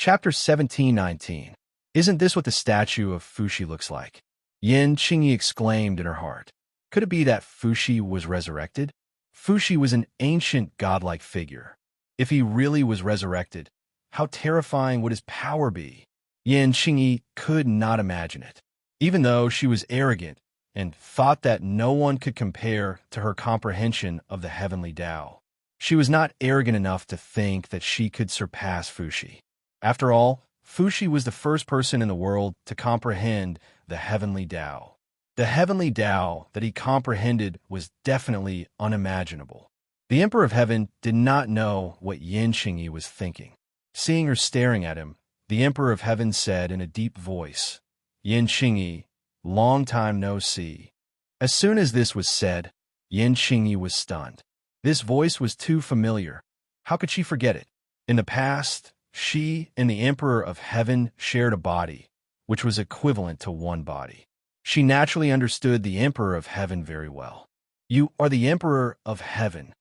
Chapter 1719. Isn't this what the statue of Fuxi looks like? Yin Qingyi exclaimed in her heart. Could it be that Fuxi was resurrected? Fuxi was an ancient godlike figure. If he really was resurrected, how terrifying would his power be? Yin Qingyi could not imagine it. Even though she was arrogant and thought that no one could compare to her comprehension of the heavenly Tao, she was not arrogant enough to think that she could surpass Fuxi. After all, Fuxi was the first person in the world to comprehend the heavenly Tao. The heavenly Tao that he comprehended was definitely unimaginable. The Emperor of Heaven did not know what Yin Qingyi was thinking. Seeing her staring at him, the Emperor of Heaven said in a deep voice, "Yin Qingyi, long time no see." As soon as this was said, Yin Qingyi was stunned. This voice was too familiar. How could she forget it? In the past, she and the Emperor of Heaven shared a body, which was equivalent to one body. She naturally understood the Emperor of Heaven very well. "You are the Emperor of Heaven."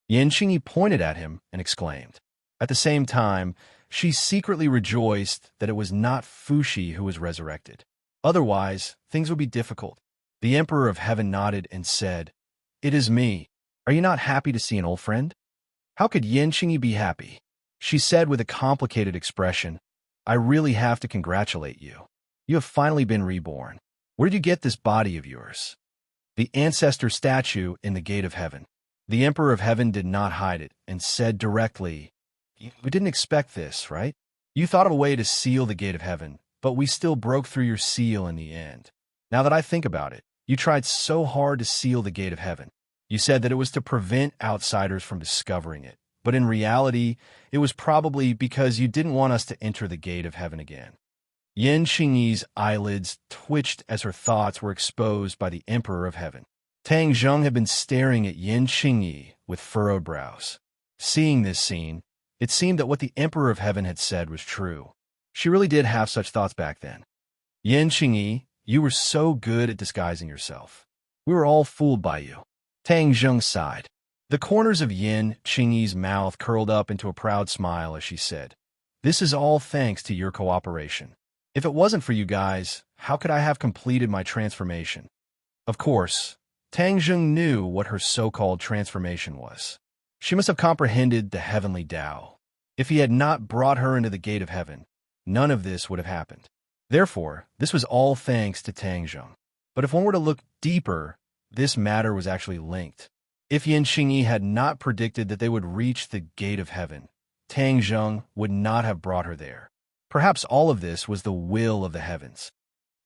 Yin Qingyi pointed at him and exclaimed. At the same time, she secretly rejoiced that it was not Fuxi who was resurrected. Otherwise, things would be difficult. The Emperor of Heaven nodded and said, "It is me. Are you not happy to see an old friend?" How could Yin Qingyi be happy? She said with a complicated expression, "I really have to congratulate you. You have finally been reborn. Where did you get this body of yours?" "The ancestor statue in the gate of heaven." The Emperor of Heaven did not hide it and said directly, "You didn't expect this, right? You thought of a way to seal the gate of heaven, but we still broke through your seal in the end. Now that I think about it, you tried so hard to seal the gate of heaven. You said that it was to prevent outsiders from discovering it, but in reality, it was probably because you didn't want us to enter the gate of heaven again." Yin Qingyi's eyelids twitched as her thoughts were exposed by the Emperor of Heaven. Tang Zheng had been staring at Yin Qingyi with furrowed brows. Seeing this scene, it seemed that what the Emperor of Heaven had said was true. She really did have such thoughts back then. "Yin Qingyi, you were so good at disguising yourself. We were all fooled by you." Tang Zheng sighed. The corners of Yin Qingyi's mouth curled up into a proud smile as she said, "This is all thanks to your cooperation. If it wasn't for you guys, how could I have completed my transformation?" Of course, Tang Zheng knew what her so-called transformation was. She must have comprehended the heavenly Tao. If he had not brought her into the gate of heaven, none of this would have happened. Therefore, this was all thanks to Tang Zheng. But if one were to look deeper, this matter was actually linked. If Yin Qingyi had not predicted that they would reach the gate of heaven, Tang Zheng would not have brought her there. Perhaps all of this was the will of the heavens.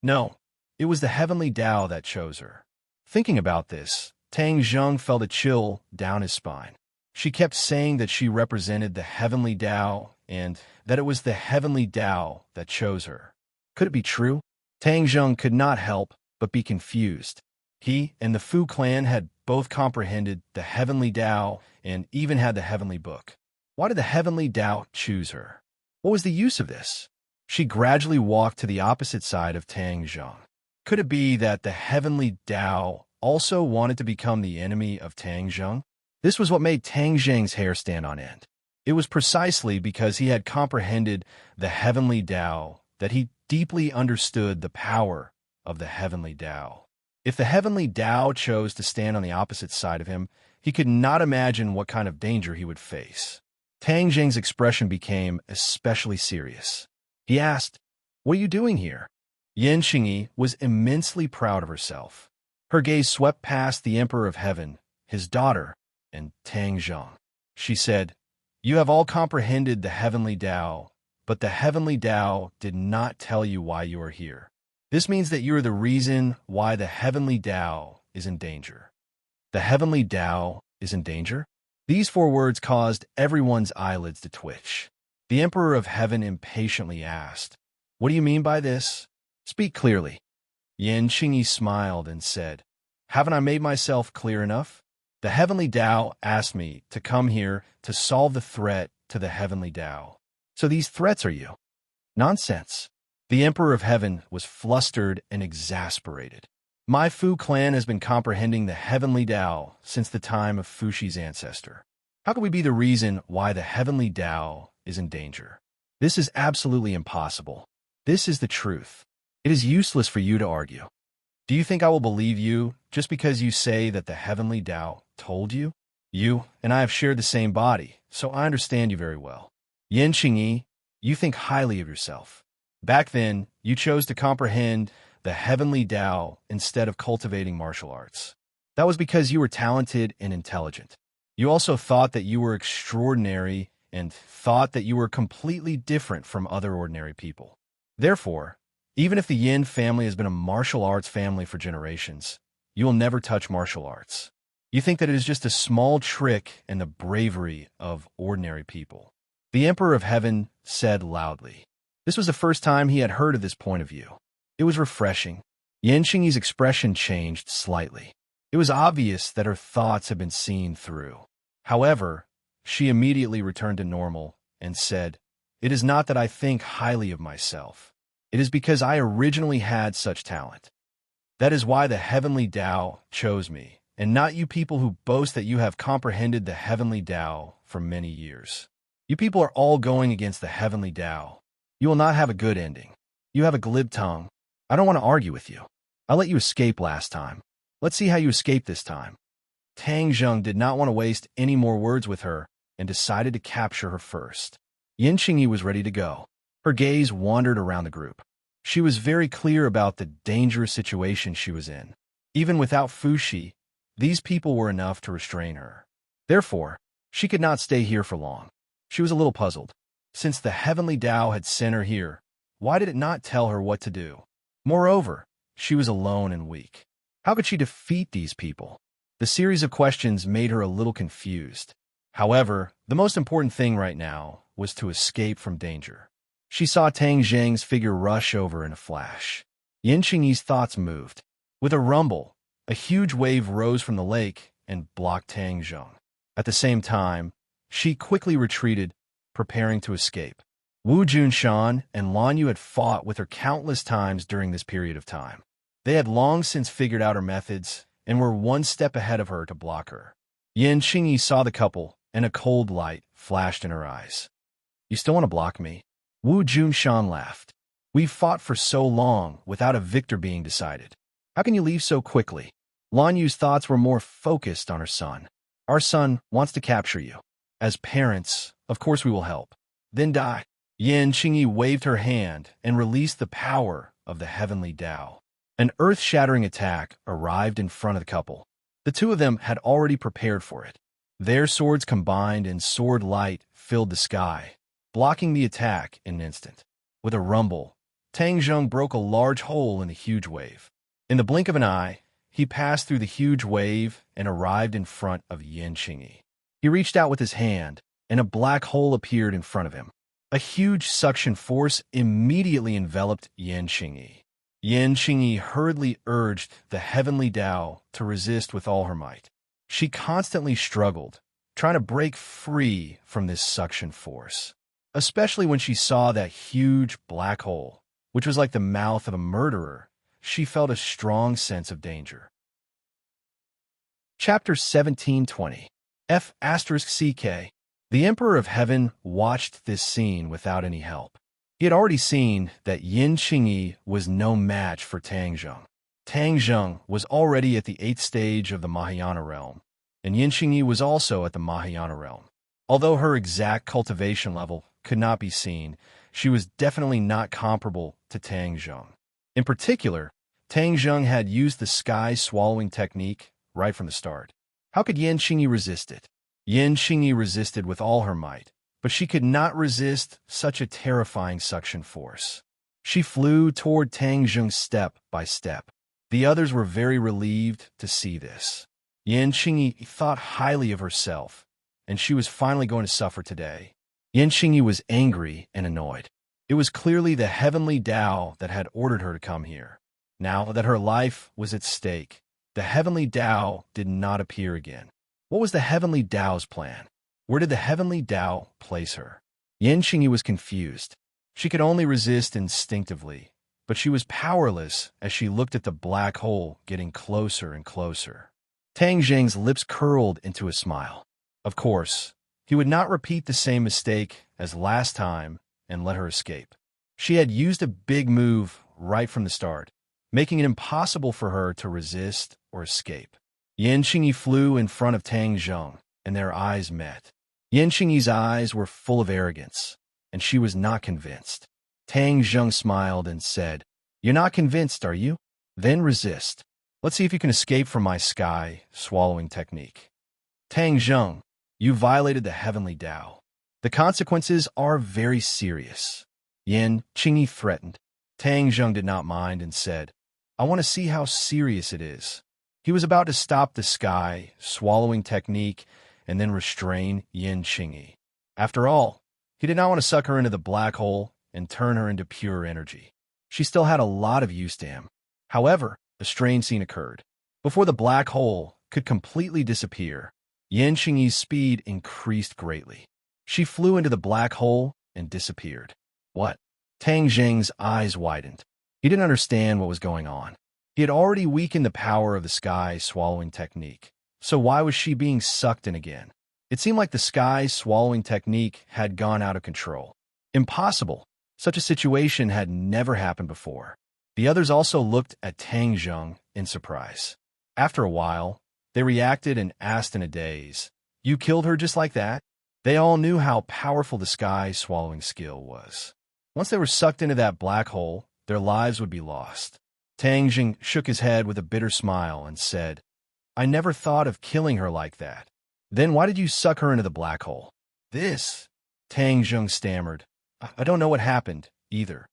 No, it was the heavenly Tao that chose her. Thinking about this, Tang Zheng felt a chill down his spine. She kept saying that she represented the heavenly Tao and that it was the heavenly Tao that chose her. Could it be true? Tang Zheng could not help but be confused. He and the Fu clan had both comprehended the heavenly Tao and even had the heavenly book. Why did the heavenly Tao choose her? What was the use of this? She gradually walked to the opposite side of Tang Zheng. Could it be that the heavenly Tao also wanted to become the enemy of Tang Zheng? This was what made Tang Zheng's hair stand on end. It was precisely because he had comprehended the heavenly Tao that he deeply understood the power of the heavenly Tao. If the heavenly Tao chose to stand on the opposite side of him, he could not imagine what kind of danger he would face. Tang Zheng's expression became especially serious. He asked, "What are you doing here?" Yin Qingyi was immensely proud of herself. Her gaze swept past the Emperor of Heaven, his daughter, and Tang Zheng. She said, "You have all comprehended the heavenly Tao, but the heavenly Tao did not tell you why you are here. This means that you are the reason why the heavenly Tao is in danger." The heavenly Tao is in danger? These 4 words caused everyone's eyelids to twitch. The Emperor of Heaven impatiently asked, "What do you mean by this? Speak clearly." Yin Qingyi smiled and said, "Haven't I made myself clear enough? The heavenly Tao asked me to come here to solve the threat to the heavenly Tao. So these threats are you." "Nonsense." The Emperor of Heaven was flustered and exasperated. "My Fu clan has been comprehending the heavenly Tao since the time of Fuxi's ancestor. How can we be the reason why the heavenly Tao is in danger?" This is absolutely impossible. This is the truth. It is useless for you to argue. Do you think I will believe you just because you say that the heavenly Tao told you? You and I have shared the same body, so I understand you very well. Yin Qingyi, you think highly of yourself. Back then, you chose to comprehend the heavenly Tao instead of cultivating martial arts. That was because you were talented and intelligent. You also thought that you were extraordinary and thought that you were completely different from other ordinary people. Therefore, even if the Yin family has been a martial arts family for generations, you will never touch martial arts. You think that it is just a small trick and the bravery of ordinary people. The Emperor of Heaven said loudly. This was the first time he had heard of this point of view. It was refreshing. Yin Qingyi's expression changed slightly. It was obvious that her thoughts had been seen through. However, she immediately returned to normal and said, "It is not that I think highly of myself. It is because I originally had such talent. That is why the heavenly Tao chose me, and not you people who boast that you have comprehended the heavenly Tao for many years. You people are all going against the heavenly Tao. You will not have a good ending. You have a glib tongue. I don't want to argue with you. I let you escape last time. Let's see how you escape this time." Tang Zheng did not want to waste any more words with her and decided to capture her first. Yin Qingyi was ready to go. Her gaze wandered around the group. She was very clear about the dangerous situation she was in. Even without Fushi, these people were enough to restrain her. Therefore, she could not stay here for long. She was a little puzzled. Since the heavenly Tao had sent her here, why did it not tell her what to do? Moreover, she was alone and weak. How could she defeat these people? The series of questions made her a little confused. However, the most important thing right now was to escape from danger. She saw Tang Zheng's figure rush over in a flash. Yin Qingyi's thoughts moved. With a rumble, a huge wave rose from the lake and blocked Tang Zheng. At the same time, she quickly retreated, preparing to escape. Wu Junshan and Lan Yu had fought with her countless times during this period of time. They had long since figured out her methods and were one step ahead of her to block her. Yin Qingyi saw the couple, and a cold light flashed in her eyes. "You still want to block me?" Wu Junshan laughed. "We've fought for so long without a victor being decided. How can you leave so quickly?" Lan Yu's thoughts were more focused on her son. "Our son wants to capture you. As parents, of course we will help. Then die." Yin Qingyi waved her hand and released the power of the heavenly Tao. An earth-shattering attack arrived in front of the couple. The two of them had already prepared for it. Their swords combined and sword light filled the sky, blocking the attack in an instant. With a rumble, Tang Zheng broke a large hole in the huge wave. In the blink of an eye, he passed through the huge wave and arrived in front of Yin Qingyi. He reached out with his hand, and a black hole appeared in front of him. A huge suction force immediately enveloped Yin Qingyi. Yin Qingyi hurriedly urged the heavenly Tao to resist with all her might. She constantly struggled, trying to break free from this suction force, especially when she saw that huge black hole, which was like the mouth of a murderer. She felt a strong sense of danger. Chapter 1720 F***CK The Emperor of Heaven watched this scene without any help. He had already seen that Yin Qingyi was no match for Tang Zheng. Tang Zheng was already at the 8th stage of the Mahayana realm, and Yin Qingyi was also at the Mahayana realm. Although her exact cultivation level could not be seen, she was definitely not comparable to Tang Zheng. In particular, Tang Zheng had used the sky-swallowing technique right from the start. How could Yin Qingyi resist it? Yin Qingyi resisted with all her might, but she could not resist such a terrifying suction force. She flew toward Tang Zheng step by step. The others were very relieved to see this. Yin Qingyi thought highly of herself, and she was finally going to suffer today. Yin Qingyi was angry and annoyed. It was clearly the heavenly Tao that had ordered her to come here. Now that her life was at stake, the heavenly Tao did not appear again. What was the heavenly Tao's plan? Where did the heavenly Tao place her? Yin Qingyi was confused. She could only resist instinctively, but she was powerless as she looked at the black hole getting closer and closer. Tang Zheng's lips curled into a smile. Of course, he would not repeat the same mistake as last time and let her escape. She had used a big move right from the start, making it impossible for her to resist or escape. Yan Qingyi flew in front of Tang Zheng, and their eyes met. Yan Qingyi's eyes were full of arrogance, and she was not convinced. Tang Zheng smiled and said, "You're not convinced, are you? Then resist. Let's see if you can escape from my sky swallowing technique." Tang Zheng, you violated the heavenly Tao. The consequences are very serious. Yan Qingyi threatened. Tang Zheng did not mind and said, "I want to see how serious it is." He was about to stop the sky swallowing technique and then restrain Yan Qingyi. After all, he did not want to suck her into the black hole and turn her into pure energy. She still had a lot of use to him. However, a strange scene occurred. Before the black hole could completely disappear, Yan Qingyi's speed increased greatly. She flew into the black hole and disappeared. What? Tang Zheng's eyes widened. He didn't understand what was going on. He had already weakened the power of the sky swallowing technique. So why was she being sucked in again? It seemed like the sky swallowing technique had gone out of control. Impossible. Such a situation had never happened before. The others also looked at Tang Zheng in surprise. After a while, they reacted and asked in a daze, "You killed her just like that?" They all knew how powerful the sky swallowing skill was. Once they were sucked into that black hole, their lives would be lost. Tang Zheng shook his head with a bitter smile and said, "I never thought of killing her like that." "Then why did you suck her into the black hole?" "This," Tang Zheng stammered. "I don't know what happened, either.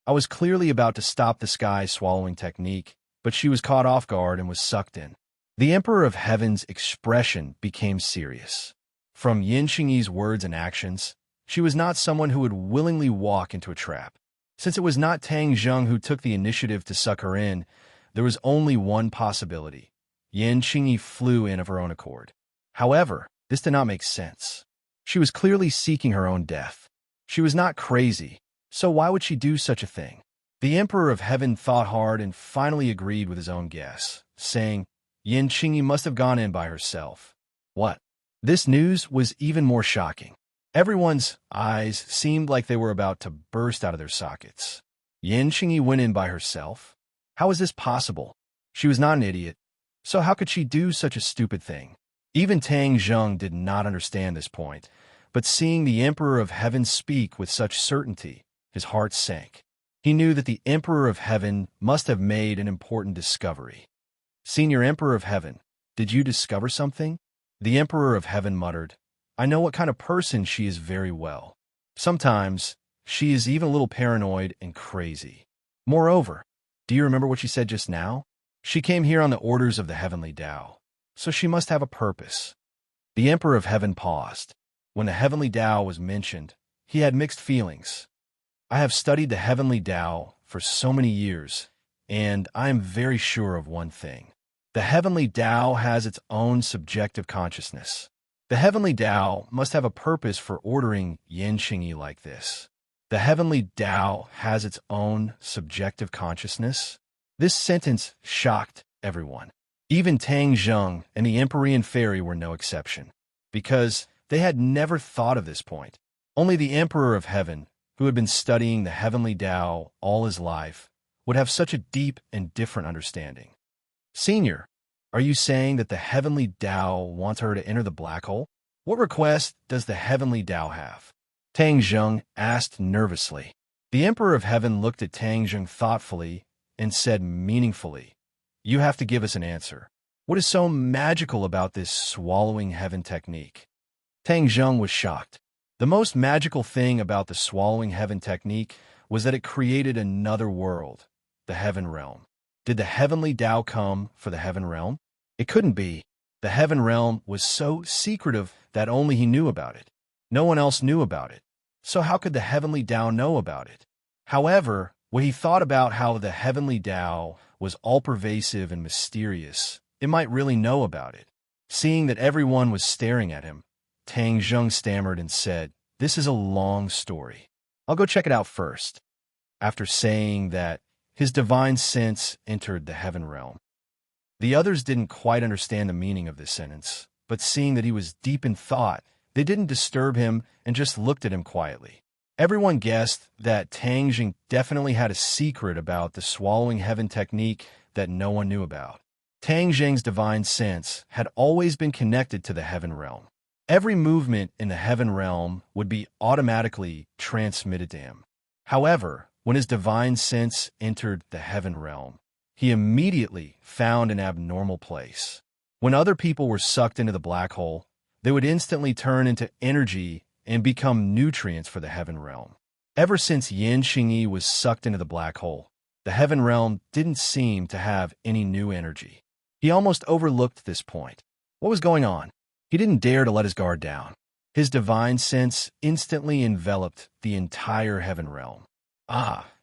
I was clearly about to stop the sky swallowing technique, but she was caught off guard and was sucked in." The Emperor of Heaven's expression became serious. From Yan Qingyi's words and actions, she was not someone who would willingly walk into a trap. Since it was not Tang Zheng who took the initiative to suck her in, there was only one possibility. Yan Qingyi flew in of her own accord. However, this did not make sense. She was clearly seeking her own death. She was not crazy, so why would she do such a thing? The Emperor of Heaven thought hard and finally agreed with his own guess, saying, "Yan Qingyi must have gone in by herself." What? This news was even more shocking. Everyone's eyes seemed like they were about to burst out of their sockets. Yan Qingyi went in by herself? How was this possible? She was not an idiot, so how could she do such a stupid thing? Even Tang Zheng did not understand this point, but seeing the Emperor of Heaven speak with such certainty, his heart sank. He knew that the Emperor of Heaven must have made an important discovery. "Senior Emperor of Heaven, did you discover something?" The Emperor of Heaven muttered, "I know what kind of person she is very well. Sometimes, she is even a little paranoid and crazy. Moreover, do you remember what she said just now? She came here on the orders of the heavenly Tao, so she must have a purpose." The Emperor of Heaven paused. When the heavenly Tao was mentioned, he had mixed feelings. "I have studied the heavenly Tao for so many years, and I am very sure of one thing. The heavenly Tao has its own subjective consciousness. The heavenly Tao must have a purpose for ordering Yan Qingyi like this. The heavenly Tao has its own subjective consciousness." This sentence shocked everyone. Even Tang Zheng and the Empyrean Fairy were no exception, because they had never thought of this point. Only the Emperor of Heaven, who had been studying the heavenly Tao all his life, would have such a deep and different understanding. "Senior, are you saying that the heavenly Tao wants her to enter the black hole? What request does the heavenly Tao have?" Tang Zheng asked nervously. The Emperor of Heaven looked at Tang Zheng thoughtfully and said meaningfully, "You have to give us an answer. What is so magical about this swallowing heaven technique?" Tang Zheng was shocked. The most magical thing about the swallowing heaven technique was that it created another world, the heaven realm. Did the heavenly Tao come for the heaven realm? It couldn't be. The heaven realm was so secretive that only he knew about it. No one else knew about it. So how could the heavenly Tao know about it? However, when he thought about how the heavenly Tao was all-pervasive and mysterious, it might really know about it. Seeing that everyone was staring at him, Tang Zheng stammered and said, "This is a long story. I'll go check it out first." After saying that, his divine sense entered the heaven realm. The others didn't quite understand the meaning of this sentence, but seeing that he was deep in thought, they didn't disturb him and just looked at him quietly. Everyone guessed that Tang Jing definitely had a secret about the swallowing heaven technique that no one knew about. Tang Jing's divine sense had always been connected to the heaven realm. Every movement in the heaven realm would be automatically transmitted to him. However, when his divine sense entered the heaven realm, he immediately found an abnormal place. When other people were sucked into the black hole, they would instantly turn into energy and become nutrients for the heaven realm. Ever since Yin Xingyi was sucked into the black hole, the heaven realm didn't seem to have any new energy. He almost overlooked this point. What was going on? He didn't dare to let his guard down. His divine sense instantly enveloped the entire heaven realm.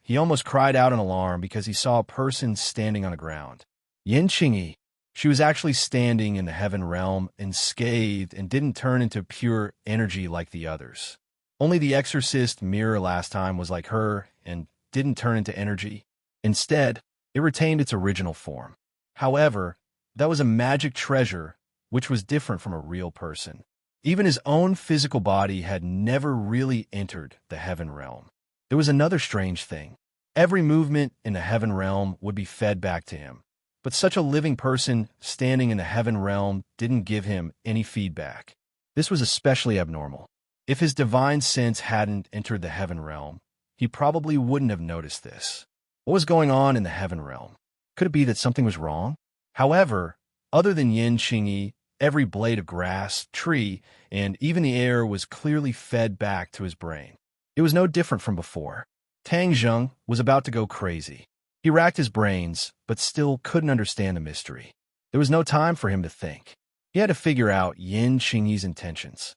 He almost cried out in alarm because he saw a person standing on the ground. Yin Xingyi. She was actually standing in the heaven realm, unscathed, and didn't turn into pure energy like the others. Only the exorcist mirror last time was like her and didn't turn into energy. Instead, it retained its original form. However, that was a magic treasure which was different from a real person. Even his own physical body had never really entered the heaven realm. There was another strange thing. Every movement in the heaven realm would be fed back to him. But such a living person standing in the heaven realm didn't give him any feedback. This was especially abnormal. If his divine sense hadn't entered the heaven realm, he probably wouldn't have noticed this. What was going on in the heaven realm? Could it be that something was wrong? However, other than Yin Xingyi, every blade of grass, tree, and even the air was clearly fed back to his brain. It was no different from before. Tang Zheng was about to go crazy. He racked his brains, but still couldn't understand the mystery. There was no time for him to think. He had to figure out Yin Xingyi's intentions.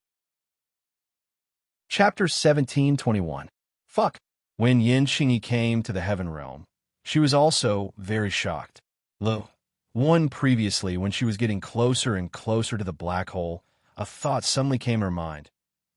Chapter 17:21. Fuck. When Yin Xingyi came to the heaven realm, she was also very shocked. One previously, when she was getting closer and closer to the black hole, a thought suddenly came to her mind.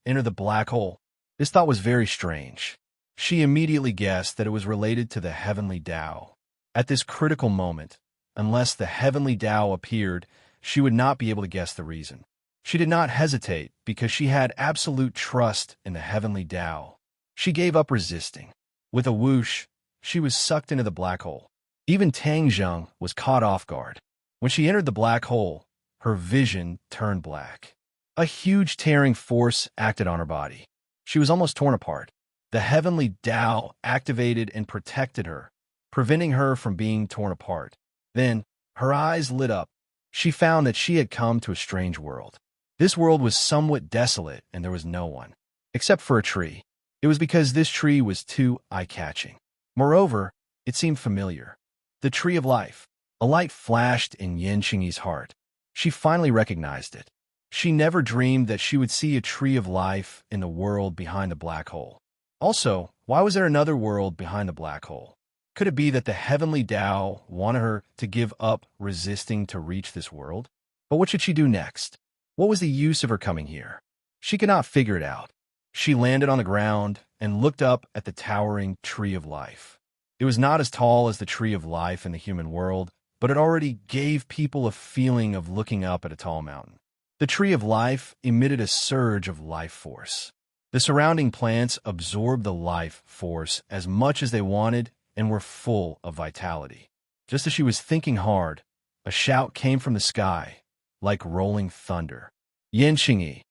Enter the black hole. This thought was very strange. She immediately guessed that it was related to the heavenly Tao. At this critical moment, unless the heavenly Tao appeared, she would not be able to guess the reason. She did not hesitate because she had absolute trust in the heavenly Tao. She gave up resisting. With a whoosh, she was sucked into the black hole. Even Tang Zheng was caught off guard. When she entered the black hole, her vision turned black. A huge tearing force acted on her body. She was almost torn apart. The heavenly Tao activated and protected her, preventing her from being torn apart. Then, her eyes lit up. She found that she had come to a strange world. This world was somewhat desolate, and there was no one, except for a tree. It was because this tree was too eye-catching. Moreover, it seemed familiar. The tree of life. A light flashed in Yin Xingyi's heart. She finally recognized it. She never dreamed that she would see a tree of life in the world behind the black hole. Also, why was there another world behind the black hole? Could it be that the heavenly Tao wanted her to give up resisting to reach this world? But what should she do next? What was the use of her coming here? She could not figure it out. She landed on the ground and looked up at the towering tree of life. It was not as tall as the tree of life in the human world, but it already gave people a feeling of looking up at a tall mountain. The tree of life emitted a surge of life force. The surrounding plants absorbed the life force as much as they wanted and were full of vitality. Just as she was thinking hard, a shout came from the sky, like rolling thunder. Yin Xingyi,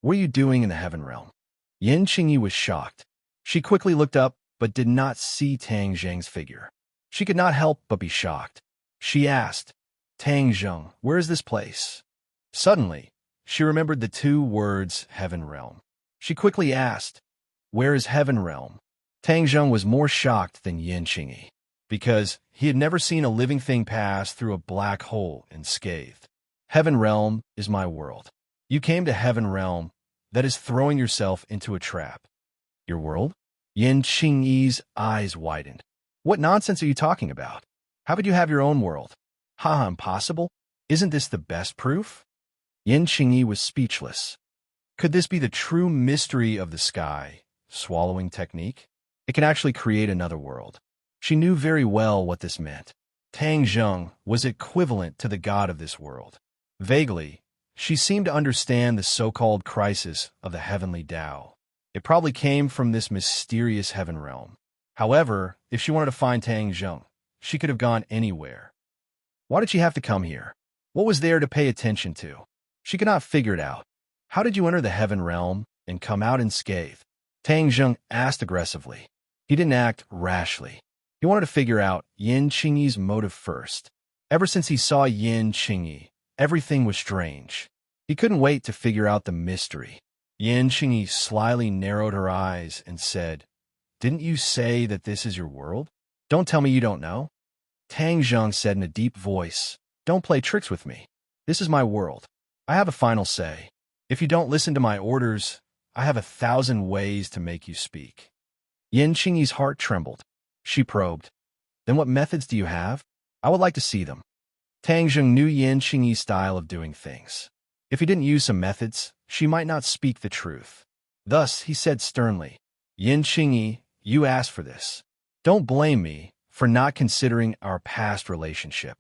what are you doing in the heaven realm? Yin Xingyi was shocked. She quickly looked up, but did not see Tang Zheng's figure. She could not help but be shocked. She asked, Tang Zheng, where is this place? Suddenly, she remembered the two words heaven realm. She quickly asked, where is heaven realm? Tang Zheng was more shocked than Yin Xingyi, because he had never seen a living thing pass through a black hole unscathed. Heaven realm is my world. You came to heaven realm, that is throwing yourself into a trap. Your world? Yin Xingyi's eyes widened. What nonsense are you talking about? How could you have your own world? Impossible. Isn't this the best proof? Yin Xingyi was speechless. Could this be the true mystery of the sky, swallowing technique? It can actually create another world. She knew very well what this meant. Tang Zheng was equivalent to the god of this world. Vaguely, she seemed to understand the so-called crisis of the heavenly Tao. It probably came from this mysterious heaven realm. However, if she wanted to find Tang Zheng, she could have gone anywhere. Why did she have to come here? What was there to pay attention to? She could not figure it out. How did you enter the heaven realm and come out unscathed? Tang Zheng asked aggressively. He didn't act rashly. He wanted to figure out Yin Qingyi's motive first. Ever since he saw Yin Qingyi, everything was strange. He couldn't wait to figure out the mystery. Yin Qingyi slyly narrowed her eyes and said, "Didn't you say that this is your world? Don't tell me you don't know." Tang Zheng said in a deep voice, "Don't play tricks with me. This is my world. I have a final say. If you don't listen to my orders, I have 1,000 ways to make you speak." Yin Qingyi's heart trembled. She probed, "Then what methods do you have? I would like to see them." Tang Zheng knew Yin Qingyi's style of doing things. If he didn't use some methods, she might not speak the truth. Thus, he said sternly, "Yin Qingyi, you asked for this. Don't blame me for not considering our past relationship."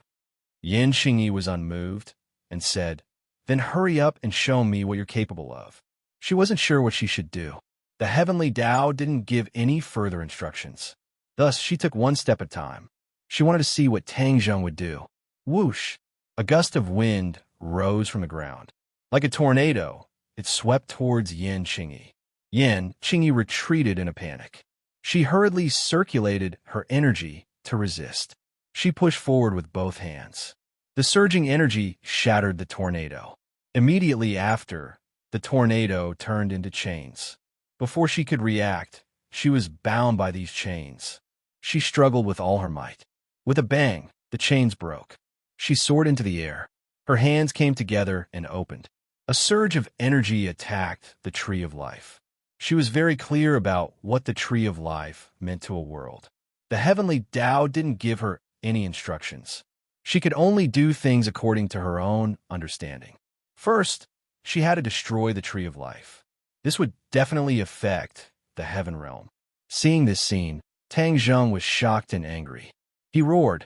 Yin Qingyi was unmoved and said, "Then hurry up and show me what you're capable of." She wasn't sure what she should do. The heavenly Tao didn't give any further instructions. Thus, she took one step at a time. She wanted to see what Tang Zheng would do. Whoosh! A gust of wind rose from the ground. Like a tornado, it swept towards Yin Qingyi. Yin Qingyi retreated in a panic. She hurriedly circulated her energy to resist. She pushed forward with both hands. The surging energy shattered the tornado. Immediately after, the tornado turned into chains. Before she could react, she was bound by these chains. She struggled with all her might. With a bang, the chains broke. She soared into the air. Her hands came together and opened. A surge of energy attacked the Tree of Life. She was very clear about what the Tree of Life meant to a world. The heavenly Tao didn't give her any instructions. She could only do things according to her own understanding. First, she had to destroy the Tree of Life. This would definitely affect the heaven realm. Seeing this scene, Tang Zheng was shocked and angry. He roared,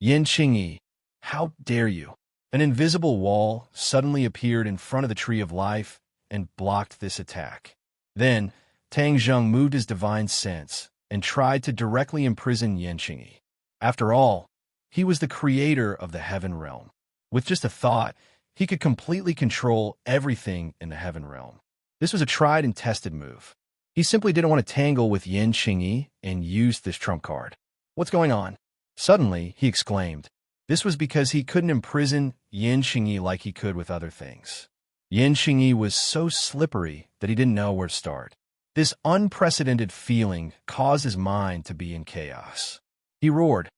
"Yin Qingyi, how dare you!" An invisible wall suddenly appeared in front of the Tree of Life and blocked this attack. Then, Tang Zheng moved his divine sense and tried to directly imprison Yin Qingyi. After all, he was the creator of the heaven realm. With just a thought, he could completely control everything in the heaven realm. This was a tried and tested move. He simply didn't want to tangle with Yin Qingyi and used this trump card. "What's going on?" Suddenly, he exclaimed. This was because he couldn't imprison Yin Qingyi like he could with other things. Yin Qingyi was so slippery that he didn't know where to start. This unprecedented feeling caused his mind to be in chaos. He roared,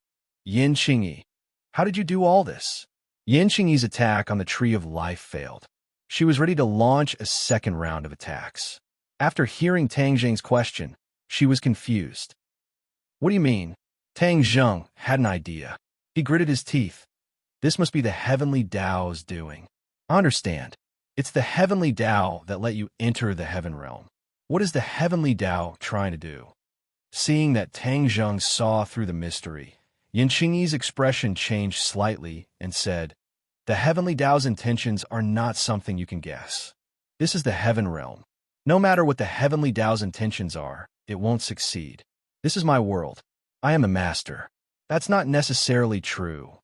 "Yin Qingyi, how did you do all this?" Yin Qingyi's attack on the Tree of Life failed. She was ready to launch a second round of attacks. After hearing Tang Zheng's question, she was confused. "What do you mean?" Tang Zheng had an idea. He gritted his teeth. "This must be the heavenly Tao's doing. I understand. It's the heavenly Tao that let you enter the heaven realm. What is the heavenly Tao trying to do?" Seeing that Tang Zheng saw through the mystery, Yin Qingyi's expression changed slightly and said, "The heavenly Tao's intentions are not something you can guess. This is the heaven realm. No matter what the heavenly Tao's intentions are, it won't succeed. This is my world. I am the master." "That's not necessarily true."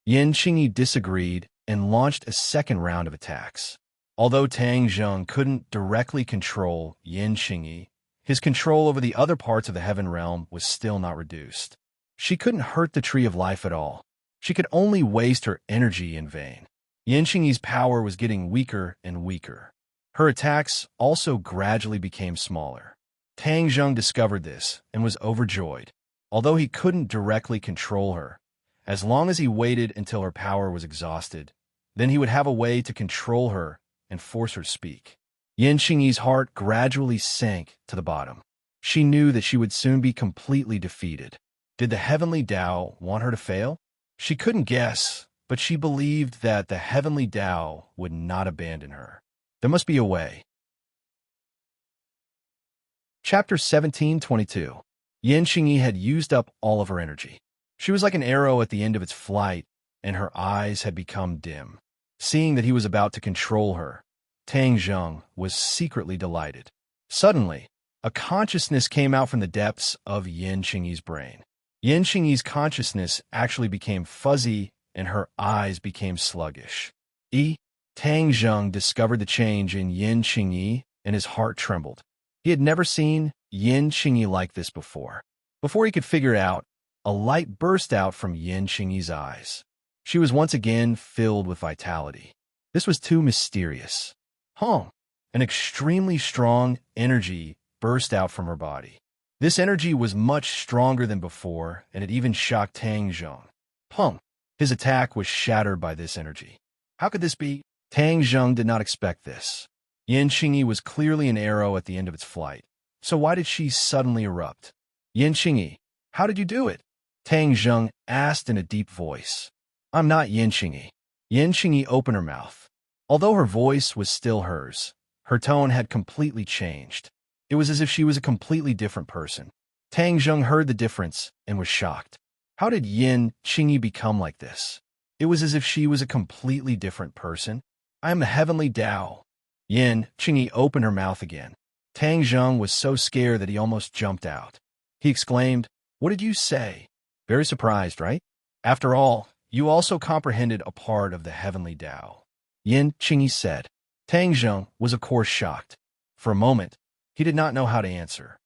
Yin Qingyi disagreed and launched a second round of attacks. Although Tang Zheng couldn't directly control Yin Qingyi, his control over the other parts of the heaven realm was still not reduced. She couldn't hurt the Tree of Life at all. She could only waste her energy in vain. Yin Qingyi's power was getting weaker and weaker. Her attacks also gradually became smaller. Tang Zheng discovered this and was overjoyed. Although he couldn't directly control her, as long as he waited until her power was exhausted, then he would have a way to control her and force her to speak. Yin Qingyi's heart gradually sank to the bottom. She knew that she would soon be completely defeated. Did the heavenly Tao want her to fail? She couldn't guess, but she believed that the heavenly Tao would not abandon her. There must be a way. Chapter 1722. Yin Qingyi had used up all of her energy. She was like an arrow at the end of its flight, and her eyes had become dim. Seeing that he was about to control her, Tang Zheng was secretly delighted. Suddenly, A consciousness came out from the depths of Yin Qingyi's brain. Yin Qingyi's consciousness actually became fuzzy, and her eyes became sluggish. Tang Zheng discovered the change in Yin Qingyi, and his heart trembled. He had never seen Yin Qingyi like this before. Before he could figure it out, a light burst out from Yin Qingyi's eyes. She was once again filled with vitality. This was too mysterious. An extremely strong energy burst out from her body. This energy was much stronger than before, and it even shocked Tang Zheng. His attack was shattered by this energy. How could this be? Tang Zheng did not expect this. Yin Qingyi was clearly an arrow at the end of its flight. So why did she suddenly erupt? Yin Qingyi, how did you do it? Tang Zheng asked in a deep voice. I'm not Yin Qingyi. Yin Qingyi opened her mouth. Although her voice was still hers, her tone had completely changed. It was as if she was a completely different person. Tang Zheng heard the difference and was shocked. How did Yin Qingyi become like this? It was as if she was a completely different person. I am the heavenly Tao. Yin Qingyi opened her mouth again. Tang Zheng was so scared that he almost jumped out. He exclaimed, What did you say? Very surprised, right? After all, you also comprehended a part of the heavenly Tao. Yin Qingyi said. Tang Zheng was of course shocked. For a moment, he did not know how to answer.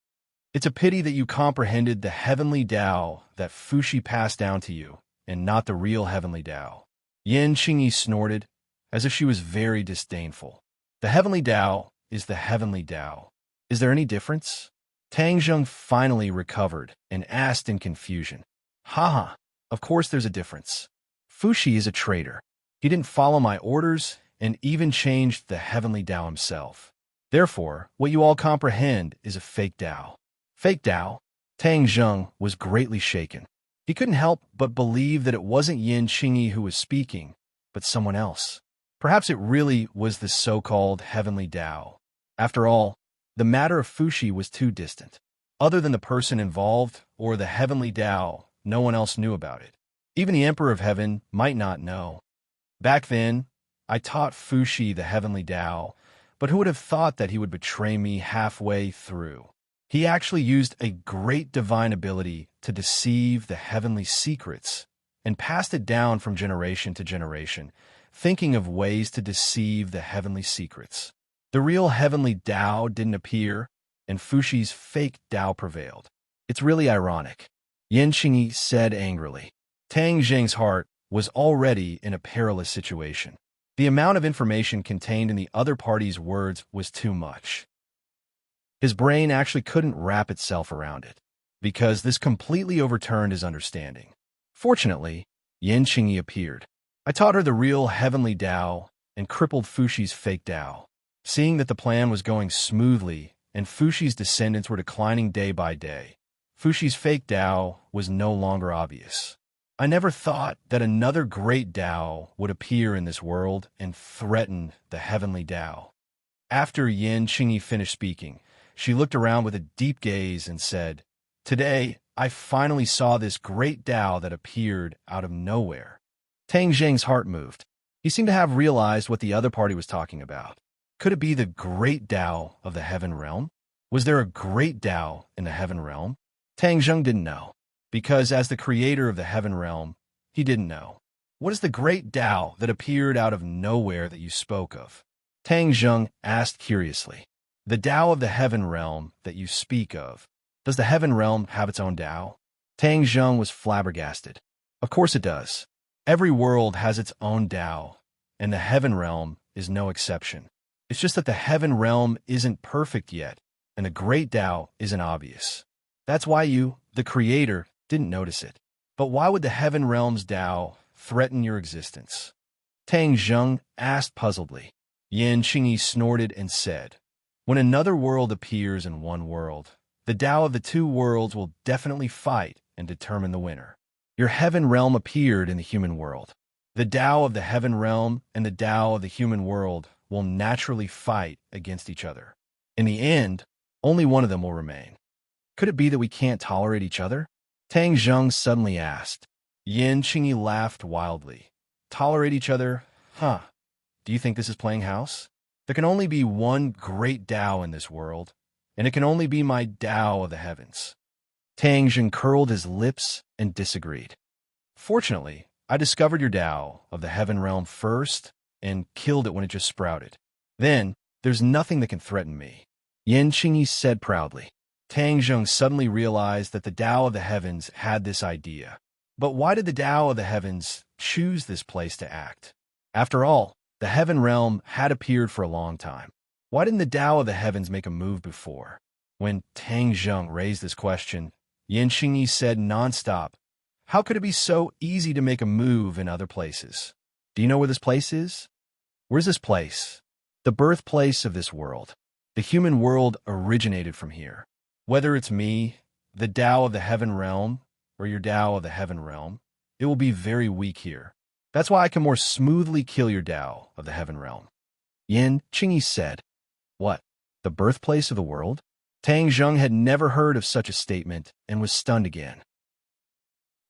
It's a pity that you comprehended the heavenly Tao that Fuxi passed down to you, and not the real heavenly Tao. Yin Qingyi snorted, as if she was very disdainful. The heavenly Tao is the heavenly Tao. Is there any difference? Tang Zheng finally recovered and asked in confusion. Of course there's a difference. Fuxi is a traitor. He didn't follow my orders and even changed the heavenly Tao himself. Therefore, what you all comprehend is a fake Tao. Fake Tao? Tang Zheng was greatly shaken. He couldn't help but believe that it wasn't Yin Qingyi who was speaking, but someone else. Perhaps it really was the so-called heavenly Tao. After all, the matter of Fuxi was too distant. Other than the person involved or the heavenly Tao, no one else knew about it. Even the Emperor of Heaven might not know. Back then, I taught Fuxi the heavenly Tao, but who would have thought that he would betray me halfway through? He actually used a great divine ability to deceive the heavenly secrets and passed it down from generation to generation, thinking of ways to deceive the heavenly secrets. The real heavenly Tao didn't appear, and Fuxi's fake Tao prevailed. It's really ironic. Yin Qingyi said angrily. Tang Zheng's heart was already in a perilous situation. The amount of information contained in the other party's words was too much. His brain actually couldn't wrap itself around it, because this completely overturned his understanding. Fortunately, Yin Qingyi appeared. I taught her the real heavenly Tao and crippled Fuxi's fake Tao. Seeing that the plan was going smoothly and Fuxi's descendants were declining day by day, Fuxi's fake Tao was no longer obvious. I never thought that another great Tao would appear in this world and threaten the heavenly Tao. After Yin Qingyi finished speaking, she looked around with a deep gaze and said, Today, I finally saw this great Tao that appeared out of nowhere. Tang Zheng's heart moved. He seemed to have realized what the other party was talking about. Could it be the great Tao of the heaven realm? Was there a great Tao in the heaven realm? Tang Zheng didn't know, because as the creator of the heaven realm, he didn't know. What is the great Tao that appeared out of nowhere that you spoke of? Tang Zheng asked curiously. The Tao of the heaven realm that you speak of, does the heaven realm have its own Tao? Tang Zheng was flabbergasted. Of course it does. Every world has its own Tao, and the heaven realm is no exception. It's just that the heaven realm isn't perfect yet, and the great Tao isn't obvious. That's why you, the creator, didn't notice it. But why would the heaven realm's Tao threaten your existence? Tang Zheng asked puzzledly. Yin Qingyi snorted and said, When another world appears in one world, the Tao of the two worlds will definitely fight and determine the winner. Your heaven realm appeared in the human world. The Tao of the heaven realm and the Tao of the human world will naturally fight against each other. In the end, only one of them will remain. Could it be that we can't tolerate each other? Tang Zheng suddenly asked. Yin Qingyi laughed wildly. Tolerate each other? Do you think this is playing house? There can only be one great Tao in this world, and it can only be my Tao of the heavens. Tang Zheng curled his lips and disagreed. Fortunately, I discovered your Tao of the heaven realm first and killed it when it just sprouted. Then, there's nothing that can threaten me, Yan Qingyi said proudly. Tang Zheng suddenly realized that the Tao of the heavens had this idea. But why did the Tao of the heavens choose this place to act? After all, the heaven realm had appeared for a long time. Why didn't the Tao of the heavens make a move before? When Tang Zheng raised this question, Yan Qingyi said nonstop, "How could it be so easy to make a move in other places? Do you know where this place is? Where's this place? The birthplace of this world. The human world originated from here. Whether it's me, the Tao of the heaven realm, or your Tao of the heaven realm, it will be very weak here. That's why I can more smoothly kill your Tao of the heaven realm." Yan Qingyi said, "What? The birthplace of the world?" Tang Zheng had never heard of such a statement and was stunned again.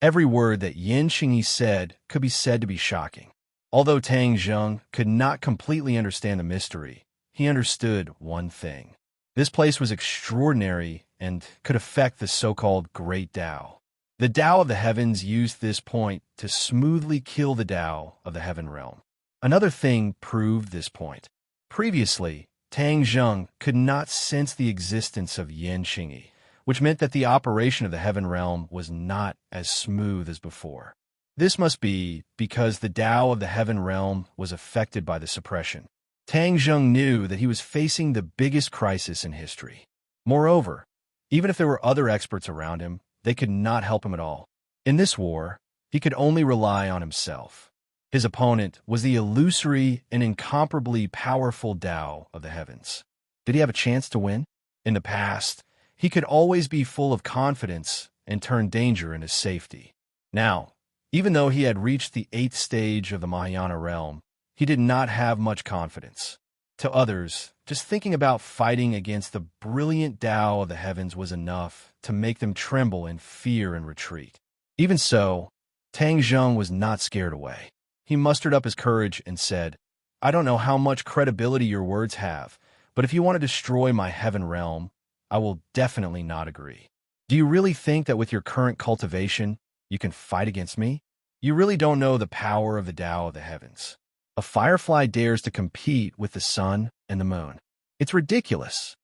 Every word that Yan Qingyi said could be said to be shocking. Although Tang Zheng could not completely understand the mystery, he understood one thing. This place was extraordinary and could affect the so-called Great Tao. The Tao of the heavens used this point to smoothly kill the Tao of the heaven realm. Another thing proved this point. Previously, Tang Zheng could not sense the existence of Yan Qingyi, which meant that the operation of the heaven realm was not as smooth as before. This must be because the Tao of the heaven realm was affected by the suppression. Tang Zheng knew that he was facing the biggest crisis in history. Moreover, even if there were other experts around him, they could not help him at all. In this war, he could only rely on himself. His opponent was the illusory and incomparably powerful Tao of the heavens. Did he have a chance to win? In the past, he could always be full of confidence and turn danger into safety. Now, even though he had reached the 8th stage of the Mahayana realm, he did not have much confidence. To others, just thinking about fighting against the brilliant Tao of the heavens was enough to make them tremble in fear and retreat. Even so, Tang Zheng was not scared away. He mustered up his courage and said, "I don't know how much credibility your words have, but if you want to destroy my heaven realm, I will definitely not agree. Do you really think that with your current cultivation, you can fight against me? You really don't know the power of the Tao of the heavens. A firefly dares to compete with the sun and the moon. It's ridiculous,"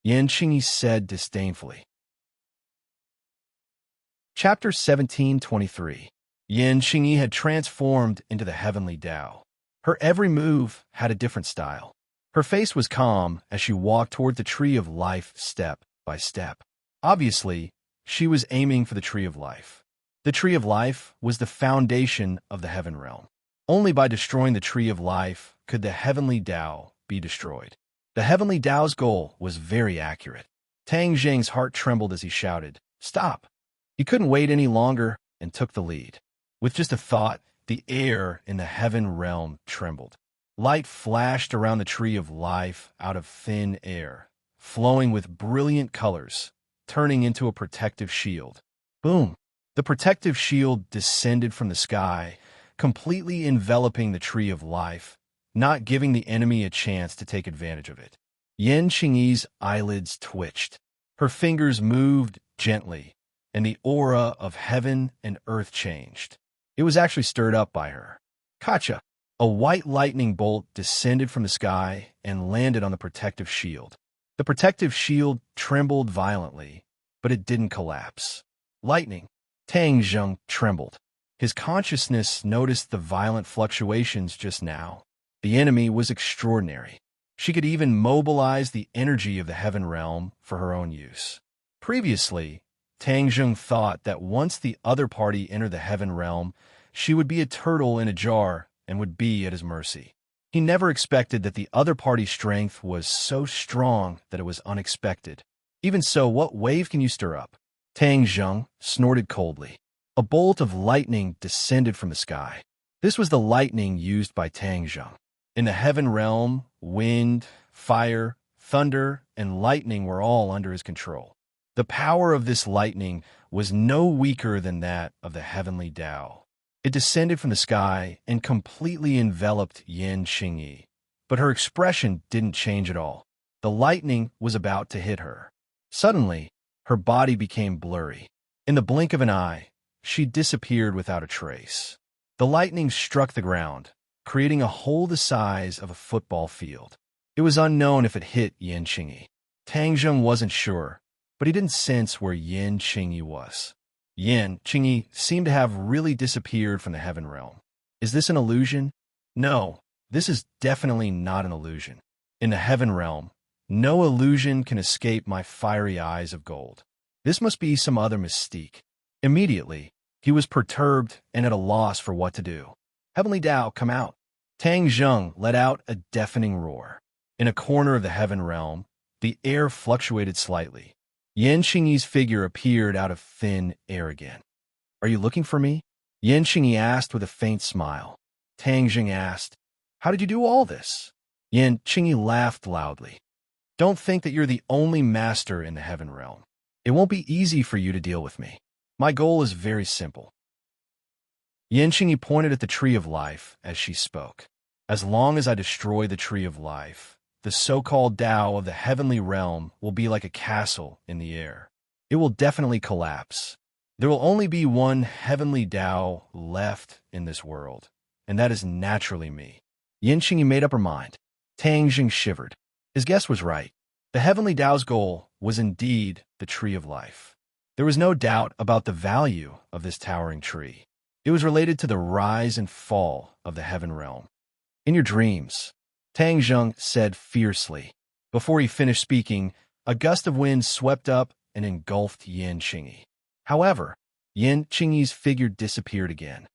Yan Qingyi said disdainfully. Chapter 1723. Yan Qingyi had transformed into the heavenly Tao. Her every move had a different style. Her face was calm as she walked toward the tree of life step by step. Obviously, she was aiming for the tree of life. The tree of life was the foundation of the heaven realm. Only by destroying the tree of life could the heavenly Tao be destroyed. The heavenly Tao's goal was very accurate. Tang Zheng's heart trembled as he shouted, "Stop!" He couldn't wait any longer and took the lead. With just a thought, the air in the heaven realm trembled. Light flashed around the tree of life out of thin air, flowing with brilliant colors, turning into a protective shield. Boom! The protective shield descended from the sky, completely enveloping the tree of life, not giving the enemy a chance to take advantage of it. Yan Qingyi's eyelids twitched. Her fingers moved gently, and the aura of heaven and earth changed. It was actually stirred up by her. Kacha! A white lightning bolt descended from the sky and landed on the protective shield. The protective shield trembled violently, but it didn't collapse. Lightning! Tang Zheng trembled. His consciousness noticed the violent fluctuations just now. The enemy was extraordinary. She could even mobilize the energy of the heaven realm for her own use. Previously, Tang Zheng thought that once the other party entered the heaven realm, she would be a turtle in a jar and would be at his mercy. He never expected that the other party's strength was so strong that it was unexpected. Even so, what wave can you stir up? Tang Zheng snorted coldly. A bolt of lightning descended from the sky. This was the lightning used by Tang Zheng. In the heaven realm, wind, fire, thunder, and lightning were all under his control. The power of this lightning was no weaker than that of the heavenly Tao. It descended from the sky and completely enveloped Yan Qingyi, but her expression didn't change at all. The lightning was about to hit her. Suddenly, her body became blurry. In the blink of an eye, she disappeared without a trace. The lightning struck the ground, creating a hole the size of a football field. It was unknown if it hit Yin Qingyi. Tang Zheng wasn't sure, but he didn't sense where Yin Qingyi was. Yin Qingyi seemed to have really disappeared from the heaven realm. Is this an illusion? No, this is definitely not an illusion. In the heaven realm, no illusion can escape my fiery eyes of gold. This must be some other mystique. Immediately, he was perturbed and at a loss for what to do. Heavenly Tao, come out. Tang Zheng let out a deafening roar. In a corner of the heaven realm, the air fluctuated slightly. Yin Qingyi's figure appeared out of thin air again. Are you looking for me? Yin Qingyi asked with a faint smile. Tang Zheng asked, how did you do all this? Yin Qingyi laughed loudly. Don't think that you're the only master in the heaven realm. It won't be easy for you to deal with me. My goal is very simple. Yin Qingyi pointed at the tree of life as she spoke. As long as I destroy the tree of life, the so-called Tao of the heavenly realm will be like a castle in the air. It will definitely collapse. There will only be one heavenly Tao left in this world, and that is naturally me. Yin Qingyi made up her mind. Tang Zheng shivered. His guess was right. The heavenly Tao's goal was indeed the tree of life. There was no doubt about the value of this towering tree. It was related to the rise and fall of the heaven realm. In your dreams, Tang Zheng said fiercely. Before he finished speaking, a gust of wind swept up and engulfed Yin Qingyi. However, Yin Qingyi's figure disappeared again.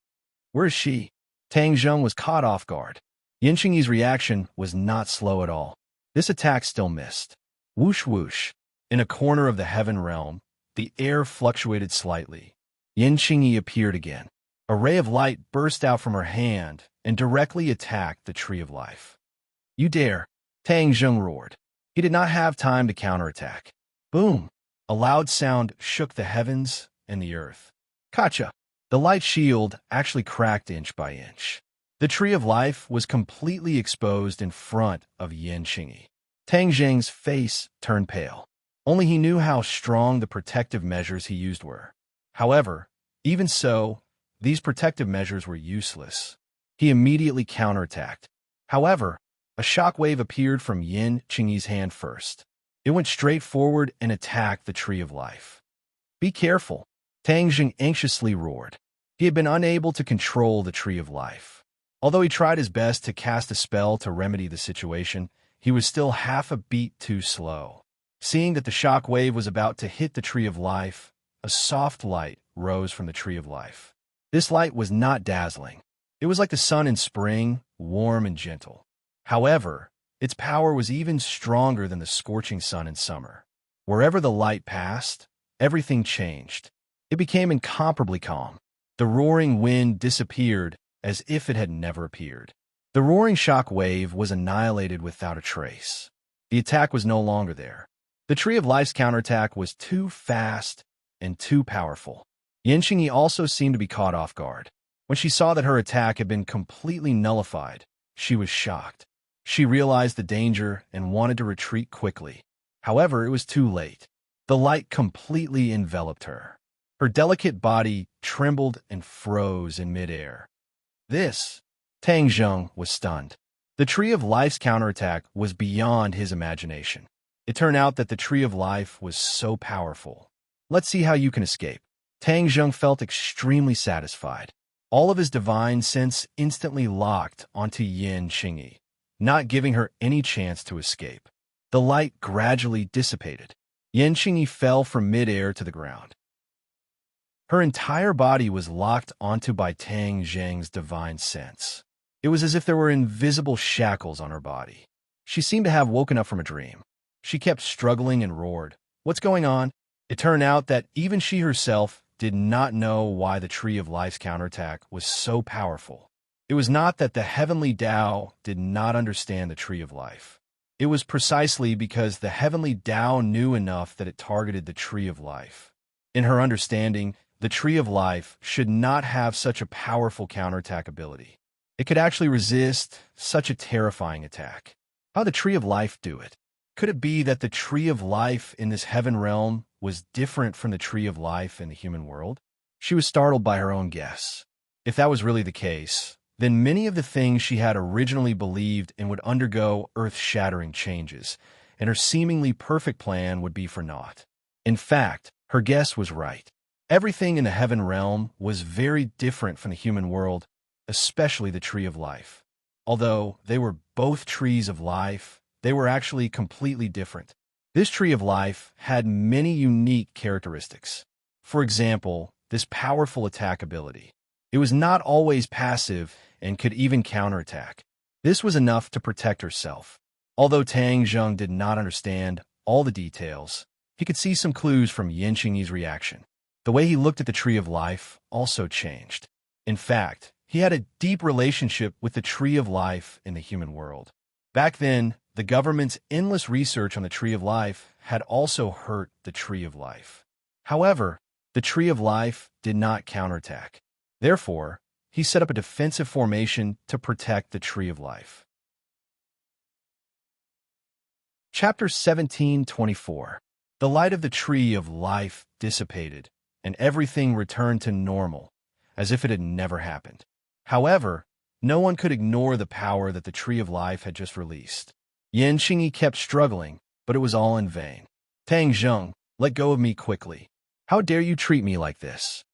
Where is she? Tang Zheng was caught off guard. Yin Qingyi's reaction was not slow at all. This attack still missed. Whoosh whoosh. In a corner of the heaven realm, the air fluctuated slightly. Yin Qingyi appeared again. A ray of light burst out from her hand and directly attacked the tree of life. You dare! Tang Zheng roared. He did not have time to counterattack. Boom! A loud sound shook the heavens and the earth. Gotcha! The light shield actually cracked inch by inch. The tree of life was completely exposed in front of Yin Qingyi. Tang Zheng's face turned pale. Only he knew how strong the protective measures he used were. However, even so, these protective measures were useless. He immediately counterattacked. However, a shock wave appeared from Yin Qingyi's hand first. It went straight forward and attacked the tree of life. Be careful, Tang Zheng anxiously roared. He had been unable to control the tree of life. Although he tried his best to cast a spell to remedy the situation, he was still half a beat too slow. Seeing that the shock wave was about to hit the tree of life, a soft light rose from the tree of life. This light was not dazzling. It was like the sun in spring, warm and gentle. However, its power was even stronger than the scorching sun in summer. Wherever the light passed, everything changed. It became incomparably calm. The roaring wind disappeared as if it had never appeared. The roaring shock wave was annihilated without a trace. The attack was no longer there. The tree of life's counterattack was too fast and too powerful. Yin Qingyi also seemed to be caught off guard. When she saw that her attack had been completely nullified, she was shocked. She realized the danger and wanted to retreat quickly. However, it was too late. The light completely enveloped her. Her delicate body trembled and froze in midair. Tang Zheng was stunned. The tree of life's counterattack was beyond his imagination. It turned out that the tree of life was so powerful. Let's see how you can escape. Tang Zheng felt extremely satisfied. All of his divine sense instantly locked onto Yin Qingyi, not giving her any chance to escape. The light gradually dissipated. Yin Qingyi fell from midair to the ground. Her entire body was locked onto by Tang Zheng's divine sense. It was as if there were invisible shackles on her body. She seemed to have woken up from a dream. She kept struggling and roared. What's going on? It turned out that even she herself did not know why the tree of life's counterattack was so powerful. It was not that the heavenly Tao did not understand the tree of life. It was precisely because the heavenly Tao knew enough that it targeted the tree of life. In her understanding, the tree of life should not have such a powerful counterattack ability. It could actually resist such a terrifying attack. How did the tree of life do it? Could it be that the tree of life in this heaven realm was different from the tree of life in the human world? She was startled by her own guess. If that was really the case, then many of the things she had originally believed in would undergo earth-shattering changes, and her seemingly perfect plan would be for naught. In fact, her guess was right. Everything in the heaven realm was very different from the human world, especially the tree of life. Although they were both trees of life, they were actually completely different. This tree of life had many unique characteristics. For example, this powerful attack ability. It was not always passive and could even counterattack. This was enough to protect herself. Although Tang Zheng did not understand all the details, he could see some clues from Yin Qingyi's reaction. The way he looked at the tree of life also changed. In fact, he had a deep relationship with the tree of life in the human world. Back then, the government's endless research on the tree of life had also hurt the tree of life. However, the tree of life did not counterattack. Therefore, he set up a defensive formation to protect the tree of life. Chapter 17:24. The light of the tree of life dissipated, and everything returned to normal, as if it had never happened. However, no one could ignore the power that the tree of life had just released. Yin Qingyi kept struggling, but it was all in vain. Tang Zheng, let go of me quickly. How dare you treat me like this?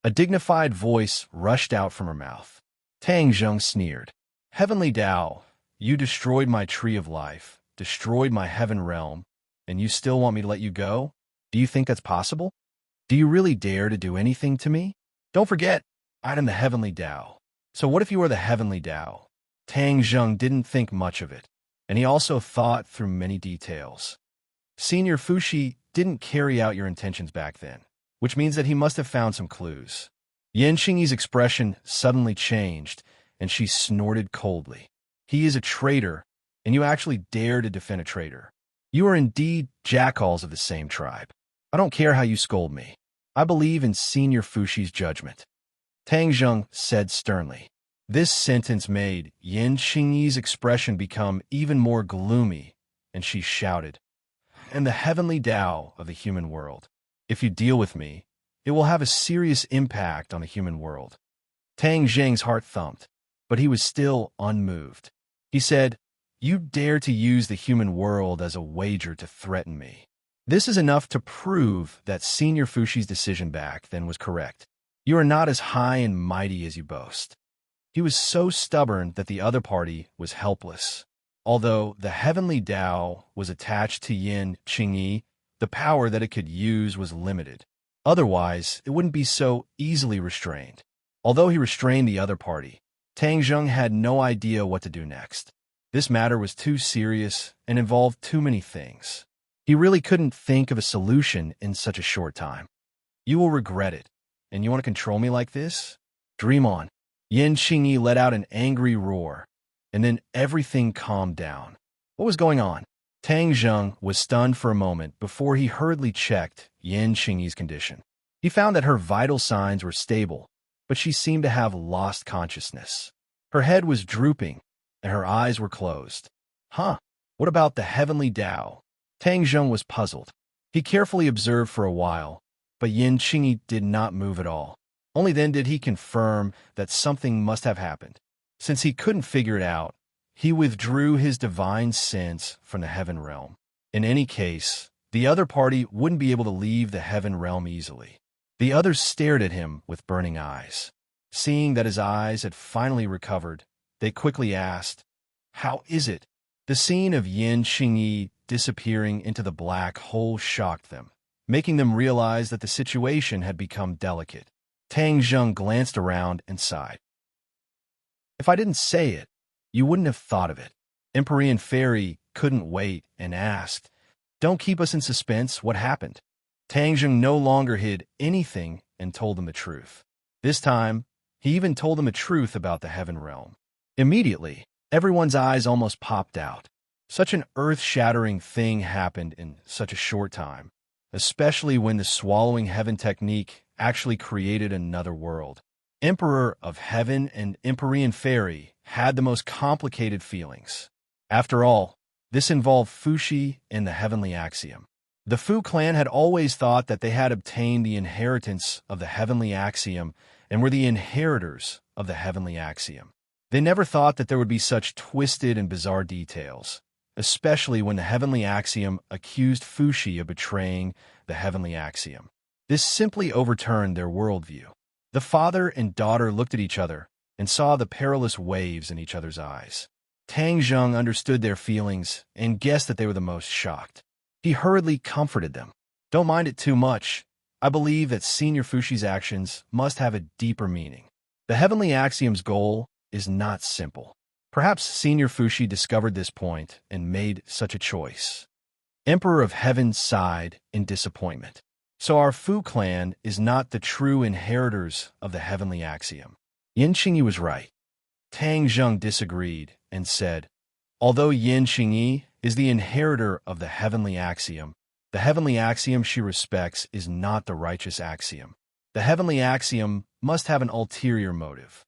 A dignified voice rushed out from her mouth. Tang Zheng sneered. Heavenly Tao, you destroyed my tree of life, destroyed my heaven realm, and you still want me to let you go? Do you think that's possible? Do you really dare to do anything to me? Don't forget, I am the Heavenly Tao. So what if you are the Heavenly Tao? Tang Zheng didn't think much of it, and he also thought through many details. Senior Fushi didn't carry out your intentions back then, which means that he must have found some clues. Yin Qingyi's expression suddenly changed, and she snorted coldly. He is a traitor, and you actually dare to defend a traitor. You are indeed jackals of the same tribe. I don't care how you scold me. I believe in Senior Fushi's judgment. Tang Zheng said sternly. This sentence made Yin Qingyi's expression become even more gloomy, and she shouted, "And the heavenly Tao of the human world. If you deal with me, it will have a serious impact on the human world." Tang Zheng's heart thumped, but he was still unmoved. He said, "You dare to use the human world as a wager to threaten me. This is enough to prove that Senior Fushi's decision back then was correct. You are not as high and mighty as you boast." He was so stubborn that the other party was helpless. Although the heavenly Tao was attached to Yin Qingyi, the power that it could use was limited. Otherwise, it wouldn't be so easily restrained. Although he restrained the other party, Tang Zheng had no idea what to do next. This matter was too serious and involved too many things. He really couldn't think of a solution in such a short time. You will regret it. And you want to control me like this? Dream on. Yin Qingyi let out an angry roar, and then everything calmed down. What was going on? Tang Zheng was stunned for a moment before he hurriedly checked Yin Qingyi's condition. He found that her vital signs were stable, but she seemed to have lost consciousness. Her head was drooping, and her eyes were closed. Huh? What about the heavenly Tao? Tang Zheng was puzzled. He carefully observed for a while, but Yin Qingyi did not move at all. Only then did he confirm that something must have happened. Since he couldn't figure it out, he withdrew his divine sense from the heaven realm. In any case, the other party wouldn't be able to leave the heaven realm easily. The others stared at him with burning eyes. Seeing that his eyes had finally recovered, they quickly asked, "How is it?" The scene of Yin Qingyi disappearing into the black hole shocked them, making them realize that the situation had become delicate. Tang Zheng glanced around and sighed. If I didn't say it, you wouldn't have thought of it. Empyrean Fairy couldn't wait and asked, "Don't keep us in suspense, what happened?" Tang Zheng no longer hid anything and told them the truth. This time, he even told them the truth about the heaven realm. Immediately, everyone's eyes almost popped out. Such an earth-shattering thing happened in such a short time, especially when the swallowing heaven technique actually created another world. Emperor of Heaven and Empyrean Fairy had the most complicated feelings. After all, This involved Fuxi and the heavenly axiom. The Fu clan had always thought that they had obtained the inheritance of the heavenly axiom and were the inheritors of the heavenly axiom. They never thought that there would be such twisted and bizarre details, especially when the heavenly axiom accused Fuxi of betraying the heavenly axiom. This simply overturned their worldview. The father and daughter looked at each other and saw the perilous waves in each other's eyes. Tang Zheng understood their feelings and guessed that they were the most shocked. He hurriedly comforted them. Don't mind it too much. I believe that Senior Fuxi's actions must have a deeper meaning. The heavenly axiom's goal is not simple. Perhaps Senior Fuxi discovered this point and made such a choice. Emperor of Heaven sighed in disappointment. So our Fu clan is not the true inheritors of the heavenly axiom. Yin Qingyi was right. Tang Zheng disagreed and said, although Yin Qingyi is the inheritor of the heavenly axiom she respects is not the righteous axiom. The heavenly axiom must have an ulterior motive.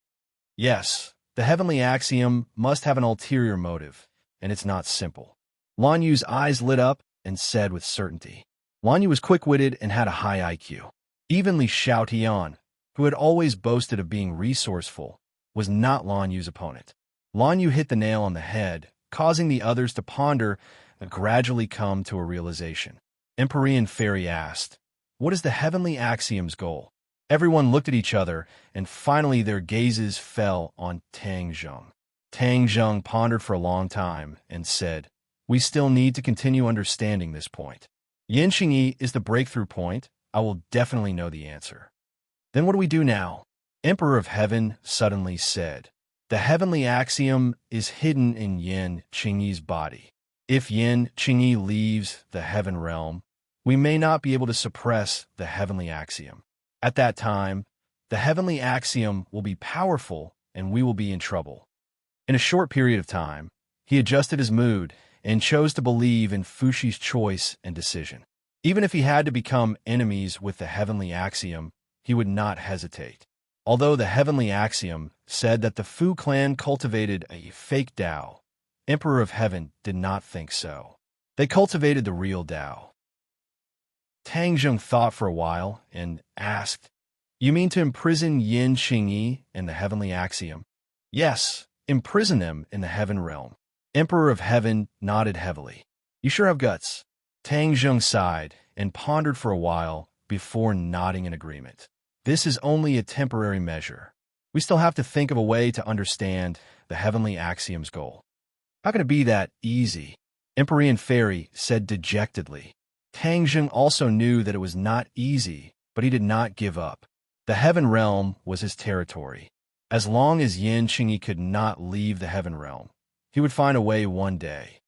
Yes, the heavenly axiom must have an ulterior motive, and it's not simple. Lan Yu's eyes lit up and said with certainty. Lan Yu was quick-witted and had a high IQ. Even Li Xiaotian, who had always boasted of being resourceful, was not Lan Yu's opponent. Lan Yu hit the nail on the head, causing the others to ponder and gradually come to a realization. Empyrean Fairy asked, what is the heavenly axiom's goal? Everyone looked at each other, and finally their gazes fell on Tang Zheng. Tang Zheng pondered for a long time and said, we still need to continue understanding this point. Yin Qingyi is the breakthrough point. I will definitely know the answer. Then what do we do now? Emperor of Heaven suddenly said, the heavenly axiom is hidden in Yin Qingyi's body. If Yin Qingyi leaves the heaven realm, we may not be able to suppress the heavenly axiom. At that time, the heavenly axiom will be powerful and we will be in trouble. In a short period of time, he adjusted his mood and chose to believe in Fuxi's choice and decision. Even if he had to become enemies with the heavenly axiom, he would not hesitate. Although the heavenly axiom said that the Fu clan cultivated a fake Tao, Emperor of Heaven did not think so. They cultivated the real Tao. Tang Zheng thought for a while and asked, you mean to imprison Yin Qingyi and the heavenly axiom? Yes, imprison them in the heaven realm. Emperor of Heaven nodded heavily. You sure have guts. Tang Zheng sighed and pondered for a while before nodding in agreement. This is only a temporary measure. We still have to think of a way to understand the heavenly axiom's goal. How can it be that easy? Empyrean Fairy said dejectedly. Tang Zheng also knew that it was not easy, but he did not give up. The heaven realm was his territory. As long as Yin Qingyi could not leave the heaven realm, he would find a way one day.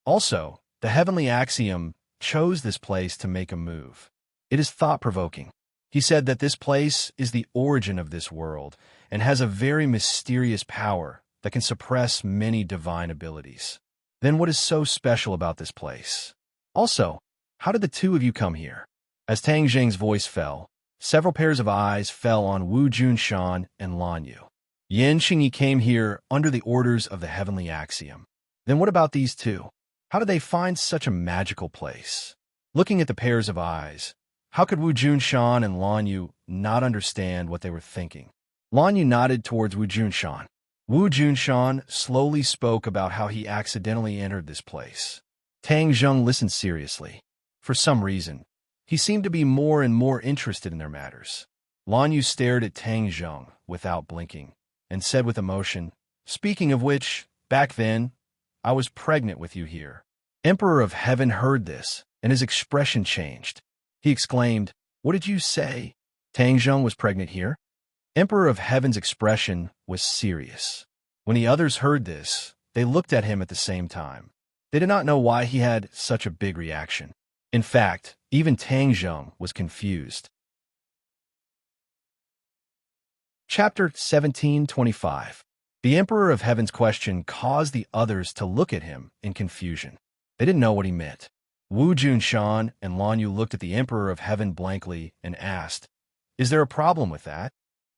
Also, the heavenly axiom chose this place to make a move. It is thought-provoking. He said that this place is the origin of this world and has a very mysterious power that can suppress many divine abilities. Then what is so special about this place? Also, how did the two of you come here? As Tang Zheng's voice fell, several pairs of eyes fell on Wu Junshan and Lan Yu. Yin Qingyi came here under the orders of the heavenly axiom. Then what about these two? How did they find such a magical place? Looking at the pairs of eyes, how could Wu Junshan and Lan Yu not understand what they were thinking? Lan Yu nodded towards Wu Junshan. Wu Junshan slowly spoke about how he accidentally entered this place. Tang Zheng listened seriously. For some reason, he seemed to be more and more interested in their matters. Lan Yu stared at Tang Zheng without blinking and said with emotion, speaking of which, back then, I was pregnant with you here. Emperor of Heaven heard this, and his expression changed. He exclaimed, what did you say? Tang Zheng was pregnant here? Emperor of Heaven's expression was serious. When the others heard this, they looked at him at the same time. They did not know why he had such a big reaction. In fact, even Tang Zheng was confused. Chapter 1725. The Emperor of Heaven's question caused the others to look at him in confusion. They didn't know what he meant. Wu Junshan and Lan Yu looked at the Emperor of Heaven blankly and asked, is there a problem with that?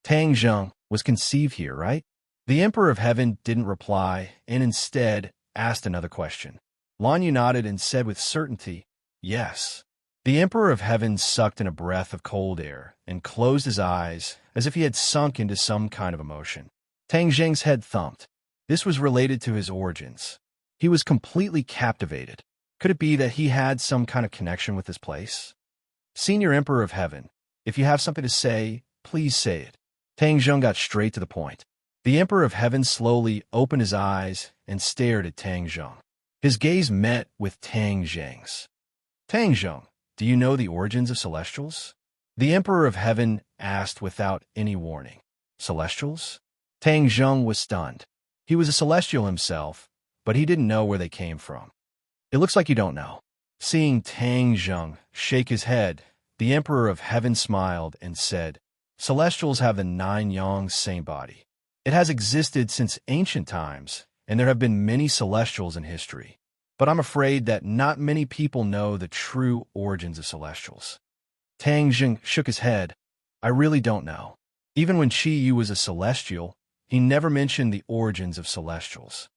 Tang Zheng was conceived here, right? The Emperor of Heaven didn't reply and instead asked another question. Lan Yu nodded and said with certainty, yes. The Emperor of Heaven sucked in a breath of cold air and closed his eyes as if he had sunk into some kind of emotion. Tang Zheng's head thumped. This was related to his origins. He was completely captivated. Could it be that he had some kind of connection with this place? Senior Emperor of Heaven, if you have something to say, please say it. Tang Zheng got straight to the point. The Emperor of Heaven slowly opened his eyes and stared at Tang Zheng. His gaze met with Tang Zheng's. Tang Zheng, do you know the origins of Celestials? The Emperor of Heaven asked without any warning. Celestials? Tang Zheng was stunned. He was a Celestial himself, but he didn't know where they came from. It looks like you don't know. Seeing Tang Zheng shake his head, the Emperor of Heaven smiled and said, Celestials have the 9 yang same body. It has existed since ancient times, and there have been many Celestials in history. But I'm afraid that not many people know the true origins of Celestials. Tang Zheng shook his head. I really don't know. Even when Qi Yu was a Celestial, he never mentioned the origins of Celestials.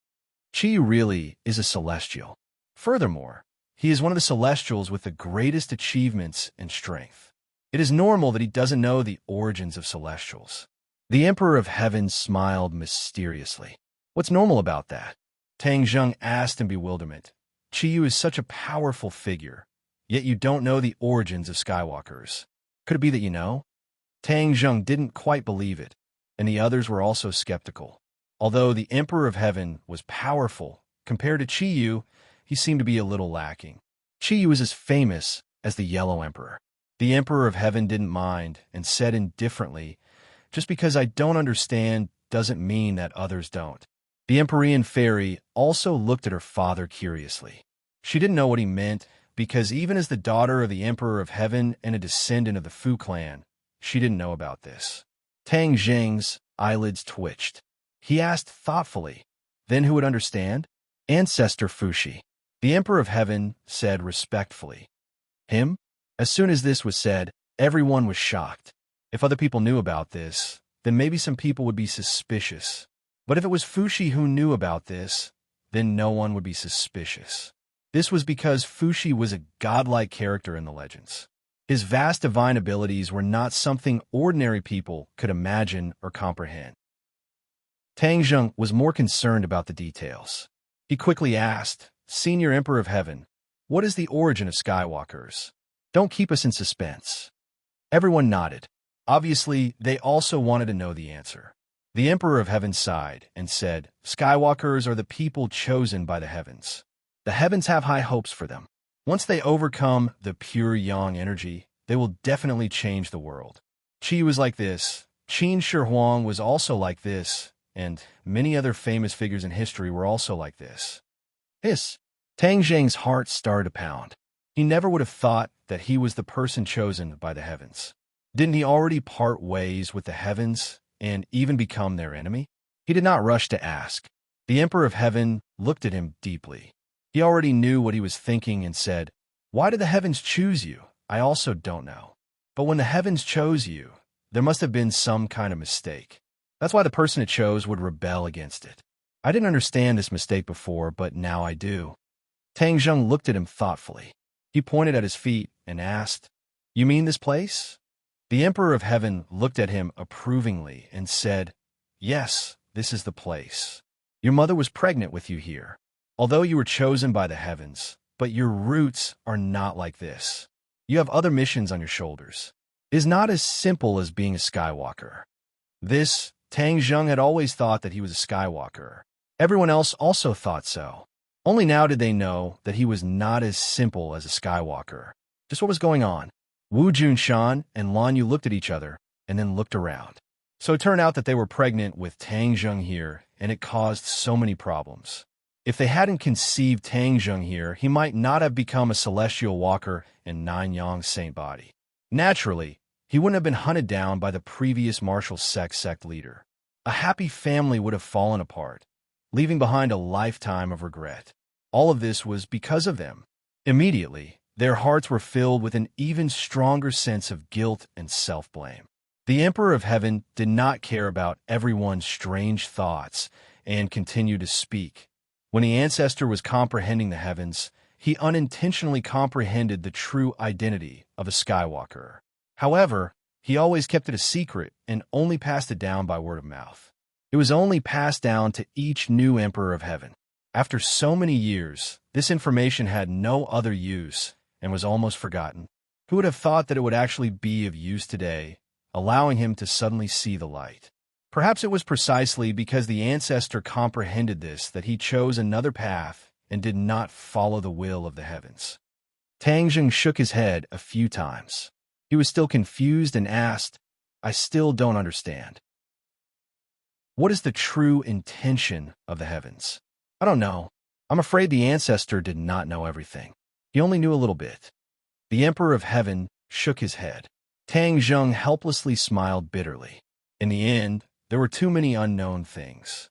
Qi Yu really is a Celestial. Furthermore, he is one of the Celestials with the greatest achievements and strength. It is normal that he doesn't know the origins of Celestials. The Emperor of Heaven smiled mysteriously. What's normal about that? Tang Zheng asked in bewilderment. Qi Yu is such a powerful figure, yet you don't know the origins of Skywalkers. Could it be that you know? Tang Zheng didn't quite believe it, and the others were also skeptical. Although the Emperor of Heaven was powerful, compared to Qi Yu, he seemed to be a little lacking. Qi Yu was as famous as the Yellow Emperor. The Emperor of Heaven didn't mind and said indifferently, just because I don't understand doesn't mean that others don't. The Empyrean fairy also looked at her father curiously. She didn't know what he meant, because even as the daughter of the Emperor of Heaven and a descendant of the Fu clan, she didn't know about this. Tang Zheng's eyelids twitched. He asked thoughtfully, then who would understand? Ancestor Fuxi. The Emperor of Heaven said respectfully. Him? As soon as this was said, everyone was shocked. If other people knew about this, then maybe some people would be suspicious. But if it was Fuxi who knew about this, then no one would be suspicious. This was because Fuxi was a godlike character in the legends. His vast divine abilities were not something ordinary people could imagine or comprehend. Tang Zheng was more concerned about the details. He quickly asked, Senior Emperor of Heaven, what is the origin of Skywalkers? Don't keep us in suspense. Everyone nodded. Obviously, they also wanted to know the answer. The Emperor of Heaven sighed and said, Skywalkers are the people chosen by the heavens. The heavens have high hopes for them. Once they overcome the pure yang energy, they will definitely change the world. Qi was like this, Qin Shi Huang was also like this, and many other famous figures in history were also like this. Tang Zheng's heart started to pound. He never would have thought that he was the person chosen by the heavens. Didn't he already part ways with the heavens and even become their enemy? He did not rush to ask. The Emperor of Heaven looked at him deeply. He already knew what he was thinking and said, Why did the heavens choose you? I also don't know. But when the heavens chose you, there must have been some kind of mistake. That's why the person it chose would rebel against it. I didn't understand this mistake before, but now I do. Tang Zheng looked at him thoughtfully. He pointed at his feet and asked, You mean this place? The Emperor of Heaven looked at him approvingly and said, Yes, this is the place. Your mother was pregnant with you here. Although you were chosen by the heavens, but your roots are not like this. You have other missions on your shoulders. It is not as simple as being a Skywalker. Tang Zheng had always thought that he was a Skywalker. Everyone else also thought so. Only now did they know that he was not as simple as a Skywalker. Just what was going on? Wu Junshan and Lan Yu looked at each other and then looked around. So it turned out that they were pregnant with Tang Zheng here, and it caused so many problems. If they hadn't conceived Tang Zheng here, he might not have become a celestial walker in Nine Yang Saint Body. Naturally, he wouldn't have been hunted down by the previous martial sect leader. A happy family would have fallen apart, leaving behind a lifetime of regret. All of this was because of them. Immediately, their hearts were filled with an even stronger sense of guilt and self-blame. The Emperor of Heaven did not care about everyone's strange thoughts and continued to speak. When the ancestor was comprehending the heavens, he unintentionally comprehended the true identity of a Skywalker. However, he always kept it a secret and only passed it down by word of mouth. It was only passed down to each new Emperor of Heaven. After so many years, this information had no other use and was almost forgotten. Who would have thought that it would actually be of use today, allowing him to suddenly see the light? Perhaps it was precisely because the ancestor comprehended this that he chose another path and did not follow the will of the heavens. Tang Zheng shook his head a few times. He was still confused and asked, "I still don't understand. What is the true intention of the heavens?" "I don't know. I'm afraid the ancestor did not know everything. He only knew a little bit." The Emperor of Heaven shook his head. Tang Zheng helplessly smiled bitterly. In the end, there were too many unknown things.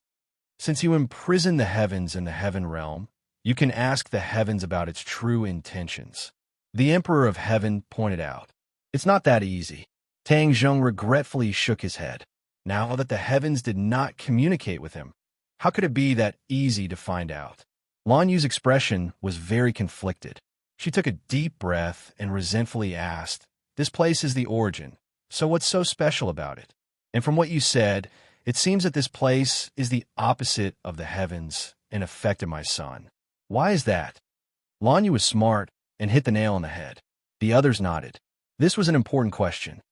Since you imprison the heavens in the heaven realm, you can ask the heavens about its true intentions. The Emperor of Heaven pointed out. It's not that easy. Tang Zheng regretfully shook his head. Now that the heavens did not communicate with him, how could it be that easy to find out? Lan Yu's expression was very conflicted. She took a deep breath and resentfully asked, "This place is the origin, so what's so special about it? And from what you said, it seems that this place is the opposite of the heavens and affected my son. Why is that?" Lan Yu was smart and hit the nail on the head. The others nodded. This was an important question.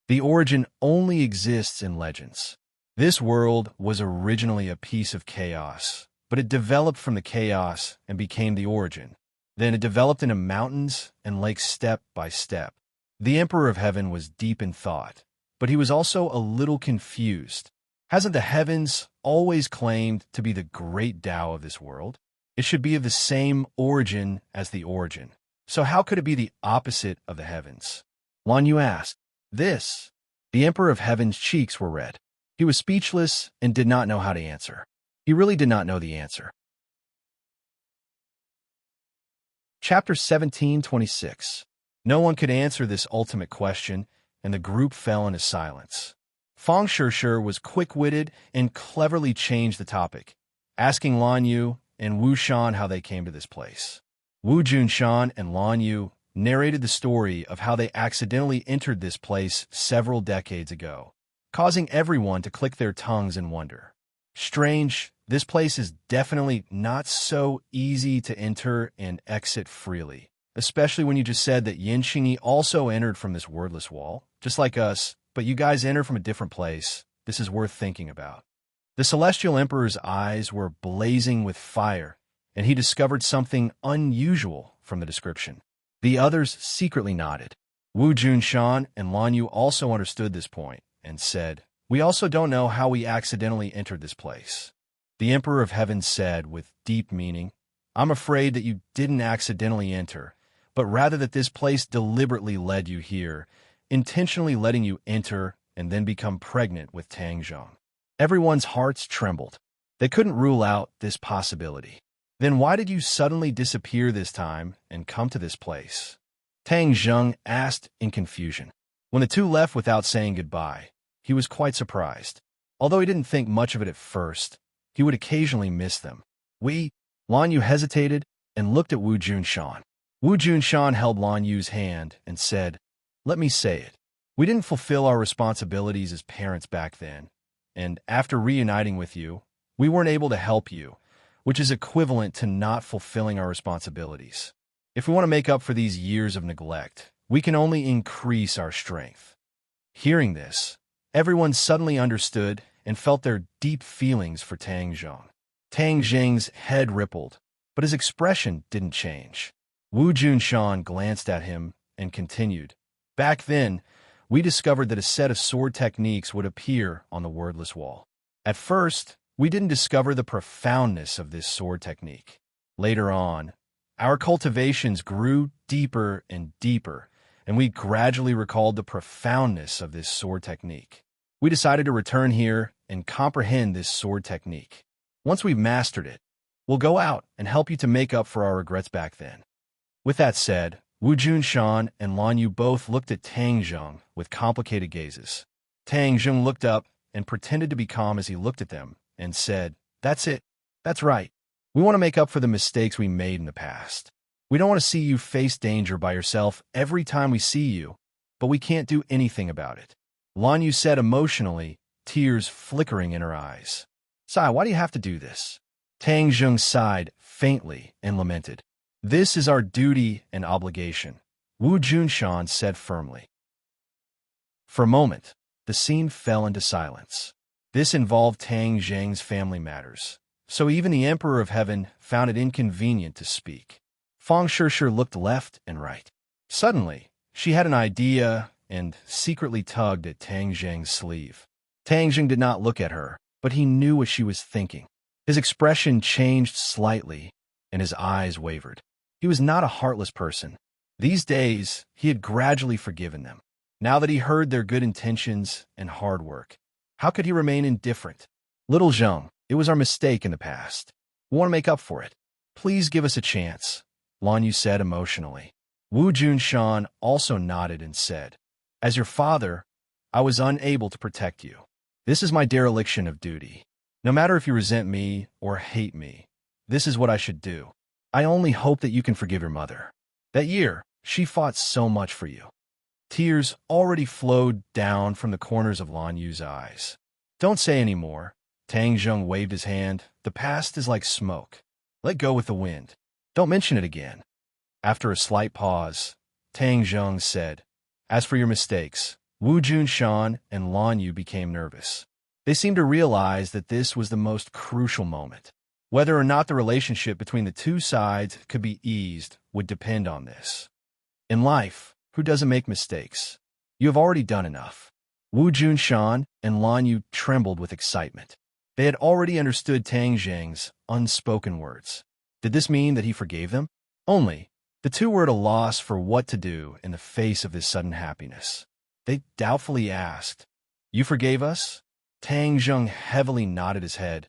The origin only exists in legends. This world was originally a piece of chaos, but it developed from the chaos and became the origin. Then it developed into mountains and lakes step by step. The Emperor of Heaven was deep in thought, but he was also a little confused. Hasn't the heavens always claimed to be the great Tao of this world? It should be of the same origin as the origin. So how could it be the opposite of the heavens? Lan Yu asked. This. The Emperor of Heaven's cheeks were red. He was speechless and did not know how to answer. He really did not know the answer. Chapter 17:26. No one could answer this ultimate question, and the group fell into silence. Fang Shishir was quick-witted and cleverly changed the topic, asking Lan Yu and Wu Shan how they came to this place. Wu Junshan and Lan Yu narrated the story of how they accidentally entered this place several decades ago, causing everyone to click their tongues in wonder. Strange, this place is definitely not so easy to enter and exit freely, especially when you just said that Yin Xingyi also entered from this wordless wall, just like us, but you guys enter from a different place. This is worth thinking about. The Celestial Emperor's eyes were blazing with fire, and he discovered something unusual from the description. The others secretly nodded. Wu Junshan and Lan Yu also understood this point and said, "We also don't know how we accidentally entered this place." The Emperor of Heaven said with deep meaning, "I'm afraid that you didn't accidentally enter, but rather that this place deliberately led you here, intentionally letting you enter and then become pregnant with Tang Zheng." Everyone's hearts trembled. They couldn't rule out this possibility. Then why did you suddenly disappear this time and come to this place? Tang Zheng asked in confusion. When the two left without saying goodbye, he was quite surprised. Although he didn't think much of it at first, he would occasionally miss them. Lan Yu hesitated and looked at Wu Junshan. Wu Junshan held Lan Yu's hand and said, "Let me say it. We didn't fulfill our responsibilities as parents back then, and after reuniting with you, we weren't able to help you, which is equivalent to not fulfilling our responsibilities. If we want to make up for these years of neglect, we can only increase our strength." Hearing this, everyone suddenly understood and felt their deep feelings for Tang Zheng. Tang Zheng's head rippled, but his expression didn't change. Wu Junshan glanced at him and continued, "Back then, we discovered that a set of sword techniques would appear on the wordless wall. At first, we didn't discover the profoundness of this sword technique. Later on, our cultivations grew deeper and deeper, and we gradually recalled the profoundness of this sword technique. We decided to return here and comprehend this sword technique. Once we've mastered it, we'll go out and help you to make up for our regrets back then." With that said, Wu Junshan and Lan Yu both looked at Tang Zheng with complicated gazes. Tang Zheng looked up and pretended to be calm as he looked at them, and said, "That's it. That's right. We want to make up for the mistakes we made in the past. We don't want to see you face danger by yourself every time we see you, but we can't do anything about it. Lan Yu said emotionally, tears flickering in her eyes. Sai, why do you have to do this? Tang Zheng sighed faintly and lamented. This is our duty and obligation, Wu Junshan said firmly. For a moment, the scene fell into silence. This involved Tang Zheng's family matters, so even the Emperor of Heaven found it inconvenient to speak. Fang Shishir looked left and right. Suddenly, she had an idea and secretly tugged at Tang Zheng's sleeve. Tang Zheng did not look at her, but he knew what she was thinking. His expression changed slightly, and his eyes wavered. He was not a heartless person. These days, he had gradually forgiven them. Now that he heard their good intentions and hard work, how could he remain indifferent? Little Zheng, it was our mistake in the past. We want to make up for it. Please give us a chance, Lan Yu said emotionally. Wu Junshan also nodded and said, As your father, I was unable to protect you. This is my dereliction of duty. No matter if you resent me or hate me, this is what I should do. I only hope that you can forgive your mother. That year, she fought so much for you. Tears already flowed down from the corners of Lan Yu's eyes. Don't say any more. Tang Zheng waved his hand. The past is like smoke. Let go with the wind. Don't mention it again. After a slight pause, Tang Zheng said, As for your mistakes, Wu Junshan and Lan Yu became nervous. They seemed to realize that this was the most crucial moment. Whether or not the relationship between the two sides could be eased would depend on this. In life, who doesn't make mistakes? You have already done enough. Wu Junshan and Lan Yu trembled with excitement. They had already understood Tang Zheng's unspoken words. Did this mean that he forgave them? Only, the two were at a loss for what to do in the face of this sudden happiness. They doubtfully asked, You forgave us? Tang Zheng heavily nodded his head.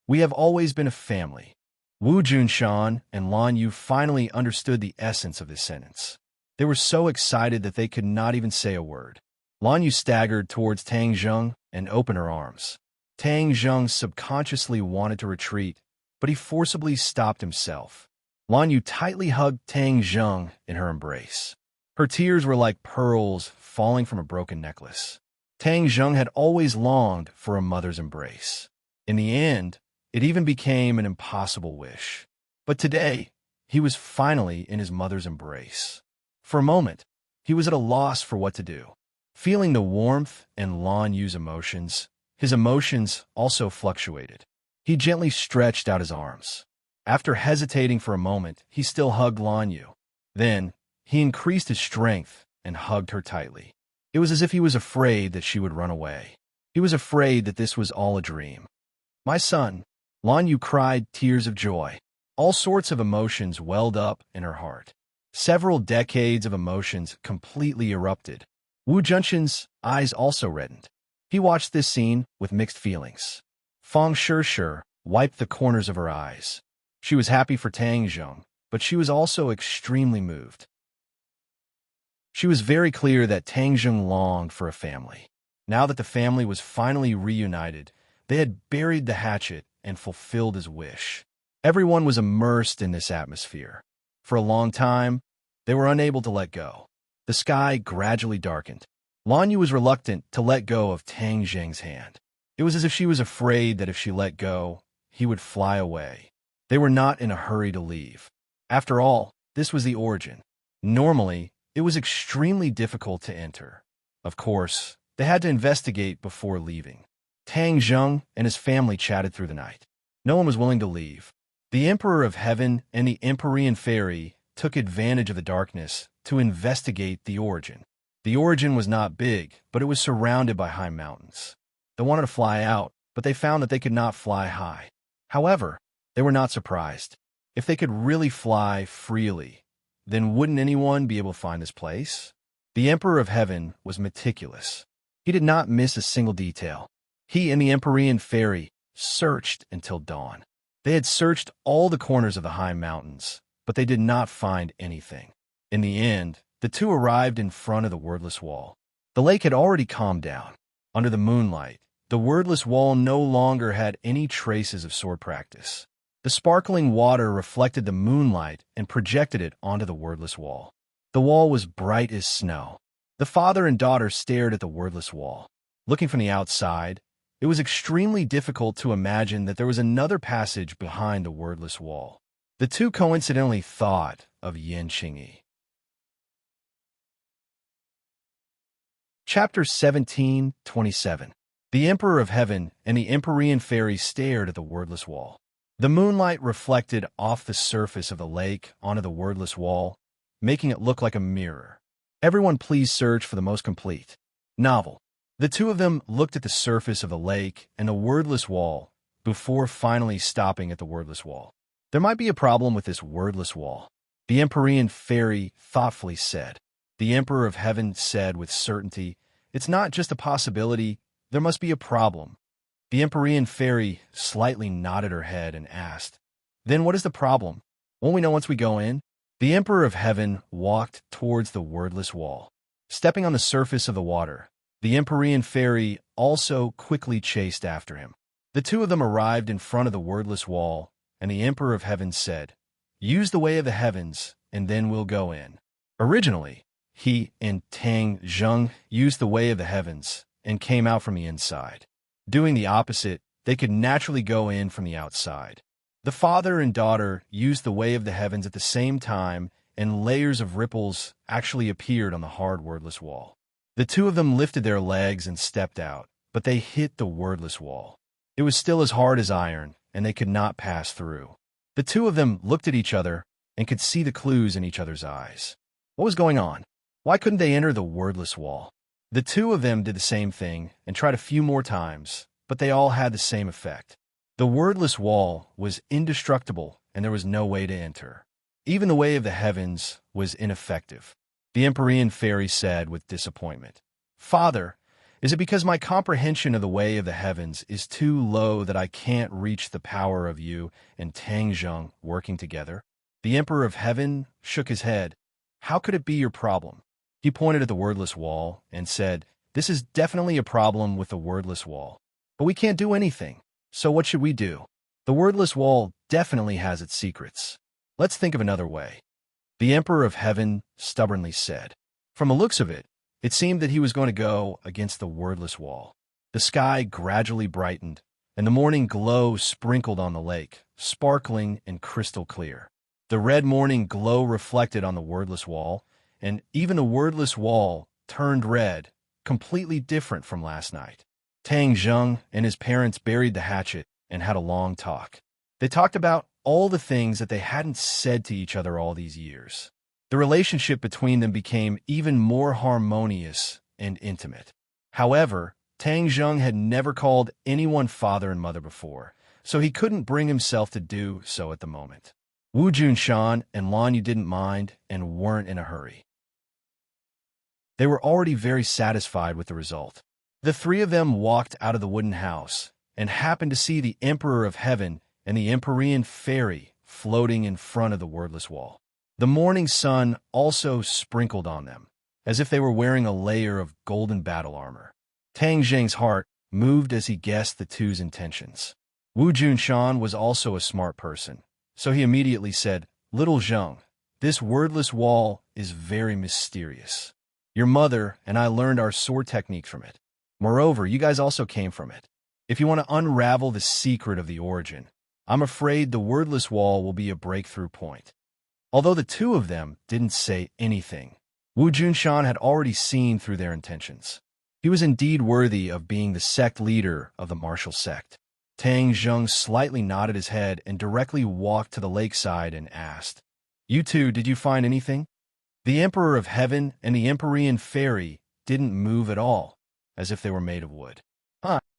We have always been a family. Wu Junshan and Lan Yu finally understood the essence of this sentence. They were so excited that they could not even say a word. Lan Yu staggered towards Tang Zheng and opened her arms. Tang Zheng subconsciously wanted to retreat, but he forcibly stopped himself. Lan Yu tightly hugged Tang Zheng in her embrace. Her tears were like pearls falling from a broken necklace. Tang Zheng had always longed for a mother's embrace. In the end, it even became an impossible wish. But today, he was finally in his mother's embrace. For a moment, he was at a loss for what to do. Feeling the warmth and Lan Yu's emotions, his emotions also fluctuated. He gently stretched out his arms. After hesitating for a moment, he still hugged Lan Yu. Then, he increased his strength and hugged her tightly. It was as if he was afraid that she would run away. He was afraid that this was all a dream. My son, Lan Yu cried tears of joy. All sorts of emotions welled up in her heart. Several decades of emotions completely erupted. Wu Junshan's eyes also reddened. He watched this scene with mixed feelings. Fang Shishir wiped the corners of her eyes. She was happy for Tang Zheng, but she was also extremely moved. She was very clear that Tang Zheng longed for a family. Now that the family was finally reunited, they had buried the hatchet and fulfilled his wish. Everyone was immersed in this atmosphere. For a long time, they were unable to let go. The sky gradually darkened. Lan Yu was reluctant to let go of Tang Zheng's hand. It was as if she was afraid that if she let go, he would fly away. They were not in a hurry to leave. After all, this was the origin. Normally, it was extremely difficult to enter. Of course, they had to investigate before leaving. Tang Zheng and his family chatted through the night. No one was willing to leave. The Emperor of Heaven and the Empyrean Fairy took advantage of the darkness to investigate the origin. The origin was not big, but it was surrounded by high mountains. They wanted to fly out, but they found that they could not fly high. However, they were not surprised. If they could really fly freely, then wouldn't anyone be able to find this place? The Emperor of Heaven was meticulous. He did not miss a single detail. He and the Empyrean Fairy searched until dawn. They had searched all the corners of the high mountains, but they did not find anything. In the end, the two arrived in front of the wordless wall. The lake had already calmed down. Under the moonlight, the wordless wall no longer had any traces of sword practice. The sparkling water reflected the moonlight and projected it onto the wordless wall. The wall was bright as snow. The father and daughter stared at the wordless wall. Looking from the outside, it was extremely difficult to imagine that there was another passage behind the wordless wall. The two coincidentally thought of Yin Qingyi. Chapter 17:27. The Emperor of Heaven and the Empyrean Fairy stared at the wordless wall. The moonlight reflected off the surface of the lake onto the wordless wall, making it look like a mirror. Everyone please search for the most complete novel. The two of them looked at the surface of the lake and the wordless wall before finally stopping at the wordless wall. There might be a problem with this wordless wall, the Empyrean Fairy thoughtfully said. The Emperor of Heaven said with certainty, "It's not just a possibility, there must be a problem." The Empyrean Fairy slightly nodded her head and asked, "Then what is the problem? Won't we know once we go in?" The Emperor of Heaven walked towards the wordless wall. Stepping on the surface of the water, the Empyrean Fairy also quickly chased after him. The two of them arrived in front of the wordless wall, and the Emperor of Heaven said, "Use the way of the heavens, and then we'll go in." Originally, he and Tang Zheng used the way of the heavens and came out from the inside. Doing the opposite, they could naturally go in from the outside. The father and daughter used the way of the heavens at the same time, and layers of ripples actually appeared on the hard wordless wall. The two of them lifted their legs and stepped out, but they hit the wordless wall. It was still as hard as iron, and they could not pass through. The two of them looked at each other and could see the clues in each other's eyes. What was going on? Why couldn't they enter the wordless wall? The two of them did the same thing and tried a few more times, but they all had the same effect. The wordless wall was indestructible, and there was no way to enter. Even the way of the heavens was ineffective. The Empyrean Fairy said with disappointment, "Father, is it because my comprehension of the way of the heavens is too low that I can't reach the power of you and Tang Zheng working together?" The Emperor of Heaven shook his head. "How could it be your problem?" He pointed at the wordless wall and said, "This is definitely a problem with the wordless wall. But we can't do anything. So what should we do? The wordless wall definitely has its secrets. Let's think of another way." The Emperor of Heaven stubbornly said. From the looks of it, it seemed that he was going to go against the wordless wall. The sky gradually brightened, and the morning glow sprinkled on the lake, sparkling and crystal clear. The red morning glow reflected on the wordless wall, and even the wordless wall turned red, completely different from last night. Tang Zheng and his parents buried the hatchet and had a long talk. They talked about all the things that they hadn't said to each other all these years. The relationship between them became even more harmonious and intimate. However, Tang Zheng had never called anyone father and mother before, so he couldn't bring himself to do so at the moment. Wu Junshan and Lan Yu didn't mind and weren't in a hurry. They were already very satisfied with the result. The three of them walked out of the wooden house and happened to see the Emperor of Heaven and the Empyrean Fairy floating in front of the wordless wall. The morning sun also sprinkled on them, as if they were wearing a layer of golden battle armor. Tang Zheng's heart moved as he guessed the two's intentions. Wu Junshan was also a smart person, so he immediately said, "Little Zheng, this wordless wall is very mysterious. Your mother and I learned our sword techniques from it. Moreover, you guys also came from it. If you want to unravel the secret of the origin, I'm afraid the wordless wall will be a breakthrough point." Although the two of them didn't say anything, Wu Junshan had already seen through their intentions. He was indeed worthy of being the sect leader of the martial sect. Tang Zheng slightly nodded his head and directly walked to the lakeside and asked, "You two, did you find anything?" The Emperor of Heaven and the Empyrean Fairy didn't move at all, as if they were made of wood.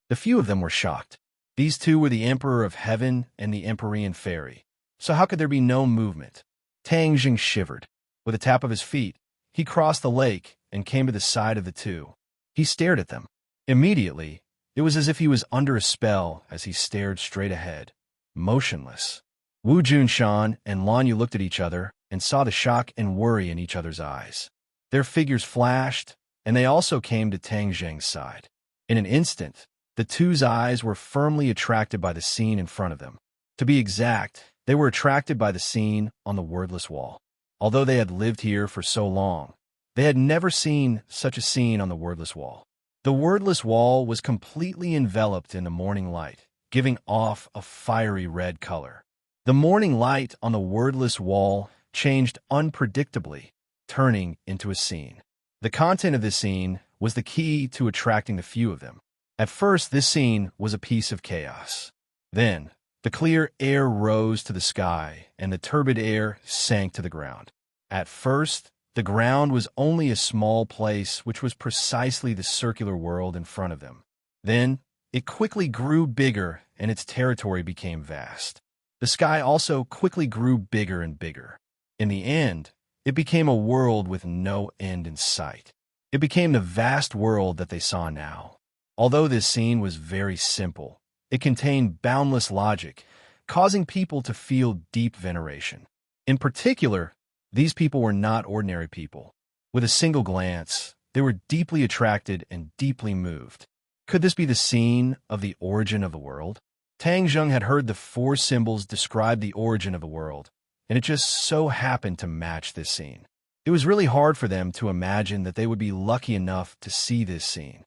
The few of them were shocked. These two were the Emperor of Heaven and the Empyrean Fairy, so how could there be no movement? Tang Zheng shivered. With a tap of his feet, he crossed the lake and came to the side of the two. He stared at them. Immediately, it was as if he was under a spell as he stared straight ahead, motionless. Wu Junshan and Lan Yu looked at each other and saw the shock and worry in each other's eyes. Their figures flashed, and they also came to Tang Zheng's side. In an instant, the two's eyes were firmly attracted by the scene in front of them. To be exact, they were attracted by the scene on the wordless wall. Although they had lived here for so long, they had never seen such a scene on the wordless wall. The wordless wall was completely enveloped in the morning light, giving off a fiery red color. The morning light on the wordless wall changed unpredictably, turning into a scene. The content of this scene was the key to attracting the few of them. At first, this scene was a piece of chaos. Then, the clear air rose to the sky, and the turbid air sank to the ground. At first, the ground was only a small place, which was precisely the circular world in front of them. Then, it quickly grew bigger, and its territory became vast. The sky also quickly grew bigger and bigger. In the end, it became a world with no end in sight. It became the vast world that they saw now. Although this scene was very simple, it contained boundless logic, causing people to feel deep veneration. In particular, these people were not ordinary people. With a single glance, they were deeply attracted and deeply moved. Could this be the scene of the origin of the world? Tang Zheng had heard the 4 symbols describe the origin of the world, and it just so happened to match this scene. It was really hard for them to imagine that they would be lucky enough to see this scene.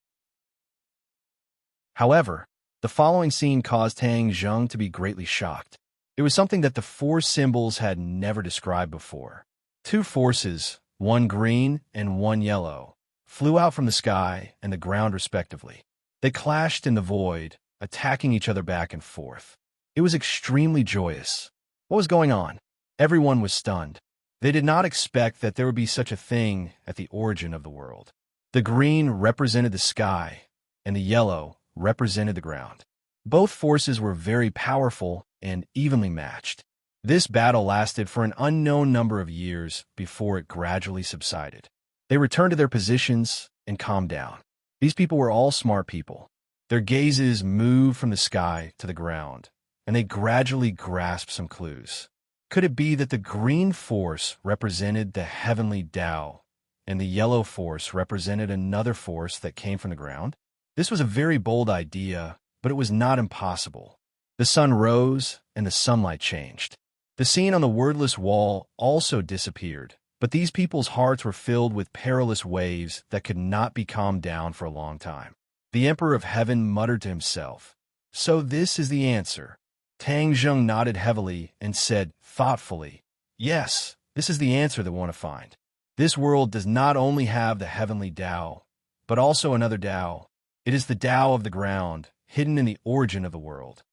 However, the following scene caused Tang Zheng to be greatly shocked. It was something that the 4 symbols had never described before. 2 forces, one green and one yellow, flew out from the sky and the ground respectively. They clashed in the void, attacking each other back and forth. It was extremely joyous. What was going on? Everyone was stunned. They did not expect that there would be such a thing at the origin of the world. The green represented the sky, and the yellow represented the ground. Both forces were very powerful and evenly matched. This battle lasted for an unknown number of years before it gradually subsided. They returned to their positions and calmed down. These people were all smart people. Their gazes moved from the sky to the ground, and they gradually grasped some clues. Could it be that the green force represented the heavenly Tao, and the yellow force represented another force that came from the ground? This was a very bold idea, but it was not impossible. The sun rose, and the sunlight changed. The scene on the wordless wall also disappeared, but these people's hearts were filled with perilous waves that could not be calmed down for a long time. The Emperor of Heaven muttered to himself, "So this is the answer." Tang Zheng nodded heavily and said thoughtfully, "Yes, this is the answer that we want to find. This world does not only have the heavenly Tao, but also another Tao. It is the Tao of the ground, hidden in the origin of the world.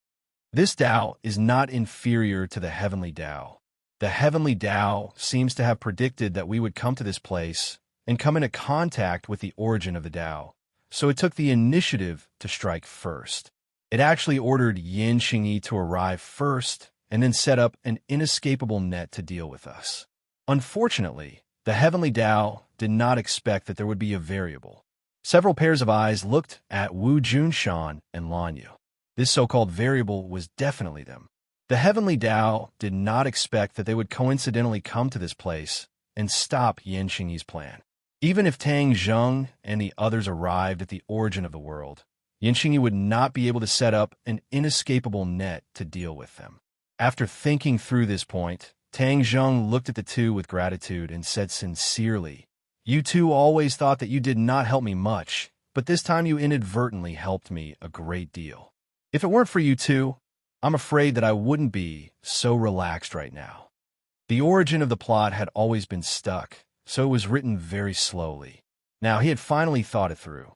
This Tao is not inferior to the heavenly Tao. The heavenly Tao seems to have predicted that we would come to this place and come into contact with the origin of the Tao, so it took the initiative to strike first. It actually ordered Yin Xingyi to arrive first and then set up an inescapable net to deal with us. Unfortunately, the heavenly Tao did not expect that there would be a variable. Several pairs of eyes looked at Wu Junshan and Lan Yu. This so-called variable was definitely them. The heavenly Tao did not expect that they would coincidentally come to this place and stop Yin Xingyi's plan. Even if Tang Zheng and the others arrived at the origin of the world, Yin Xingyi would not be able to set up an inescapable net to deal with them. After thinking through this point, Tang Zheng looked at the two with gratitude and said sincerely, "You two always thought that you did not help me much, but this time you inadvertently helped me a great deal. If it weren't for you two, I'm afraid that I wouldn't be so relaxed right now." The origin of the plot had always been stuck, so it was written very slowly. Now he had finally thought it through.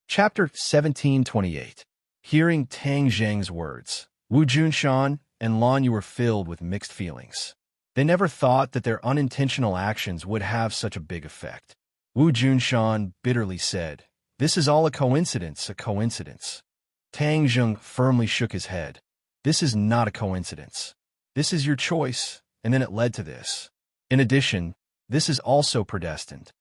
Chapter 1728. Hearing Tang Zheng's words, Wu Junshan and Lan Yu were filled with mixed feelings. They never thought that their unintentional actions would have such a big effect. Wu Junshan bitterly said, "This is all a coincidence, a coincidence." Tang Zheng firmly shook his head. "This is not a coincidence. This is your choice, and then it led to this. In addition, this is also predestined.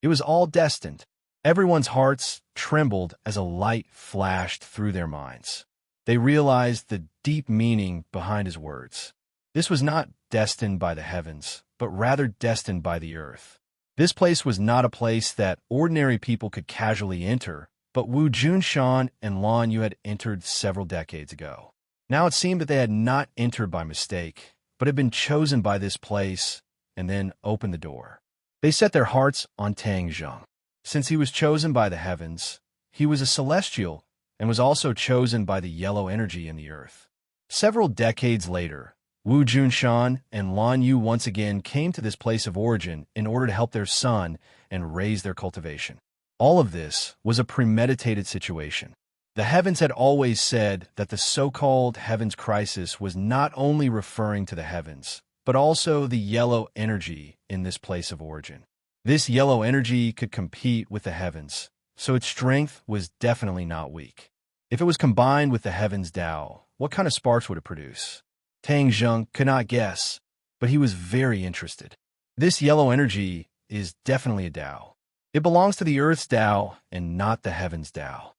It was all destined." Everyone's hearts trembled as a light flashed through their minds. They realized the deep meaning behind his words. This was not destined by the heavens, but rather destined by the earth. This place was not a place that ordinary people could casually enter, but Wu Junshan and Lan Yu had entered several decades ago. Now it seemed that they had not entered by mistake, but had been chosen by this place and then opened the door. They set their hearts on Tang Zheng. Since he was chosen by the heavens, he was a celestial and was also chosen by the yellow energy in the earth. Several decades later, Wu Junshan and Lan Yu once again came to this place of origin in order to help their son and raise their cultivation. All of this was a premeditated situation. The heavens had always said that the so-called heavens crisis was not only referring to the heavens, but also the yellow energy in this place of origin. This yellow energy could compete with the heavens, so its strength was definitely not weak. If it was combined with the heavens Tao, what kind of sparks would it produce? Tang Zheng could not guess, but he was very interested. This yellow energy is definitely a Tao. It belongs to the earth's Tao and not the heavens Tao.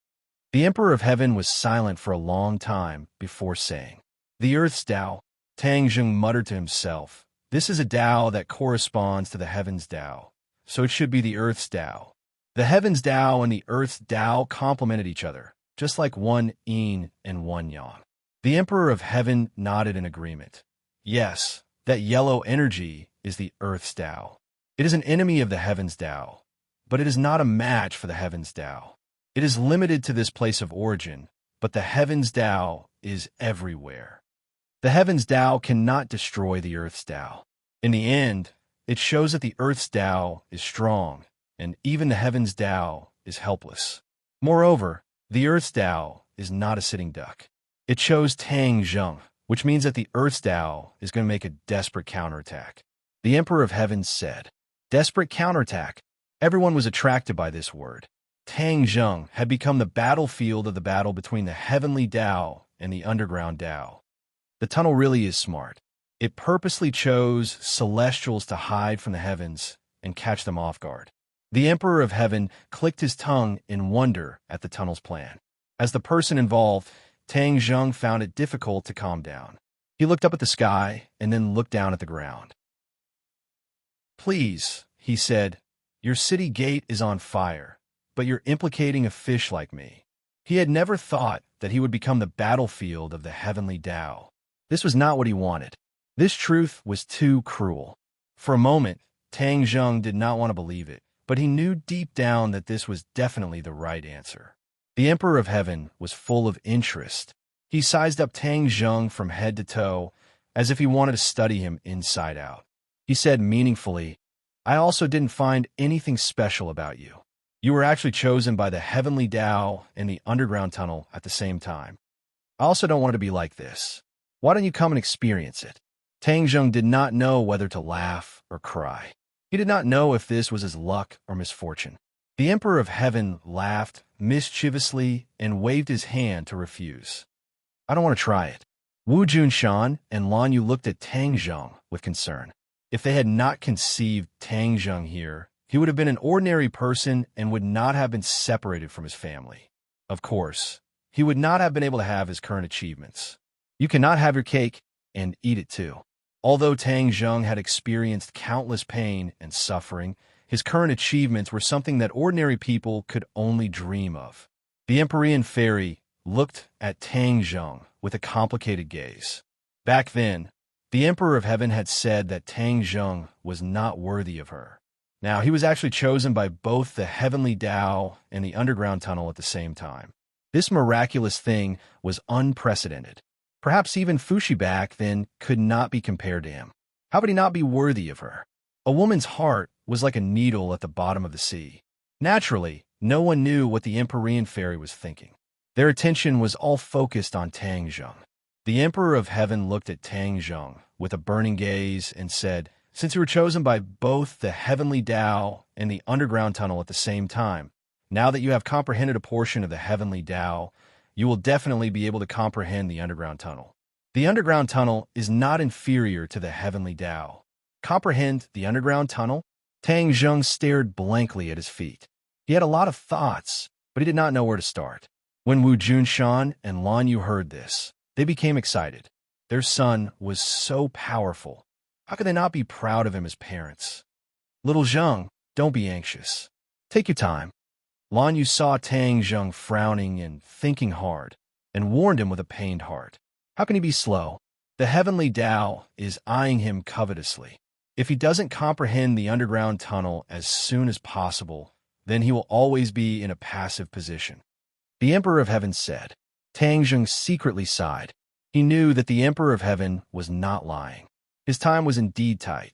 The Emperor of Heaven was silent for a long time before saying, "The earth's Tao." Tang Zheng muttered to himself, "This is a Tao that corresponds to the heavens Tao, so it should be the earth's Tao." The heavens Tao and the earth's Tao complemented each other, just like one yin and one yang. The Emperor of Heaven nodded in agreement. Yes, that yellow energy is the earth's Tao. It is an enemy of the heavens Tao, but it is not a match for the heavens Tao. It is limited to this place of origin, but the heavens Tao is everywhere. The heavens Tao cannot destroy the earth's Tao. In the end, it shows that the earth's Tao is strong, and even the heavens Tao is helpless. Moreover, the earth's Tao is not a sitting duck. It shows Tang Zheng, which means that the earth's Tao is going to make a desperate counterattack. The Emperor of Heaven said, "Desperate counterattack." Everyone was attracted by this word. Tang Zheng had become the battlefield of the battle between the heavenly Tao and the underground Tao. The tunnel really is smart. It purposely chose celestials to hide from the heavens and catch them off guard. The Emperor of Heaven clicked his tongue in wonder at the tunnel's plan. As the person involved, Tang Zheng found it difficult to calm down. He looked up at the sky and then looked down at the ground. "Please," he said, "your city gate is on fire, but you're implicating a fish like me." He had never thought that he would become the battlefield of the heavenly Tao. This was not what he wanted. This truth was too cruel. For a moment, Tang Zheng did not want to believe it, but he knew deep down that this was definitely the right answer. The Emperor of Heaven was full of interest. He sized up Tang Zheng from head to toe, as if he wanted to study him inside out. He said meaningfully, "I also didn't find anything special about you. You were actually chosen by the heavenly Tao and the underground tunnel at the same time. I also don't want it to be like this. Why don't you come and experience it?" Tang Zheng did not know whether to laugh or cry. He did not know if this was his luck or misfortune. The Emperor of Heaven laughed mischievously and waved his hand to refuse. "I don't want to try it." Wu Junshan and Lan Yu looked at Tang Zheng with concern. If they had not conceived Tang Zheng here, he would have been an ordinary person and would not have been separated from his family. Of course, he would not have been able to have his current achievements. You cannot have your cake and eat it too. Although Tang Zheng had experienced countless pain and suffering, his current achievements were something that ordinary people could only dream of. The Empyrean fairy looked at Tang Zheng with a complicated gaze. Back then, the Emperor of Heaven had said that Tang Zheng was not worthy of her. Now, he was actually chosen by both the heavenly Tao and the underground tunnel at the same time. This miraculous thing was unprecedented. Perhaps even Fushi back then could not be compared to him. How could he not be worthy of her? A woman's heart was like a needle at the bottom of the sea. Naturally, no one knew what the Empyrean fairy was thinking. Their attention was all focused on Tang Zheng. The Emperor of Heaven looked at Tang Zheng with a burning gaze and said, "Since you were chosen by both the heavenly Tao and the underground tunnel at the same time, now that you have comprehended a portion of the heavenly Tao, you will definitely be able to comprehend the underground tunnel. The underground tunnel is not inferior to the heavenly Tao. Comprehend the underground tunnel?" Tang Zheng stared blankly at his feet. He had a lot of thoughts, but he did not know where to start. When Wu Junshan and Lan Yu heard this, they became excited. Their son was so powerful. How could they not be proud of him as parents? "Little Zheng, don't be anxious. Take your time. Lan Yu saw Tang Zheng frowning and thinking hard, and warned him with a pained heart. How can he be slow? The heavenly Tao is eyeing him covetously. If he doesn't comprehend the underground tunnel as soon as possible, then he will always be in a passive position. The Emperor of Heaven said. Tang Zheng secretly sighed. He knew that the Emperor of Heaven was not lying. His time was indeed tight.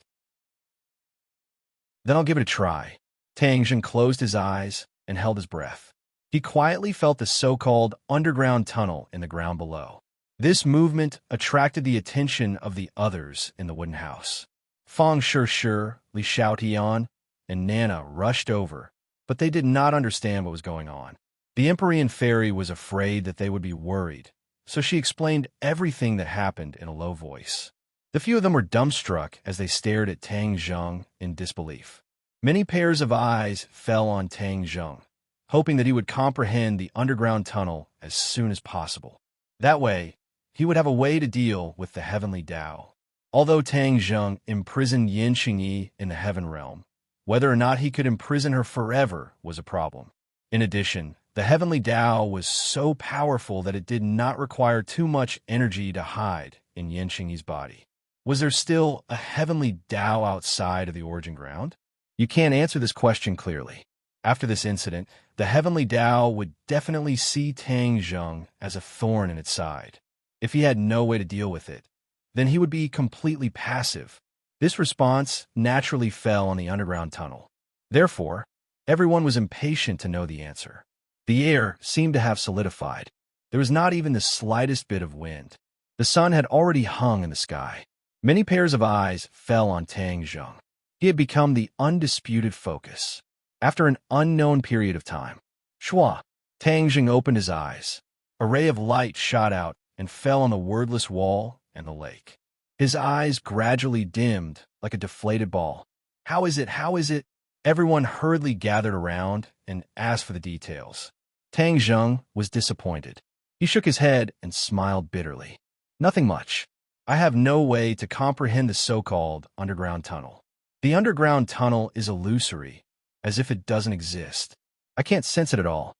Then I'll give it a try. Tang Zheng closed his eyes and held his breath. He quietly felt the so-called underground tunnel in the ground below. This movement attracted the attention of the others in the wooden house. Fang Shi, Li Xiaotian, and Nana rushed over, but they did not understand what was going on. The Empyrean fairy was afraid that they would be worried, so she explained everything that happened in a low voice. The few of them were dumbstruck as they stared at Tang Zheng in disbelief. Many pairs of eyes fell on Tang Zheng, hoping that he would comprehend the underground tunnel as soon as possible. That way, he would have a way to deal with the heavenly Tao. Although Tang Zheng imprisoned Yin Qingyi in the heaven realm, whether or not he could imprison her forever was a problem. In addition, the heavenly Tao was so powerful that it did not require too much energy to hide in Yin Qingyi's body. Was there still a heavenly Tao outside of the origin ground? You can't answer this question clearly. After this incident, the heavenly Tao would definitely see Tang Zheng as a thorn in its side. If he had no way to deal with it, then he would be completely passive. This response naturally fell on the underground tunnel. Therefore, everyone was impatient to know the answer. The air seemed to have solidified. There was not even the slightest bit of wind. The sun had already hung in the sky. Many pairs of eyes fell on Tang Zheng. He had become the undisputed focus. After an unknown period of time, Shua, Tang Zheng opened his eyes. A ray of light shot out and fell on the wordless wall and the lake. His eyes gradually dimmed like a deflated ball. How is it? How is it? Everyone hurriedly gathered around and asked for the details. Tang Zheng was disappointed. He shook his head and smiled bitterly. Nothing much. I have no way to comprehend the so-called underground tunnel. The underground tunnel is illusory, as if it doesn't exist. I can't sense it at all.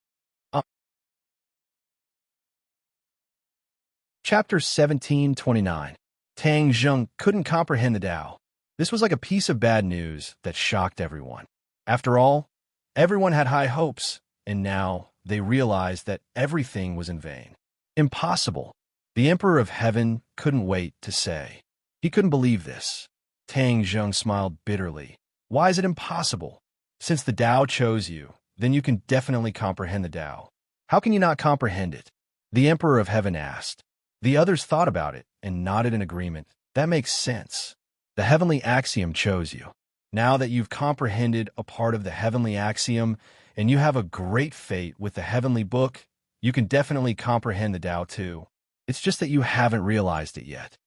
Chapter 1729. Tang Zheng couldn't comprehend the Tao. This was like a piece of bad news that shocked everyone. After all, everyone had high hopes, and now they realized that everything was in vain. Impossible. The Emperor of Heaven couldn't wait to say. He couldn't believe this. Tang Zheng smiled bitterly. Why is it impossible? Since the Tao chose you, then you can definitely comprehend the Tao. How can you not comprehend it? The Emperor of Heaven asked. The others thought about it and nodded in agreement. That makes sense. The heavenly axiom chose you. Now that you've comprehended a part of the heavenly axiom and you have a great fate with the heavenly book, you can definitely comprehend the Tao too. It's just that you haven't realized it yet.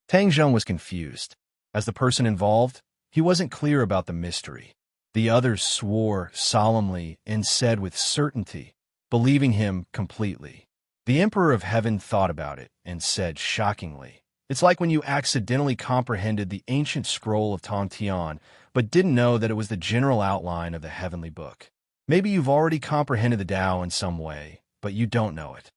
Tang Zheng was confused. As the person involved, he wasn't clear about the mystery. The others swore solemnly and said with certainty, believing him completely. The Emperor of Heaven thought about it and said shockingly, it's like when you accidentally comprehended the ancient scroll of Tongtian, but didn't know that it was the general outline of the heavenly book. Maybe you've already comprehended the Tao in some way, but you don't know it.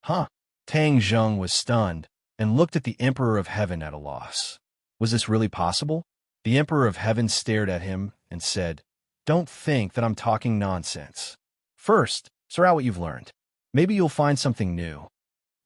Huh? Tang Zheng was stunned and looked at the Emperor of Heaven at a loss. Was this really possible? The Emperor of Heaven stared at him and said, don't think that I'm talking nonsense. First, sort out what you've learned. Maybe you'll find something new.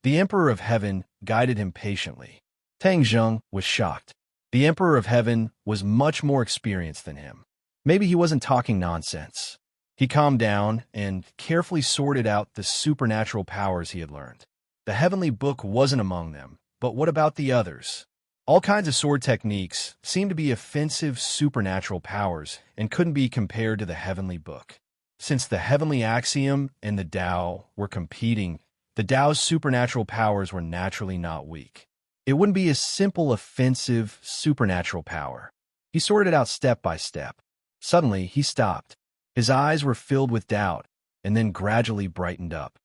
The Emperor of Heaven guided him patiently. Tang Zheng was shocked. The Emperor of Heaven was much more experienced than him. Maybe he wasn't talking nonsense. He calmed down and carefully sorted out the supernatural powers he had learned. The heavenly book wasn't among them, but what about the others? All kinds of sword techniques seemed to be offensive supernatural powers and couldn't be compared to the heavenly book. Since the heavenly axiom and the Tao were competing, the Tao's supernatural powers were naturally not weak. It wouldn't be a simple offensive supernatural power. He sorted it out step by step. Suddenly, he stopped. His eyes were filled with doubt and then gradually brightened up.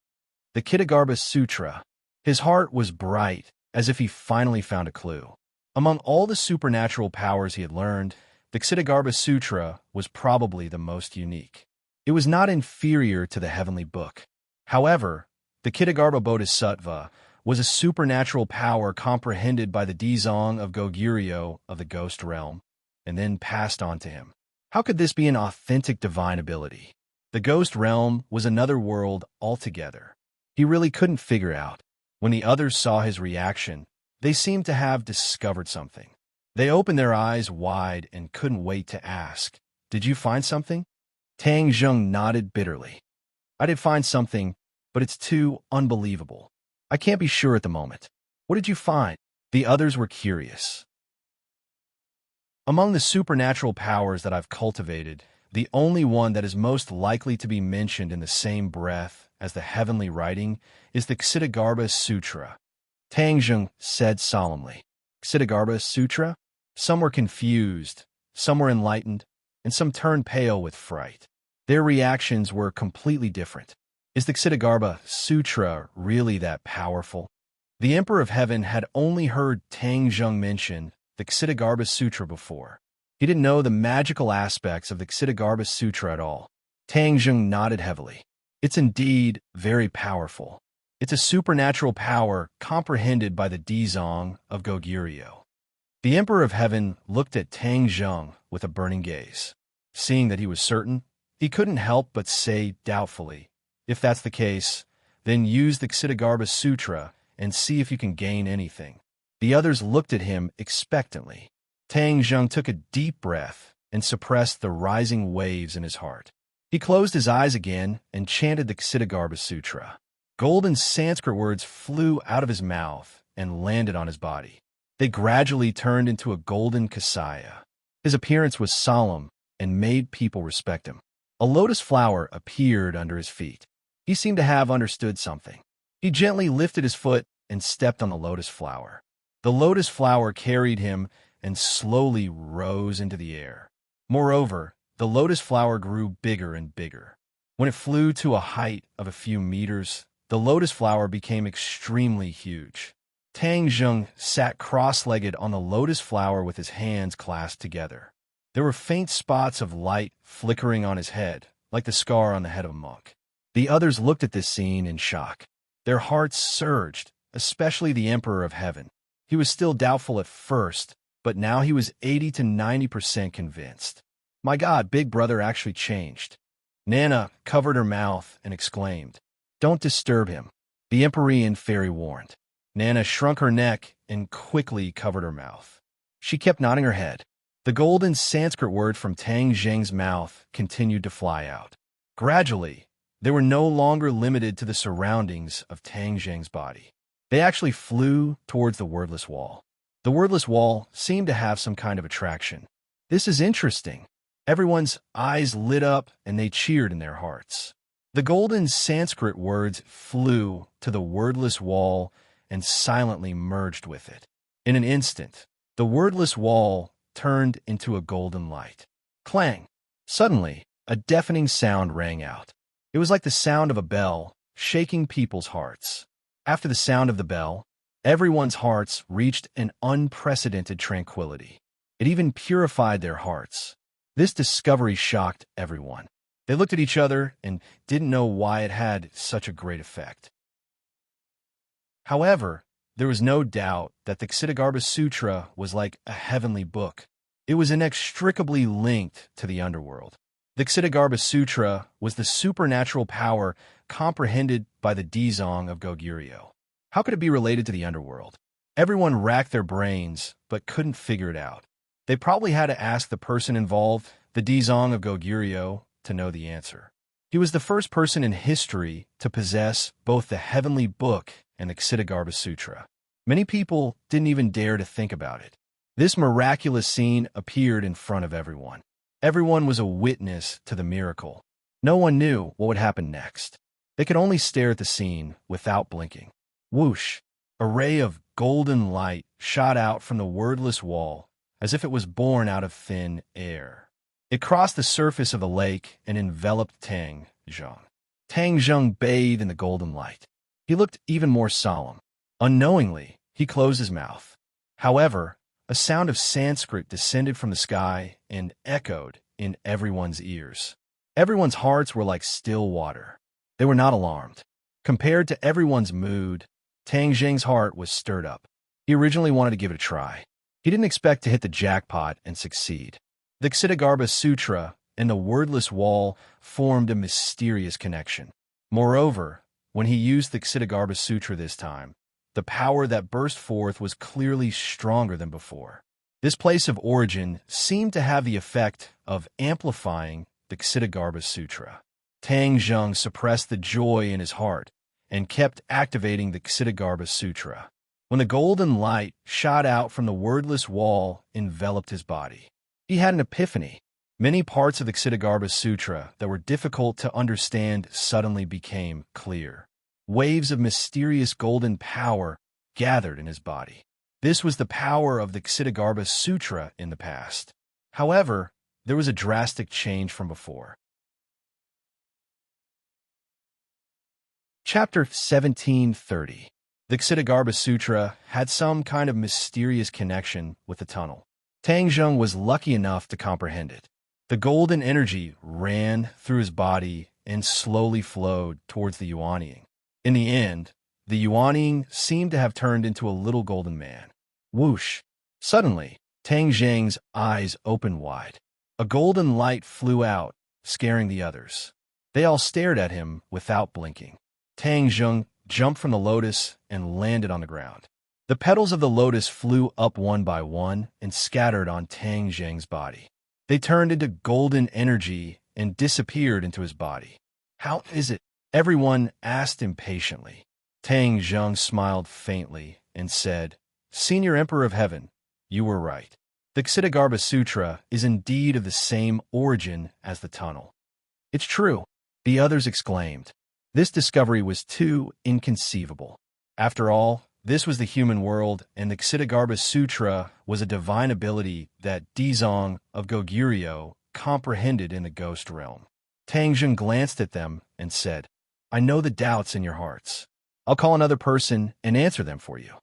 The Kitagarbha Sutra. His heart was bright, as if he finally found a clue. Among all the supernatural powers he had learned, the Kitagarbha Sutra was probably the most unique. It was not inferior to the heavenly book. However, the Kitagarbha Bodhisattva was a supernatural power comprehended by the Dzong of Goguryeo of the ghost realm, and then passed on to him. How could this be an authentic divine ability? The ghost realm was another world altogether. He really couldn't figure out. When the others saw his reaction, they seemed to have discovered something. They opened their eyes wide and couldn't wait to ask, "Did you find something?" Tang Zheng nodded bitterly. "I did find something, but it's too unbelievable. I can't be sure at the moment." "What did you find?" The others were curious. "Among the supernatural powers that I've cultivated, the only one that is most likely to be mentioned in the same breath as the heavenly writing is the Ksitagarbha Sutra," Tang Zheng said solemnly. Ksitagarbha Sutra? Some were confused, some were enlightened, and some turned pale with fright. Their reactions were completely different. Is the Ksitagarbha Sutra really that powerful? The Emperor of Heaven had only heard Tang Zheng mention the Ksitagarbha Sutra before. He didn't know the magical aspects of the Ksitagarbha Sutra at all. Tang Zheng nodded heavily. "It's indeed very powerful. It's a supernatural power comprehended by the Dzong of Goguryeo." The Emperor of Heaven looked at Tang Zheng with a burning gaze. Seeing that he was certain, he couldn't help but say doubtfully, "If that's the case, then use the Ksitagarbha Sutra and see if you can gain anything." The others looked at him expectantly. Tang Zheng took a deep breath and suppressed the rising waves in his heart. He closed his eyes again and chanted the Ksitagarbha Sutra. Golden Sanskrit words flew out of his mouth and landed on his body. They gradually turned into a golden kasaya. His appearance was solemn and made people respect him. A lotus flower appeared under his feet. He seemed to have understood something. He gently lifted his foot and stepped on the lotus flower. The lotus flower carried him and slowly rose into the air. Moreover, the lotus flower grew bigger and bigger. When it flew to a height of a few meters, the lotus flower became extremely huge. Tang Zheng sat cross-legged on the lotus flower with his hands clasped together. There were faint spots of light flickering on his head, like the scar on the head of a monk. The others looked at this scene in shock. Their hearts surged, especially the Emperor of Heaven. He was still doubtful at first, but now he was 80 to 90% convinced. My God, Big Brother actually changed. Nana covered her mouth and exclaimed, "Don't disturb him," the Empyrean fairy warned. Nana shrunk her neck and quickly covered her mouth. She kept nodding her head. The golden Sanskrit word from Tang Zheng's mouth continued to fly out. Gradually, they were no longer limited to the surroundings of Tang Zheng's body. They actually flew towards the wordless wall. The wordless wall seemed to have some kind of attraction. "This is interesting." Everyone's eyes lit up and they cheered in their hearts. The golden Sanskrit words flew to the wordless wall and silently merged with it. In an instant, the wordless wall turned into a golden light. Clang! Suddenly, a deafening sound rang out. It was like the sound of a bell, shaking people's hearts. After the sound of the bell, everyone's hearts reached an unprecedented tranquility. It even purified their hearts. This discovery shocked everyone. They looked at each other and didn't know why it had such a great effect. However, there was no doubt that the Ksitagarbha Sutra was like a heavenly book. It was inextricably linked to the underworld. The Ksitagarbha Sutra was the supernatural power comprehended by the Dzong of Goguryeo. How could it be related to the underworld? Everyone racked their brains, but couldn't figure it out. They probably had to ask the person involved, the Dzong of Goguryeo, to know the answer. He was the first person in history to possess both the heavenly book and the Ksitagarbha Sutra. Many people didn't even dare to think about it. This miraculous scene appeared in front of everyone. Everyone was a witness to the miracle. No one knew what would happen next. They could only stare at the scene without blinking. Whoosh! A ray of golden light shot out from the wordless wall as if it was born out of thin air. It crossed the surface of the lake and enveloped Tang Zheng. Tang Zheng bathed in the golden light. He looked even more solemn. Unknowingly, he closed his mouth. However, a sound of Sanskrit descended from the sky and echoed in everyone's ears. Everyone's hearts were like still water. They were not alarmed. Compared to everyone's mood, Tang Jing's heart was stirred up. He originally wanted to give it a try. He didn't expect to hit the jackpot and succeed. The Ksitigarbha Sutra and the wordless wall formed a mysterious connection. Moreover, when he used the Ksitigarbha Sutra this time, the power that burst forth was clearly stronger than before. This place of origin seemed to have the effect of amplifying the Ksitigarbha Sutra. Tang Zheng suppressed the joy in his heart and kept activating the Ksitigarbha Sutra. When the golden light shot out from the wordless wall enveloped his body, he had an epiphany. Many parts of the Ksitigarbha Sutra that were difficult to understand suddenly became clear. Waves of mysterious golden power gathered in his body. This was the power of the Ksitigarbha Sutra in the past. However, there was a drastic change from before. Chapter 1730. The Ksitigarbha Sutra had some kind of mysterious connection with the tunnel. Tang Zheng was lucky enough to comprehend it. The golden energy ran through his body and slowly flowed towards the Yuanying. In the end, the Yuanying seemed to have turned into a little golden man. Whoosh! Suddenly, Tang Zheng's eyes opened wide. A golden light flew out, scaring the others. They all stared at him without blinking. Tang Zheng jumped from the lotus and landed on the ground. The petals of the lotus flew up one by one and scattered on Tang Zheng's body. They turned into golden energy and disappeared into his body. How is it? Everyone asked impatiently. Tang Zheng smiled faintly and said, Senior Emperor of Heaven, you were right. The Ksitigarbha Sutra is indeed of the same origin as the tunnel. It's true, the others exclaimed. This discovery was too inconceivable. After all, this was the human world, and the Ksitigarbha Sutra was a divine ability that Dizong of Goguryeo comprehended in the ghost realm. Tang Zheng glanced at them and said, I know the doubts in your hearts. I'll call another person and answer them for you.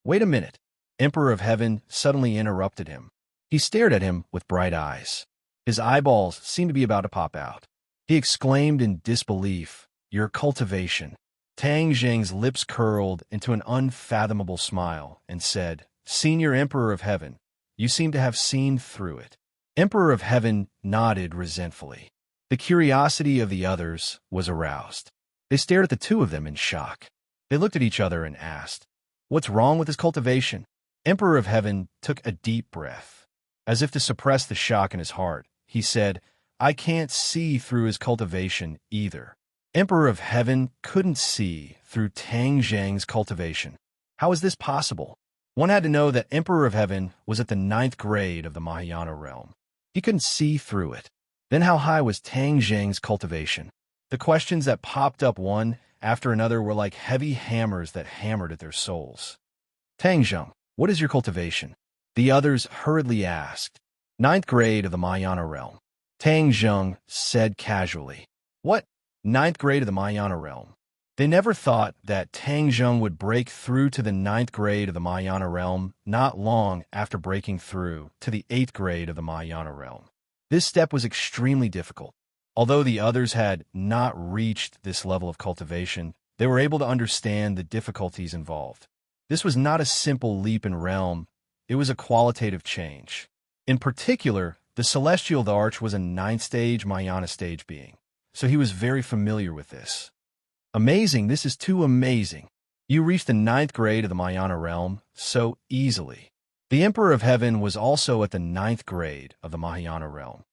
Wait a minute. Emperor of Heaven suddenly interrupted him. He stared at him with bright eyes. His eyeballs seemed to be about to pop out. He exclaimed in disbelief, Your cultivation. Tang Zheng's lips curled into an unfathomable smile and said, Senior Emperor of Heaven, you seem to have seen through it. Emperor of Heaven nodded resentfully. The curiosity of the others was aroused. They stared at the two of them in shock. They looked at each other and asked, What's wrong with his cultivation? Emperor of Heaven took a deep breath. As if to suppress the shock in his heart, he said, I can't see through his cultivation either. Emperor of Heaven couldn't see through Tang Zheng's cultivation. How is this possible? One had to know that Emperor of Heaven was at the 9th grade of the Mahayana realm. He couldn't see through it. Then how high was Tang Zheng's cultivation? The questions that popped up one after another were like heavy hammers that hammered at their souls. Tang Zheng, what is your cultivation? The others hurriedly asked. 9th grade of the Mahayana realm. Tang Zheng said casually. What? 9th grade of the Mahayana realm. They never thought that Tang Zheng would break through to the 9th grade of the Mahayana realm not long after breaking through to the 8th grade of the Mahayana realm. This step was extremely difficult. Although the others had not reached this level of cultivation, they were able to understand the difficulties involved. This was not a simple leap in realm, it was a qualitative change. In particular, the Celestial Arch was a 9th stage Mahayana stage being, so he was very familiar with this. Amazing, this is too amazing. You reached the 9th grade of the Mahayana realm so easily. The Emperor of Heaven was also at the 9th grade of the Mahayana realm.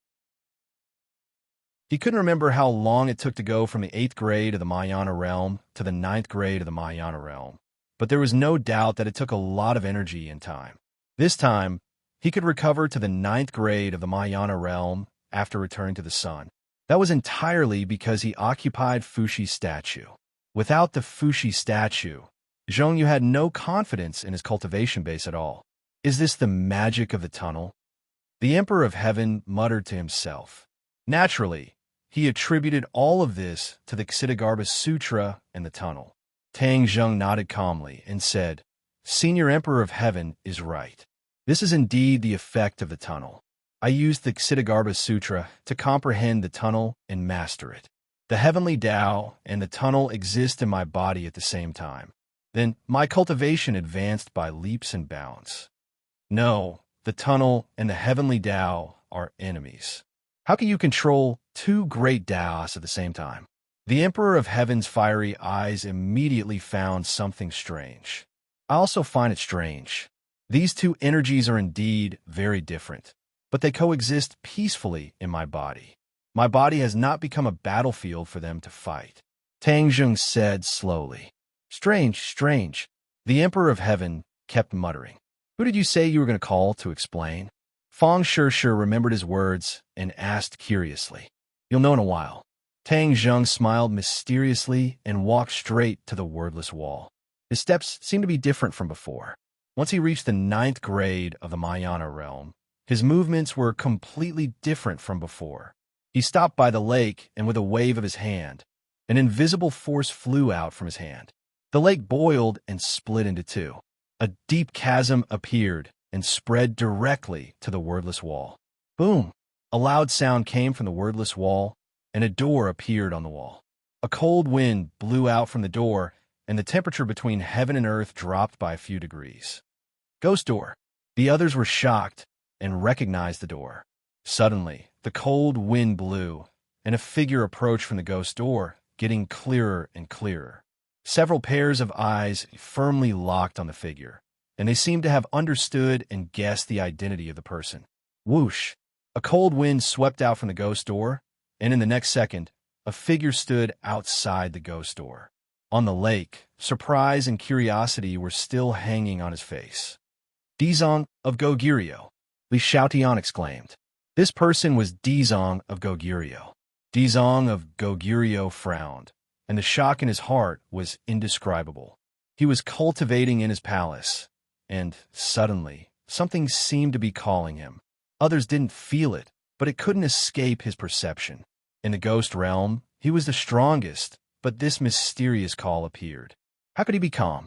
He couldn't remember how long it took to go from the 8th grade of the Mahayana realm to the 9th grade of the Mahayana realm, but there was no doubt that it took a lot of energy and time. This time, he could recover to the 9th grade of the Mahayana realm after returning to the sun. That was entirely because he occupied Fushi's statue. Without the Fushi statue, Zhongyu had no confidence in his cultivation base at all. Is this the magic of the tunnel? The Emperor of Heaven muttered to himself. Naturally, he attributed all of this to the Ksitigarbha Sutra and the tunnel. Tang Zheng nodded calmly and said, Senior Emperor of Heaven is right. This is indeed the effect of the tunnel. I used the Ksitigarbha Sutra to comprehend the tunnel and master it. The heavenly Tao and the tunnel exist in my body at the same time. Then my cultivation advanced by leaps and bounds. No, the tunnel and the heavenly Tao are enemies. How can you control two great Taos at the same time? The Emperor of Heaven's fiery eyes immediately found something strange. I also find it strange. These two energies are indeed very different, but they coexist peacefully in my body. My body has not become a battlefield for them to fight. Tang Zheng said slowly. Strange, strange. The Emperor of Heaven kept muttering. Who did you say you were going to call to explain? Fang Shi remembered his words and asked curiously. You'll know in a while. Tang Zheng smiled mysteriously and walked straight to the wordless wall. His steps seemed to be different from before. Once he reached the 9th grade of the Mahayana realm, his movements were completely different from before. He stopped by the lake, and with a wave of his hand, an invisible force flew out from his hand. The lake boiled and split into two. A deep chasm appeared and spread directly to the wordless wall. Boom! A loud sound came from the wordless wall, and a door appeared on the wall. A cold wind blew out from the door, and the temperature between heaven and earth dropped by a few degrees. Ghost door. The others were shocked and recognized the door. Suddenly, the cold wind blew, and a figure approached from the ghost door, getting clearer and clearer. Several pairs of eyes firmly locked on the figure, and they seemed to have understood and guessed the identity of the person. Whoosh! A cold wind swept out from the ghost door, and in the next second, a figure stood outside the ghost door. On the lake, surprise and curiosity were still hanging on his face. Dizong of Goguryeo, Li Xiaotian exclaimed. This person was Dizong of Goguryeo. Dizong of Goguryeo frowned, and the shock in his heart was indescribable. He was cultivating in his palace, and suddenly, something seemed to be calling him. Others didn't feel it, but it couldn't escape his perception. In the ghost realm, he was the strongest, but this mysterious call appeared. How could he be calm?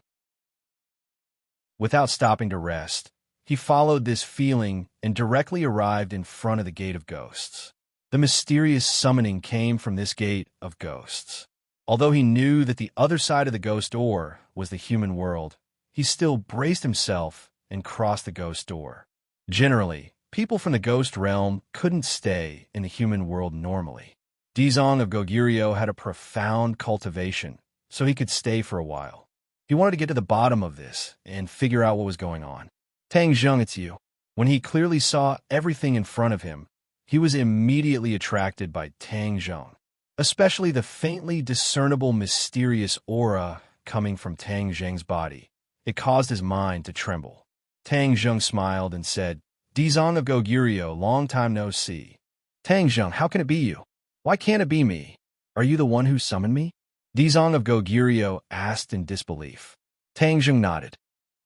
Without stopping to rest, he followed this feeling and directly arrived in front of the Gate of Ghosts. The mysterious summoning came from this Gate of Ghosts. Although he knew that the other side of the ghost door was the human world, he still braced himself and crossed the ghost door. Generally, people from the ghost realm couldn't stay in the human world normally. Dizong of Goguryeo had a profound cultivation, so he could stay for a while. He wanted to get to the bottom of this and figure out what was going on. Tang Zheng, it's you. When he clearly saw everything in front of him, he was immediately attracted by Tang Zheng, especially the faintly discernible mysterious aura coming from Tang Zheng's body. It caused his mind to tremble. Tang Zheng smiled and said, Dizong of Goguryeo, long time no see. Tang Zheng, how can it be you? Why can't it be me? Are you the one who summoned me? Dizong of Goguryeo asked in disbelief. Tang Zheng nodded.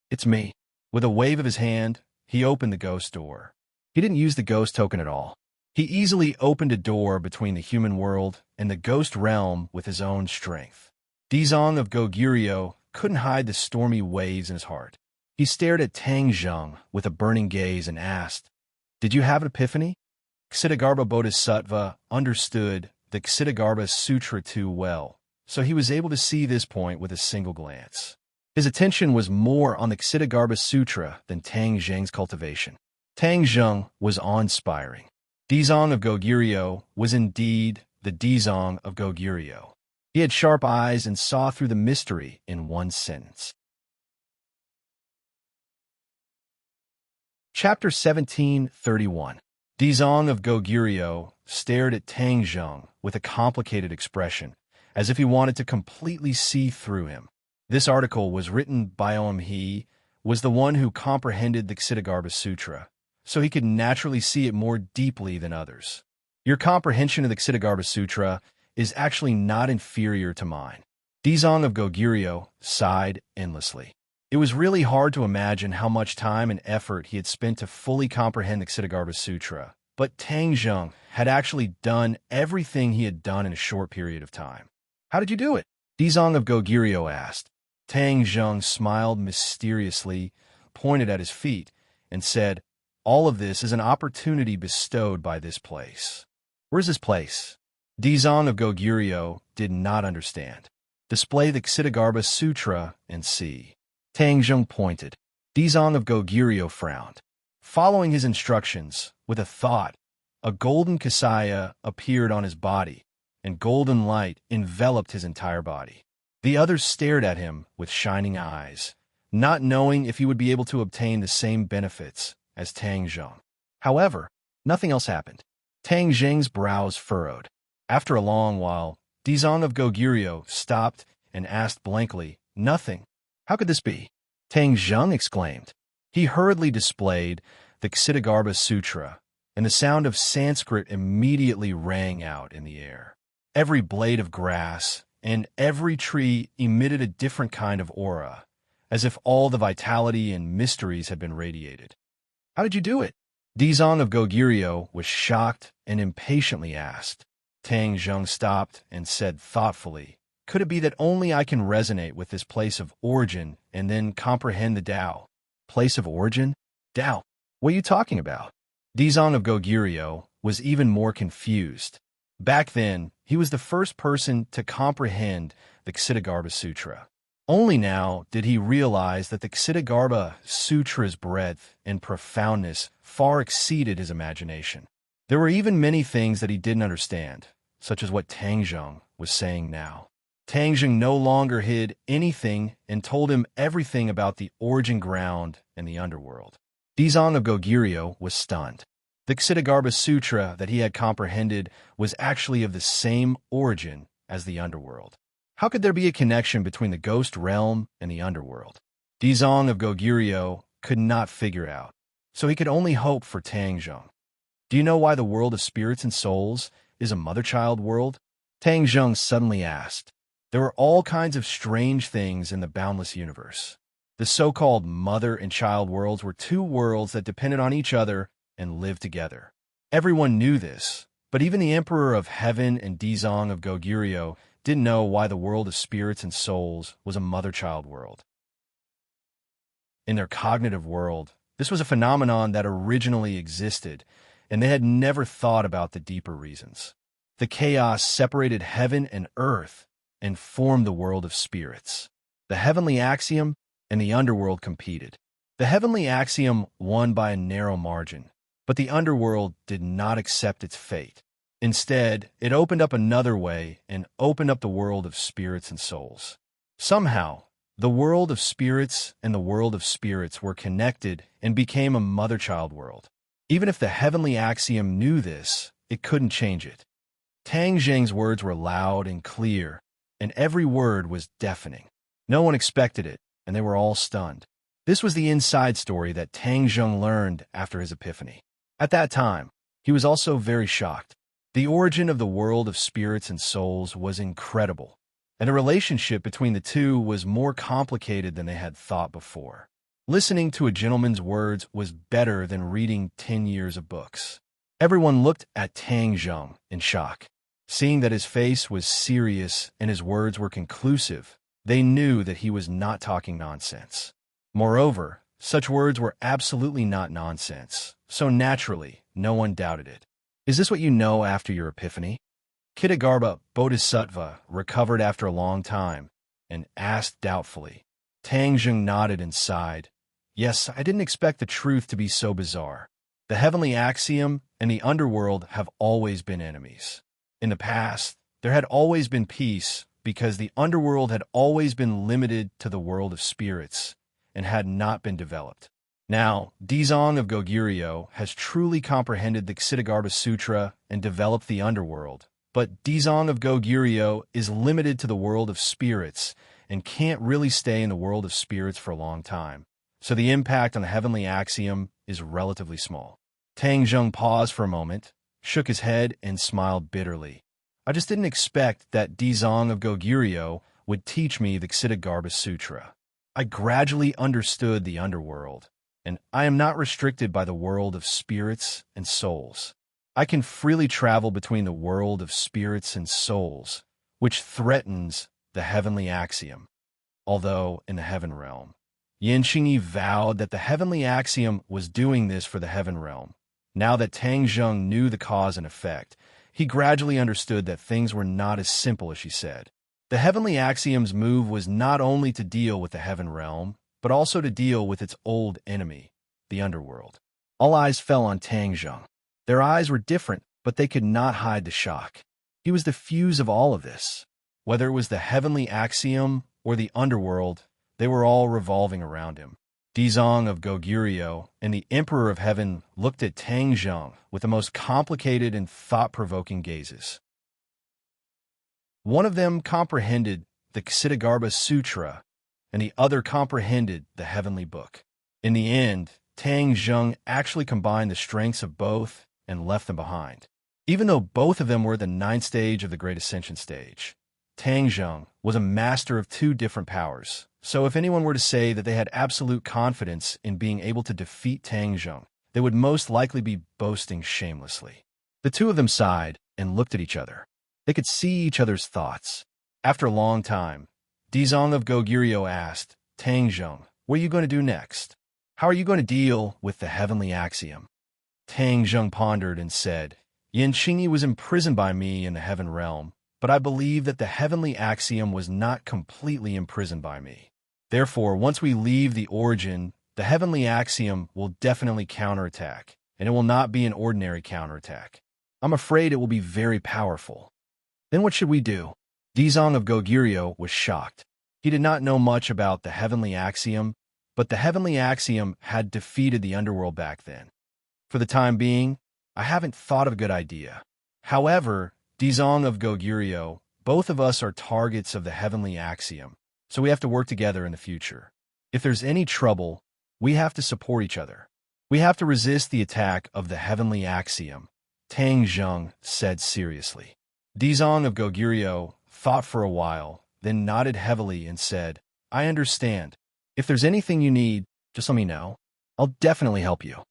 It's me. With a wave of his hand, he opened the ghost door. He didn't use the ghost token at all. He easily opened a door between the human world and the ghost realm with his own strength. Dizong of Goguryeo couldn't hide the stormy waves in his heart. He stared at Tang Zheng with a burning gaze and asked, Did you have an epiphany? Ksitigarbha Bodhisattva understood the Ksitigarbha Sutra too well, so he was able to see this point with a single glance. His attention was more on the Ksitigarbha Sutra than Tang Zheng's cultivation. Tang Zheng was awe-inspiring. Dizong of Goguryeo was indeed the Dizong of Goguryeo. He had sharp eyes and saw through the mystery in one sentence. Chapter 1731. Dizong of Goguryeo stared at Tang Zheng with a complicated expression, as if he wanted to completely see through him. This article was written by He was the one who comprehended the Ksitigarbha Sutra, so he could naturally see it more deeply than others. Your comprehension of the Ksitigarbha Sutra is actually not inferior to mine. Dizong of Goguryeo sighed endlessly. It was really hard to imagine how much time and effort he had spent to fully comprehend the Ksitigarbha Sutra, but Tang Zheng had actually done everything he had done in a short period of time. How did you do it? Dizong of Goguryeo asked. Tang Zheng smiled mysteriously, pointed at his feet, and said, All of this is an opportunity bestowed by this place. Where's this place? Dizong of Goguryeo did not understand. Display the Ksitigarbha Sutra and see. Tangjung pointed. Dizong of Goguryeo frowned. Following his instructions, with a thought, a golden kasaya appeared on his body, and golden light enveloped his entire body. The others stared at him with shining eyes, not knowing if he would be able to obtain the same benefits as Tang Zheng. However, nothing else happened. Tang Zheng's brows furrowed. After a long while, Dizong of Goguryeo stopped and asked blankly, "Nothing. How could this be?" Tang Zheng exclaimed. He hurriedly displayed the Ksitigarbha Sutra, and the sound of Sanskrit immediately rang out in the air. Every blade of grass and every tree emitted a different kind of aura, as if all the vitality and mysteries had been radiated. "How did you do it?" Dizong of Goguryeo was shocked and impatiently asked. Tang Zheng stopped and said thoughtfully, "Could it be that only I can resonate with this place of origin and then comprehend the Tao?" Place of origin? Tao? What are you talking about? Dizong of Goguryeo was even more confused. Back then, he was the first person to comprehend the Ksitigarbha Sutra. Only now did he realize that the Ksitigarbha Sutra's breadth and profoundness far exceeded his imagination. There were even many things that he didn't understand, such as what Tang Zheng was saying now. Tang Zheng no longer hid anything and told him everything about the origin ground and the underworld. Dizong of Goguryeo was stunned. The Ksitigarbha Sutra that he had comprehended was actually of the same origin as the underworld. How could there be a connection between the ghost realm and the underworld? Dizong of Goguryeo could not figure out, so he could only hope for Tang Zheng. "Do you know why the world of spirits and souls is a mother-child world?" Tang Zheng suddenly asked. There were all kinds of strange things in the boundless universe. The so-called mother and child worlds were two worlds that depended on each other and lived together. Everyone knew this, but even the Emperor of Heaven and Dizong of Goguryeo didn't know why the world of spirits and souls was a mother-child world. In their cognitive world, this was a phenomenon that originally existed, and they had never thought about the deeper reasons. The chaos separated heaven and earth and formed the world of spirits. The heavenly axiom and the underworld competed. The heavenly axiom won by a narrow margin, but the underworld did not accept its fate. Instead, it opened up another way and opened up the world of spirits and souls. Somehow, the world of spirits and the world of spirits were connected and became a mother-child world. Even if the heavenly axiom knew this, it couldn't change it. Tang Zheng's words were loud and clear, and every word was deafening. No one expected it, and they were all stunned. This was the inside story that Tang Zheng learned after his epiphany. At that time, he was also very shocked. The origin of the world of spirits and souls was incredible, and the relationship between the two was more complicated than they had thought before. Listening to a gentleman's words was better than reading 10 years of books. Everyone looked at Tang Zheng in shock. Seeing that his face was serious and his words were conclusive, they knew that he was not talking nonsense. Moreover, such words were absolutely not nonsense, so naturally, no one doubted it. "Is this what you know after your epiphany?" Ksitigarbha Bodhisattva recovered after a long time and asked doubtfully. Tang Zheng nodded and sighed. "Yes, I didn't expect the truth to be so bizarre. The heavenly axiom and the underworld have always been enemies. In the past, there had always been peace because the underworld had always been limited to the world of spirits and had not been developed. Now, Dizong of Goguryeo has truly comprehended the Ksitigarbha Sutra and developed the underworld, but Dizong of Goguryeo is limited to the world of spirits and can't really stay in the world of spirits for a long time, so the impact on the heavenly axiom is relatively small." Tang Zheng paused for a moment, shook his head, and smiled bitterly. "I just didn't expect that Dizong of Goguryeo would teach me the Ksitigarbha Sutra. I gradually understood the underworld, and I am not restricted by the world of spirits and souls. I can freely travel between the world of spirits and souls, which threatens the heavenly axiom, although in the heaven realm, Yin Qingyi vowed that the heavenly axiom was doing this for the heaven realm. Now that Tang Zheng knew the cause and effect, he gradually understood that things were not as simple as she said. The heavenly axiom's move was not only to deal with the heaven realm, but also to deal with its old enemy, the underworld. All eyes fell on Tang Zheng. Their eyes were different, but they could not hide the shock. He was the fuse of all of this. Whether it was the heavenly axiom or the underworld, they were all revolving around him. Dizong of Goguryeo and the Emperor of Heaven looked at Tang Zheng with the most complicated and thought-provoking gazes. One of them comprehended the Ksitigarbha Sutra, and the other comprehended the heavenly book. In the end, Tang Zheng actually combined the strengths of both and left them behind. Even though both of them were the 9th stage of the Great Ascension stage, Tang Zheng was a master of 2 different powers. So if anyone were to say that they had absolute confidence in being able to defeat Tang Zheng, they would most likely be boasting shamelessly. The two of them sighed and looked at each other. They could see each other's thoughts. After a long time, Dizong of Goguryeo asked, Tang Zheng, what are you going to do next? How are you going to deal with the heavenly axiom? Tang Zheng pondered and said, Yin Qingyi was imprisoned by me in the heaven realm, but I believe that the heavenly axiom was not completely imprisoned by me. Therefore, once we leave the origin, the heavenly axiom will definitely counterattack, and it will not be an ordinary counterattack. I'm afraid it will be very powerful. Then what should we do? Dizong of Goguryeo was shocked. He did not know much about the heavenly axiom, but the heavenly axiom had defeated the underworld back then. For the time being, I haven't thought of a good idea. However, Dizong of Goguryeo, both of us are targets of the heavenly axiom, so we have to work together in the future. If there's any trouble, we have to support each other. We have to resist the attack of the heavenly axiom, Tang Zheng said seriously. Dizong of Goguryeo thought for a while, then nodded heavily and said, I understand. If there's anything you need, just let me know. I'll definitely help you.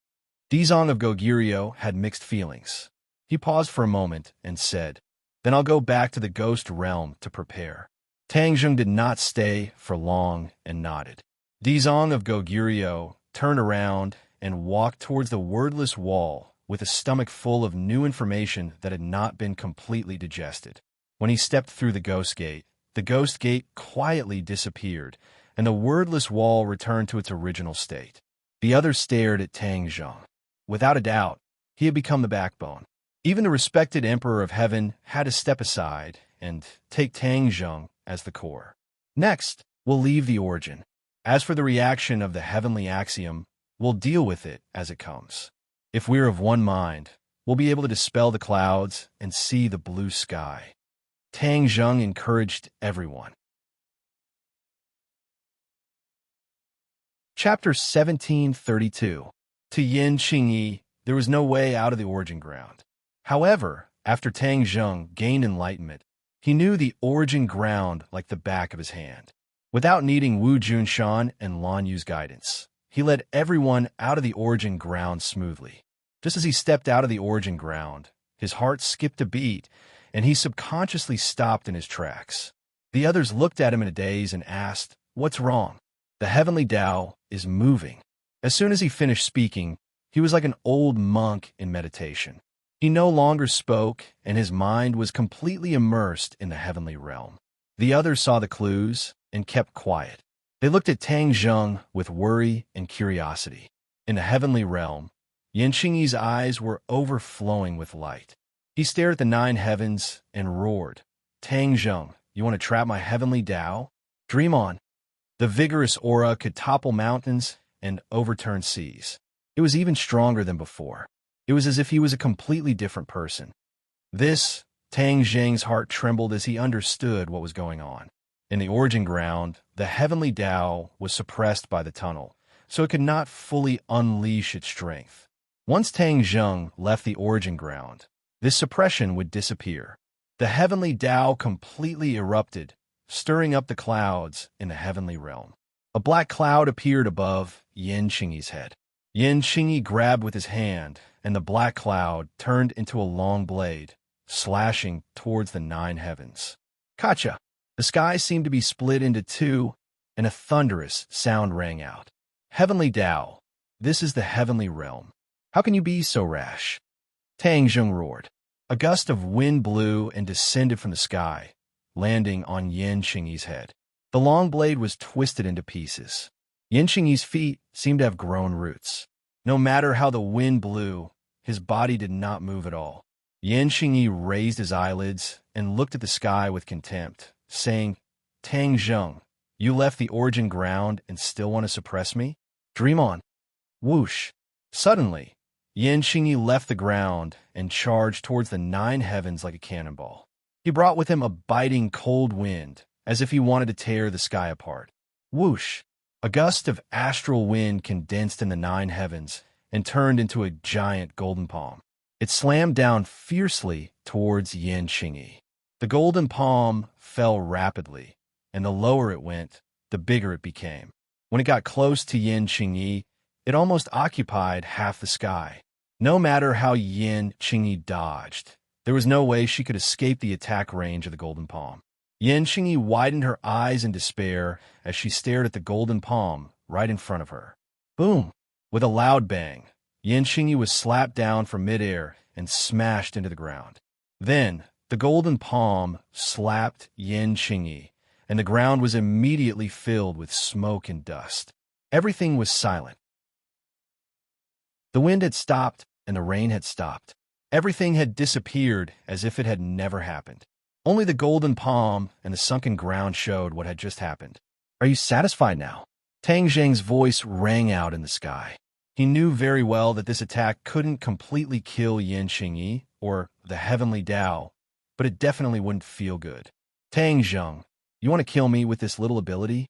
Dizong of Goguryeo had mixed feelings. He paused for a moment and said, Then I'll go back to the ghost realm to prepare. Tang Zheng did not stay for long and nodded. Dizong of Goguryeo turned around and walked towards the wordless wall with a stomach full of new information that had not been completely digested. When he stepped through the ghost gate quietly disappeared, and the wordless wall returned to its original state. The others stared at Tang Zheng. Without a doubt, he had become the backbone. Even the respected Emperor of Heaven had to step aside and take Tang Zheng as the core. Next, we'll leave the origin. As for the reaction of the heavenly axiom, we'll deal with it as it comes. If we're of one mind, we'll be able to dispel the clouds and see the blue sky. Tang Zheng encouraged everyone. Chapter 1732. To Yin Qingyi, there was no way out of the origin ground. However, after Tang Zheng gained enlightenment, he knew the origin ground like the back of his hand. Without needing Wu Junshan and Lan Yu's guidance, he led everyone out of the origin ground smoothly. Just as he stepped out of the origin ground, his heart skipped a beat, and he subconsciously stopped in his tracks. The others looked at him in a daze and asked, What's wrong? The heavenly Tao is moving. As soon as he finished speaking, he was like an old monk in meditation. He no longer spoke, and his mind was completely immersed in the heavenly realm. The others saw the clues and kept quiet. They looked at Tang Zheng with worry and curiosity. In the heavenly realm, Yin Qingyi's eyes were overflowing with light. He stared at the 9 heavens and roared, Tang Zheng, you want to trap my heavenly Tao? Dream on. The vigorous aura could topple mountains and overturn seas. It was even stronger than before. It was as if he was a completely different person. Tang Zheng's heart trembled as he understood what was going on. In the origin ground, the heavenly Tao was suppressed by the tunnel, so it could not fully unleash its strength. Once Tang Zheng left the origin ground, this suppression would disappear. The heavenly Tao completely erupted, stirring up the clouds in the heavenly realm. A black cloud appeared above Yin Qingyi's head. Yin Qingyi grabbed with his hand, and the black cloud turned into a long blade, slashing towards the 9 heavens. Kacha! The sky seemed to be split into 2, and a thunderous sound rang out. Heavenly Tao, this is the heavenly realm. How can you be so rash? Tang Zheng roared. A gust of wind blew and descended from the sky, landing on Yin Qingyi's head. The long blade was twisted into pieces. Yin Qingyi's feet seemed to have grown roots. No matter how the wind blew, his body did not move at all. Yin Qingyi raised his eyelids and looked at the sky with contempt, saying, Tang Zheng, you left the origin ground and still want to suppress me? Dream on. Whoosh. Suddenly, Yin Qingyi left the ground and charged towards the 9 heavens like a cannonball. He brought with him a biting cold wind, as if he wanted to tear the sky apart. Whoosh! A gust of astral wind condensed in the 9 heavens and turned into a giant golden palm. It slammed down fiercely towards Yin Qingyi. The golden palm fell rapidly, and the lower it went, the bigger it became. When it got close to Yin Qingyi, it almost occupied half the sky. No matter how Yin Qingyi dodged, there was no way she could escape the attack range of the golden palm. Yin Qingyi widened her eyes in despair as she stared at the golden palm right in front of her. Boom! With a loud bang, Yin Qingyi was slapped down from midair and smashed into the ground. Then, the golden palm slapped Yin Qingyi, and the ground was immediately filled with smoke and dust. Everything was silent. The wind had stopped, and the rain had stopped. Everything had disappeared as if it had never happened. Only the golden palm and the sunken ground showed what had just happened. Are you satisfied now? Tang Zheng's voice rang out in the sky. He knew very well that this attack couldn't completely kill Yin Qingyi, or the heavenly Tao, but it definitely wouldn't feel good. Tang Zheng, you want to kill me with this little ability?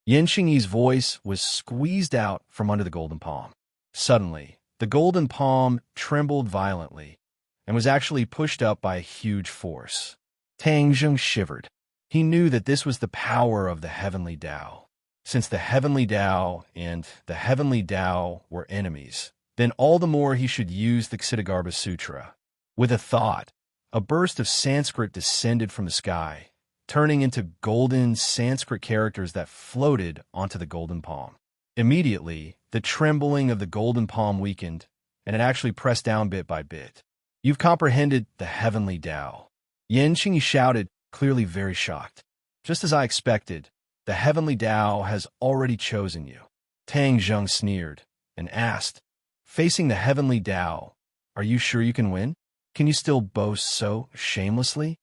Yin Qingyi's voice was squeezed out from under the golden palm. Suddenly, the golden palm trembled violently and was actually pushed up by a huge force. Tang Zheng shivered. He knew that this was the power of the heavenly Tao. Since the heavenly Tao and the heavenly Tao were enemies, then all the more he should use the Ksitigarbha Sutra. With a thought, a burst of Sanskrit descended from the sky, turning into golden Sanskrit characters that floated onto the golden palm. Immediately, the trembling of the golden palm weakened, and it actually pressed down bit by bit. You've comprehended the heavenly Tao. Yin Qingyi shouted, clearly very shocked. Just as I expected, the heavenly Tao has already chosen you. Tang Zheng sneered and asked, facing the heavenly Tao, are you sure you can win? Can you still boast so shamelessly?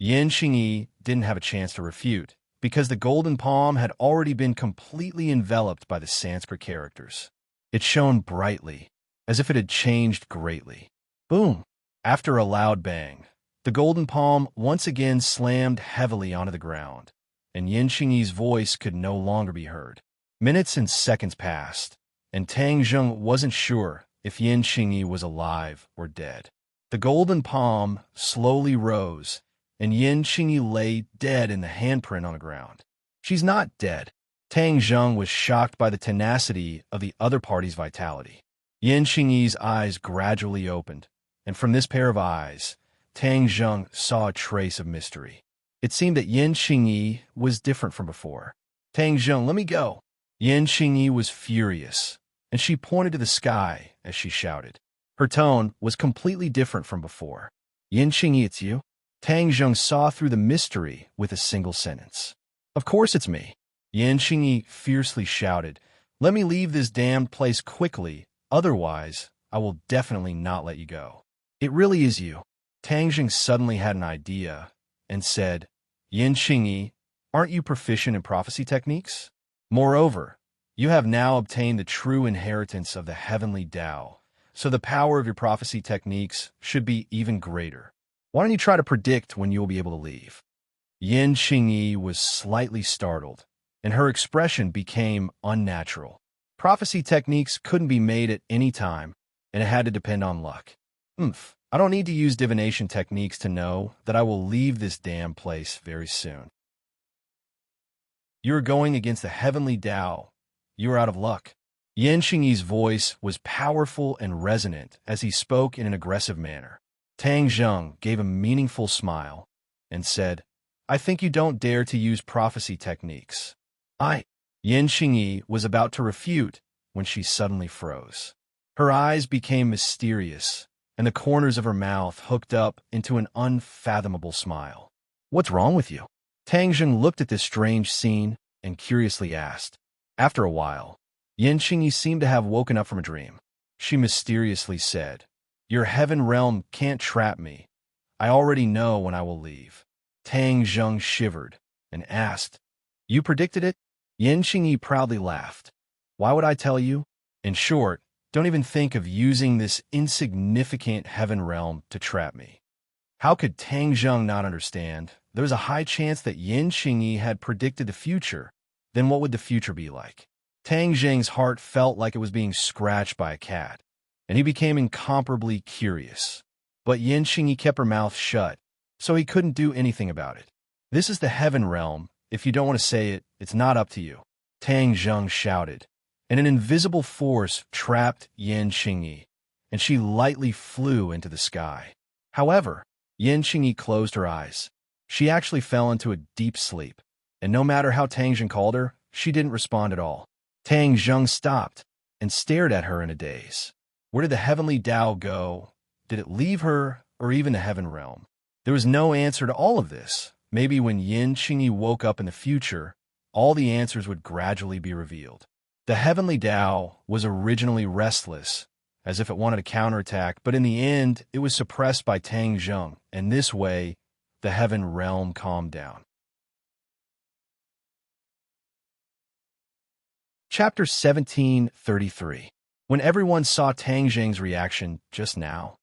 Yin Qingyi didn't have a chance to refute, because the golden palm had already been completely enveloped by the Sanskrit characters. It shone brightly, as if it had changed greatly. Boom! After a loud bang, the golden palm once again slammed heavily onto the ground, and Yin Qingyi's voice could no longer be heard. Minutes and seconds passed, and Tang Zheng wasn't sure if Yin Qingyi was alive or dead. The golden palm slowly rose, and Yin Qingyi lay dead in the handprint on the ground. She's not dead. Tang Zheng was shocked by the tenacity of the other party's vitality. Yin Qingyi's eyes gradually opened, and from this pair of eyes, Tang Zheng saw a trace of mystery. It seemed that Yin Qingyi was different from before. Tang Zheng, let me go. Yin Qingyi was furious, and she pointed to the sky as she shouted. Her tone was completely different from before. Yin Qingyi, it's you? Tang Zheng saw through the mystery with a single sentence. Of course it's me. Yin Qingyi fiercely shouted, let me leave this damned place quickly, otherwise I will definitely not let you go. It really is you. Tang Zheng suddenly had an idea and said, Yin Qingyi, aren't you proficient in prophecy techniques? Moreover, you have now obtained the true inheritance of the heavenly Tao, so the power of your prophecy techniques should be even greater. Why don't you try to predict when you will be able to leave? Yin Qingyi was slightly startled, and her expression became unnatural. Prophecy techniques couldn't be made at any time, and it had to depend on luck. I don't need to use divination techniques to know that I will leave this damn place very soon. You are going against the heavenly Tao. You are out of luck. Yin Qingyi's voice was powerful and resonant as he spoke in an aggressive manner. Tang Zheng gave a meaningful smile and said, I think you don't dare to use prophecy techniques. I. Yin Qingyi was about to refute when she suddenly froze. Her eyes became mysterious, and the corners of her mouth hooked up into an unfathomable smile. What's wrong with you? Tang Zheng looked at this strange scene and curiously asked. After a while, Yin Qingyi seemed to have woken up from a dream. She mysteriously said, "Your heaven realm can't trap me. I already know when I will leave." Tang Zheng shivered and asked, "You predicted it?" Yin Qingyi proudly laughed. "Why would I tell you? In short, don't even think of using this insignificant heaven realm to trap me." How could Tang Zheng not understand? There was a high chance that Yin Qingyi had predicted the future. Then what would the future be like? Tang Zheng's heart felt like it was being scratched by a cat, and he became incomparably curious. But Yin Qingyi kept her mouth shut, so he couldn't do anything about it. "This is the heaven realm. If you don't want to say it, it's not up to you," Tang Zheng shouted, and an invisible force trapped Yin Qingyi, and she lightly flew into the sky. However, Yin Qingyi closed her eyes. She actually fell into a deep sleep, and no matter how Tang Zheng called her, she didn't respond at all. Tang Zheng stopped and stared at her in a daze. Where did the heavenly Tao go? Did it leave her, or even the heaven realm? There was no answer to all of this. Maybe when Yin Qingyi woke up in the future, all the answers would gradually be revealed. The heavenly Tao was originally restless, as if it wanted to counterattack, but in the end, it was suppressed by Tang Zheng, and this way, the heaven realm calmed down. Chapter 1733. When everyone saw Tang Zheng's reaction just now,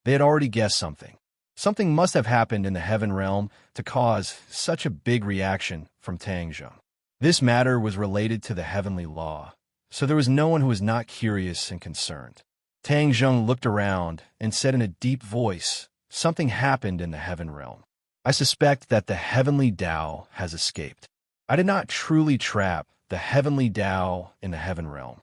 they had already guessed something. Something must have happened in the heaven realm to cause such a big reaction from Tang Zheng. This matter was related to the heavenly law, so there was no one who was not curious and concerned. Tang Zheng looked around and said in a deep voice, "Something happened in the heaven realm. I suspect that the heavenly Tao has escaped. I did not truly trap the heavenly Tao in the heaven realm."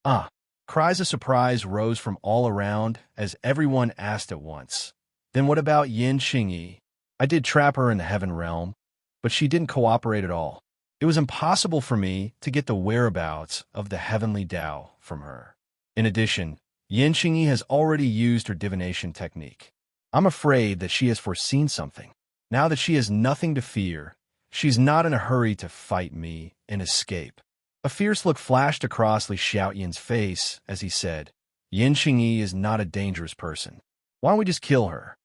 Ah! Cries of surprise rose from all around as everyone asked at once. "Then what about Yin Qingyi? I did trap her in the heaven realm, but she didn't cooperate at all. It was impossible for me to get the whereabouts of the heavenly Tao from her. In addition, Yin Qingyi has already used her divination technique. I'm afraid that she has foreseen something. Now that she has nothing to fear, she's not in a hurry to fight me and escape." A fierce look flashed across Li Xiaoyin's face as he said, "Yin Qingyi is not a dangerous person. Why don't we just kill her?"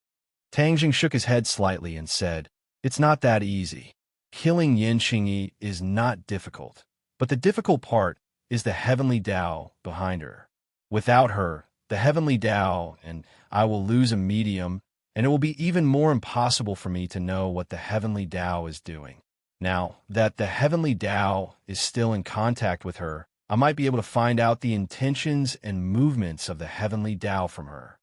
Tang Zheng shook his head slightly and said, "It's not that easy. Killing Yin Qingyi is not difficult, but the difficult part is the heavenly Tao behind her. Without her, the heavenly Tao, and I will lose a medium, and it will be even more impossible for me to know what the heavenly Tao is doing. Now that the heavenly Tao is still in contact with her, I might be able to find out the intentions and movements of the heavenly Tao from her."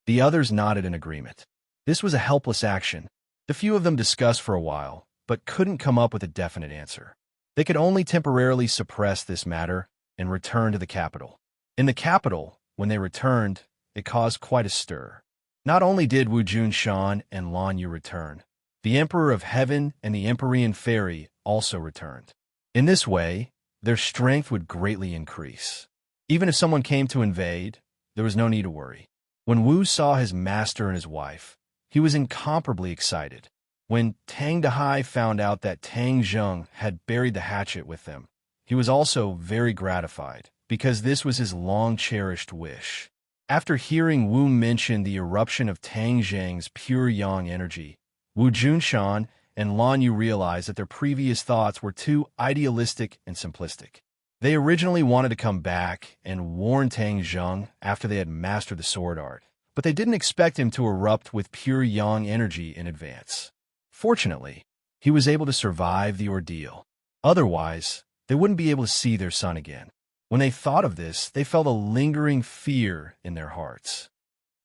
The others nodded in agreement. This was a helpless action. The few of them discussed for a while, but couldn't come up with a definite answer. They could only temporarily suppress this matter and return to the capital. In the capital, when they returned, it caused quite a stir. Not only did Wu Junshan and Lan Yu return, the Emperor of Heaven and the Empyrean Fairy also returned. In this way, their strength would greatly increase. Even if someone came to invade, there was no need to worry. When Wu saw his master and his wife, he was incomparably excited. When Tang Dehai found out that Tang Zheng had buried the hatchet with them, he was also very gratified, because this was his long-cherished wish. After hearing Wu mention the eruption of Tang Zheng's pure yang energy, Wu Junshan and Lan Yu realized that their previous thoughts were too idealistic and simplistic. They originally wanted to come back and warn Tang Zheng after they had mastered the sword art, but they didn't expect him to erupt with pure yang energy in advance. Fortunately, he was able to survive the ordeal. Otherwise, they wouldn't be able to see their son again. When they thought of this, they felt a lingering fear in their hearts.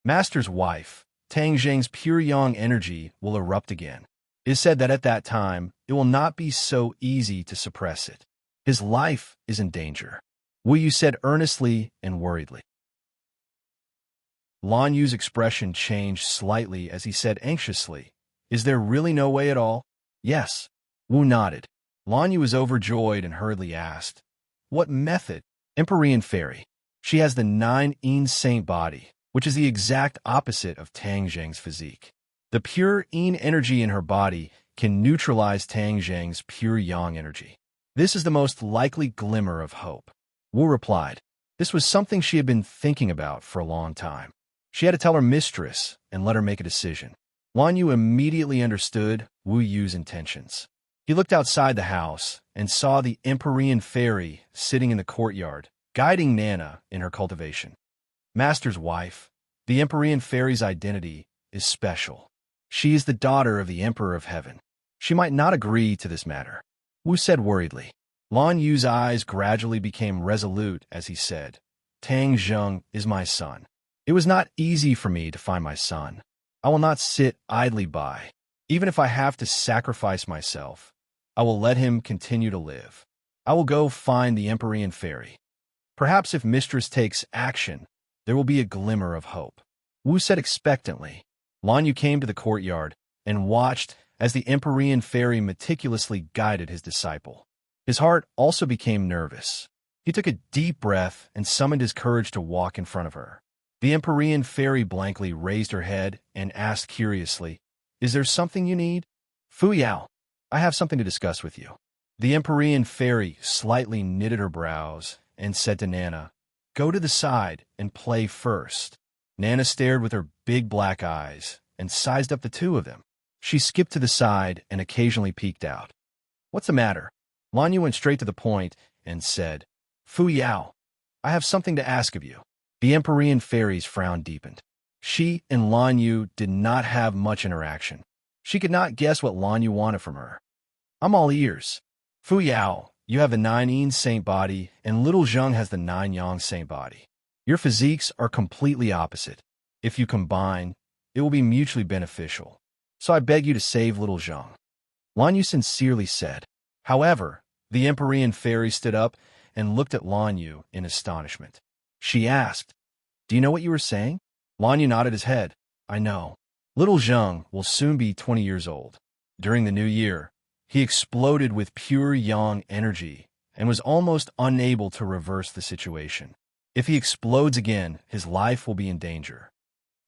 Master's wife, Tang Zheng's pure yang energy will erupt again. It is said that at that time, it will not be so easy to suppress it. His life is in danger. Wu Yu said earnestly and worriedly. Lan Yu's expression changed slightly as he said anxiously, "Is there really no way at all?" "Yes." Wu nodded. Lanyu was overjoyed and hurriedly asked, "What method?" Empyrean Fairy. She has the 9 saint body, which is the exact opposite of Tang Zheng's physique. The pure yin energy in her body can neutralize Tang Zheng's pure yang energy. This is the most likely glimmer of hope. Wu replied. This was something she had been thinking about for a long time. She had to tell her mistress and let her make a decision. Lanyu immediately understood Wu Yu's intentions. He looked outside the house and saw the Empyrean Fairy sitting in the courtyard, guiding Nana in her cultivation. Master's wife, the Empyrean Fairy's identity is special. She is the daughter of the Emperor of Heaven. She might not agree to this matter. Wu said worriedly. Lan Yu's eyes gradually became resolute as he said, Tang Zheng is my son. It was not easy for me to find my son. I will not sit idly by. Even if I have to sacrifice myself, I will let him continue to live. I will go find the Empyrean Fairy. Perhaps if Mistress takes action, there will be a glimmer of hope. Wu said expectantly. Lan Yu came to the courtyard and watched as the Empyrean Fairy meticulously guided his disciple. His heart also became nervous. He took a deep breath and summoned his courage to walk in front of her. The Empyrean Fairy blankly raised her head and asked curiously, Is there something you need? Fu Yao, I have something to discuss with you. The Empyrean Fairy slightly knitted her brows and said to Nana, Go to the side and play first. Nana stared with her big black eyes and sized up the two of them. She skipped to the side and occasionally peeked out. What's the matter? Lan Yu went straight to the point and said, Fu Yao, I have something to ask of you. The Empyrean Fairy's frown deepened. She and Lan Yu did not have much interaction. She could not guess what Lan Yu wanted from her. I'm all ears. Fu Yao, you have the 9 yin saint body, and little Zheng has the 9 yang saint body. Your physiques are completely opposite. If you combine, it will be mutually beneficial. So I beg you to save little Zheng. Lan Yu sincerely said. However, the Empyrean Fairy stood up and looked at Lan Yu in astonishment. She asked, Do you know what you were saying? Lan Yu nodded his head. I know. Little Zheng will soon be 20 years old. During the new year, he exploded with pure yang energy and was almost unable to reverse the situation. If he explodes again, his life will be in danger.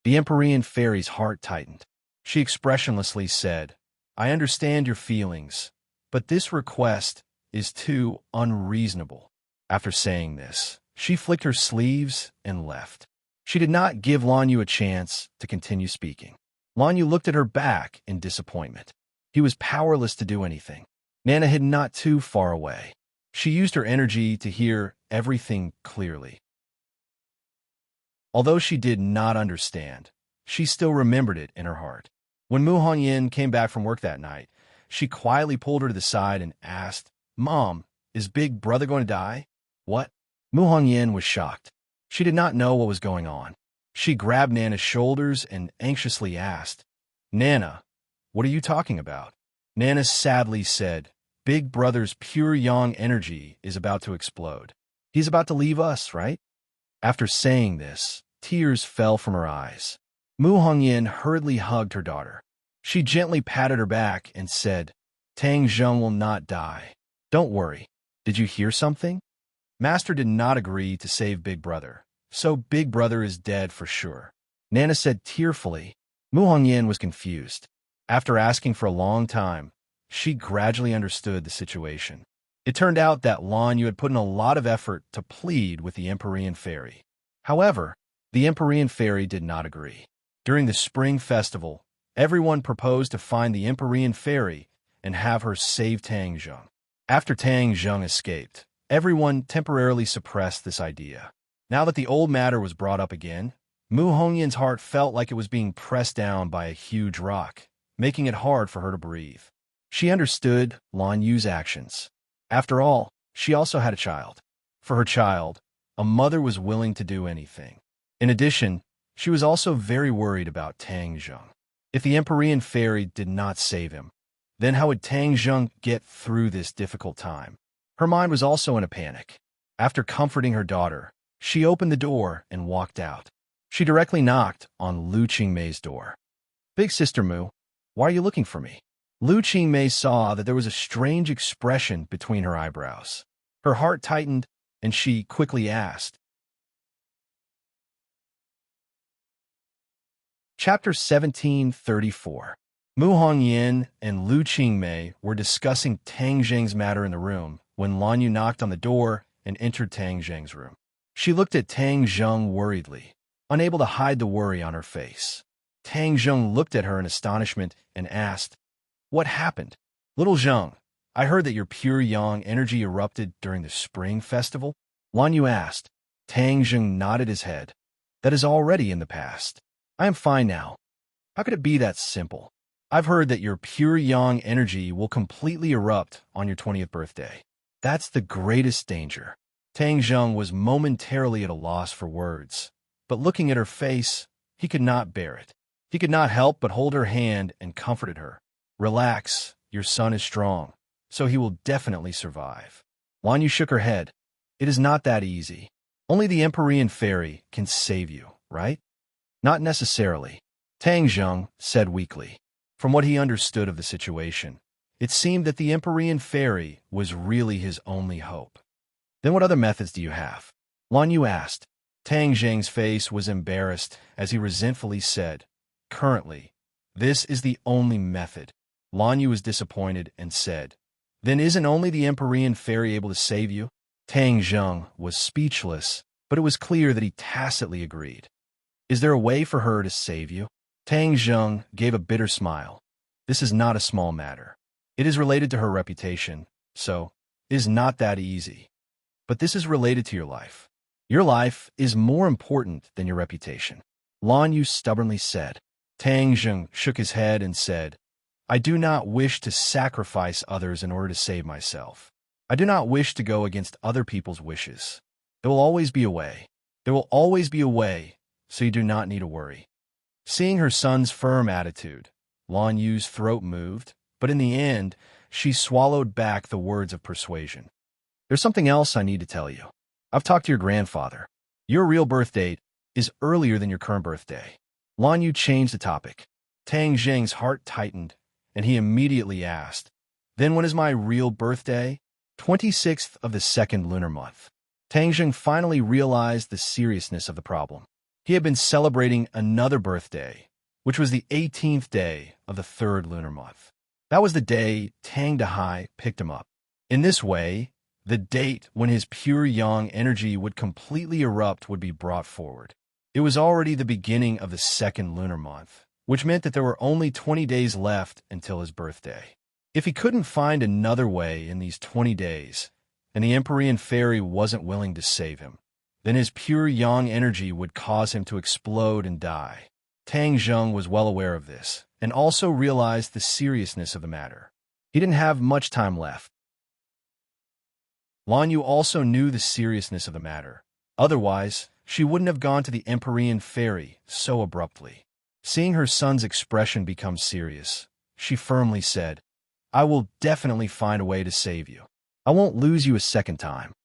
The Empyrean Fairy's heart tightened. She expressionlessly said, I understand your feelings, but this request is too unreasonable. After saying this, she flicked her sleeves and left. She did not give Lan Yu a chance to continue speaking. Lan Yu looked at her back in disappointment. He was powerless to do anything. Nana hid not too far away. She used her energy to hear everything clearly. Although she did not understand, she still remembered it in her heart. When Mu Hongyan came back from work that night, she quietly pulled her to the side and asked, Mom, is Big Brother going to die? What? Mu Hongyan was shocked. She did not know what was going on. She grabbed Nana's shoulders and anxiously asked, Nana, what are you talking about? Nana sadly said, Big Brother's pure yang energy is about to explode. He's about to leave us, right? After saying this, tears fell from her eyes. Mu Hongyan hurriedly hugged her daughter. She gently patted her back and said, Tang Zheng will not die. Don't worry. Did you hear something? Master did not agree to save Big Brother, so Big Brother is dead for sure. Nana said tearfully. Mu Hongyan was confused. After asking for a long time, she gradually understood the situation. It turned out that Lan Yu had put in a lot of effort to plead with the Empyrean Fairy. However, the Empyrean Fairy did not agree. During the spring festival, everyone proposed to find the Empyrean Fairy and have her save Tang Zheng. After Tang Zheng escaped, everyone temporarily suppressed this idea. Now that the old matter was brought up again, Mu Hongyan's heart felt like it was being pressed down by a huge rock, making it hard for her to breathe. She understood Lan Yu's actions. After all, she also had a child. For her child, a mother was willing to do anything. In addition, she was also very worried about Tang Zheng. If the Empyrean Fairy did not save him, then how would Tang Zheng get through this difficult time? Her mind was also in a panic. After comforting her daughter, she opened the door and walked out. She directly knocked on Lu Qingmei's door. Big Sister Mu, why are you looking for me? Lu Qingmei saw that there was a strange expression between her eyebrows. Her heart tightened, and she quickly asked. Chapter 1734. Mu Hongyan and Lu Qingmei were discussing Tang Zheng's matter in the room when Lan Yu knocked on the door and entered Tang Zheng's room. She looked at Tang Zheng worriedly, unable to hide the worry on her face. Tang Zheng looked at her in astonishment and asked, "What happened?" "Little Zheng, I heard that your pure yang energy erupted during the spring festival?" Lan Yu asked. Tang Zheng nodded his head. "That is already in the past. I am fine now." "How could it be that simple?" "I've heard that your pure yang energy will completely erupt on your 20th birthday. That's the greatest danger." Tang Zheng was momentarily at a loss for words, but looking at her face, he could not bear it. He could not help but hold her hand and comforted her. "Relax, your son is strong, so he will definitely survive." Lan Yu shook her head. "It is not that easy. Only the Empyrean Fairy can save you, right?" "Not necessarily," Tang Zheng said weakly. From what he understood of the situation, it seemed that the Empyrean Fairy was really his only hope. "Then what other methods do you have?" Lan Yu asked. Tang Zheng's face was embarrassed as he resentfully said, "Currently, this is the only method." Lan Yu was disappointed and said, "Then isn't only the Empyrean Fairy able to save you?" Tang Zheng was speechless, but it was clear that he tacitly agreed. "Is there a way for her to save you?" Tang Zheng gave a bitter smile. "This is not a small matter. It is related to her reputation, so it is not that easy. But this is related to your life. Your life is more important than your reputation," Lan Yu stubbornly said. Tang Zheng shook his head and said, "I do not wish to sacrifice others in order to save myself. I do not wish to go against other people's wishes. There will always be a way. There will always be a way, so you do not need to worry." Seeing her son's firm attitude, Lan Yu's throat moved, but in the end, she swallowed back the words of persuasion. "There's something else I need to tell you. I've talked to your grandfather. Your real birth date is earlier than your current birthday." Lan Yu changed the topic. Tang Zheng's heart tightened, and he immediately asked, "Then when is my real birthday?" 26th of the second lunar month. Tang Zheng finally realized the seriousness of the problem. He had been celebrating another birthday, which was the 18th day of the third lunar month. That was the day Tang Dahai picked him up. In this way, the date when his pure yang energy would completely erupt would be brought forward. It was already the beginning of the second lunar month, which meant that there were only 20 days left until his birthday. If he couldn't find another way in these 20 days, and the Empyrean Fairy wasn't willing to save him, then his pure yang energy would cause him to explode and die. Tang Zheng was well aware of this, and also realized the seriousness of the matter. He didn't have much time left. Lan Yu also knew the seriousness of the matter. Otherwise, she wouldn't have gone to the Empyrean Fairy so abruptly. Seeing her son's expression become serious, she firmly said, "I will definitely find a way to save you. I won't lose you a second time.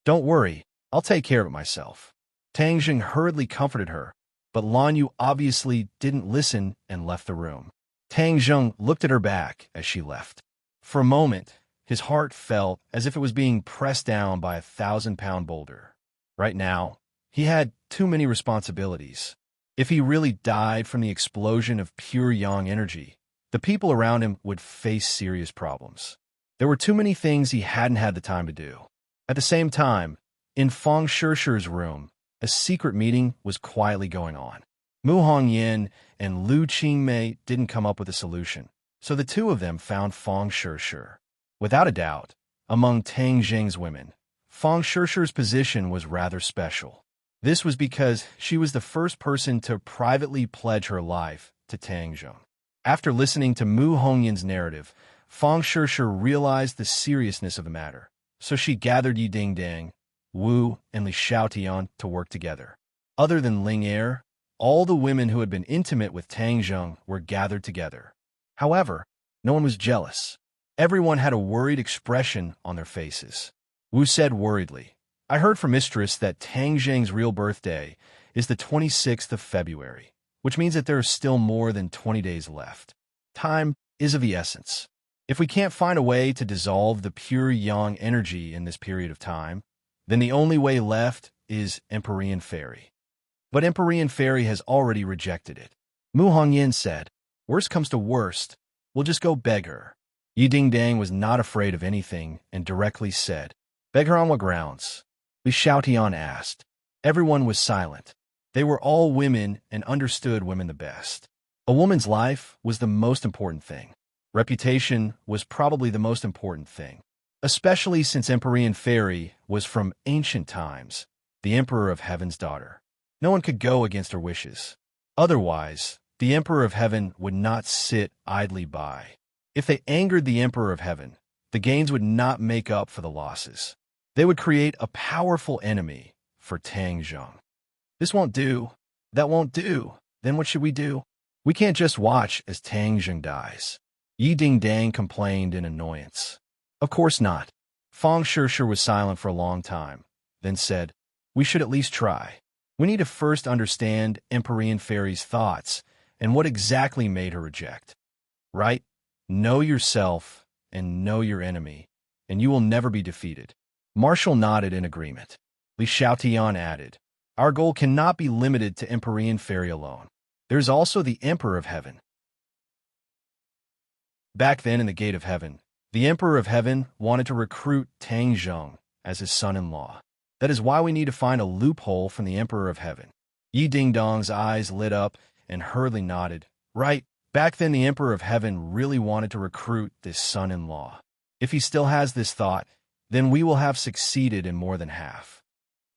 Don't worry, I'll take care of it myself." Tang Zheng hurriedly comforted her, but Lan Yu obviously didn't listen and left the room. Tang Zheng looked at her back as she left. For a moment, his heart felt as if it was being pressed down by a 1,000-pound boulder. Right now, he had too many responsibilities. If he really died from the explosion of pure yang energy, the people around him would face serious problems. There were too many things he hadn't had the time to do. At the same time, in Fang Shishi's room, a secret meeting was quietly going on. Mu Hongyan and Lu Qingmei didn't come up with a solution, so the two of them found Fang Shishi. Without a doubt, among Tang Zheng's women, Fang Shishi's position was rather special. This was because she was the first person to privately pledge her life to Tang Zheng. After listening to Mu Hongyan's narrative, Fang Shishi realized the seriousness of the matter, so she gathered Yi Dingdang, Wu, and Li Xiaotian to work together. Other than Ling Er, all the women who had been intimate with Tang Zheng were gathered together. However, no one was jealous. Everyone had a worried expression on their faces. Wu said worriedly, "I heard from Mistress that Tang Zheng's real birthday is the 26th of February, which means that there are still more than 20 days left. Time is of the essence. If we can't find a way to dissolve the pure yang energy in this period of time, then the only way left is Empyrean Fairy. But Empyrean Fairy has already rejected it. Mu Hongyan said, "Worst comes to worst, we'll just go beg her." Yi Dingdang was not afraid of anything and directly said, "Beg her on what grounds?" Li Xiaotian asked. Everyone was silent. They were all women and understood women the best. A woman's life was the most important thing. Reputation was probably the most important thing, especially since Empyrean Fairy was from ancient times, the Emperor of Heaven's daughter. No one could go against her wishes. Otherwise, the Emperor of Heaven would not sit idly by. If they angered the Emperor of Heaven, the gains would not make up for the losses. They would create a powerful enemy for Tang Zheng. This won't do. That won't do. Then what should we do? We can't just watch as Tang Zheng dies. Yi Dingdang complained in annoyance. Of course not. Fang Shishir was silent for a long time, then said, "We should at least try. We need to first understand Empyrean Fairy's thoughts and what exactly made her reject. Right? Know yourself and know your enemy, and you will never be defeated." Marshall nodded in agreement. Li Xiaotian added, "Our goal cannot be limited to Empyrean Fairy alone. There's also the Emperor of Heaven." Back then in the Gate of Heaven, the Emperor of Heaven wanted to recruit Tang Zheng as his son-in-law. That is why we need to find a loophole from the Emperor of Heaven. Yi Dingdong's eyes lit up and hurriedly nodded. Right, back then the Emperor of Heaven really wanted to recruit this son-in-law. If he still has this thought, then we will have succeeded in more than half.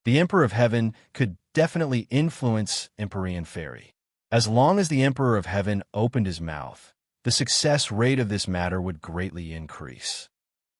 The Emperor of Heaven could definitely influence Empyrean Fairy. As long as the Emperor of Heaven opened his mouth, the success rate of this matter would greatly increase.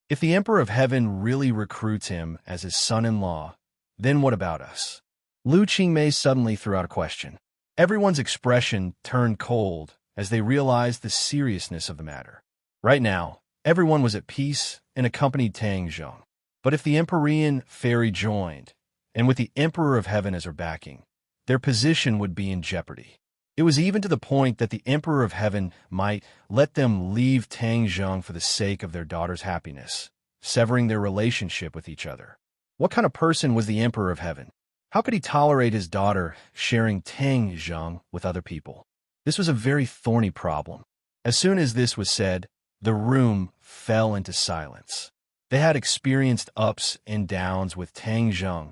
If the Emperor of Heaven really recruits him as his son-in-law, then what about us? Lu Qingmei suddenly threw out a question. Everyone's expression turned cold as they realized the seriousness of the matter. Right now, everyone was at peace and accompanied Tang Zheng. But if the Empyrean Fairy joined, and with the Emperor of Heaven as her backing, their position would be in jeopardy. It was even to the point that the Emperor of Heaven might let them leave Tang Zheng for the sake of their daughter's happiness, severing their relationship with each other. What kind of person was the Emperor of Heaven? How could he tolerate his daughter sharing Tang Zheng with other people? This was a very thorny problem. As soon as this was said, the room fell into silence. They had experienced ups and downs with Tang Zheng,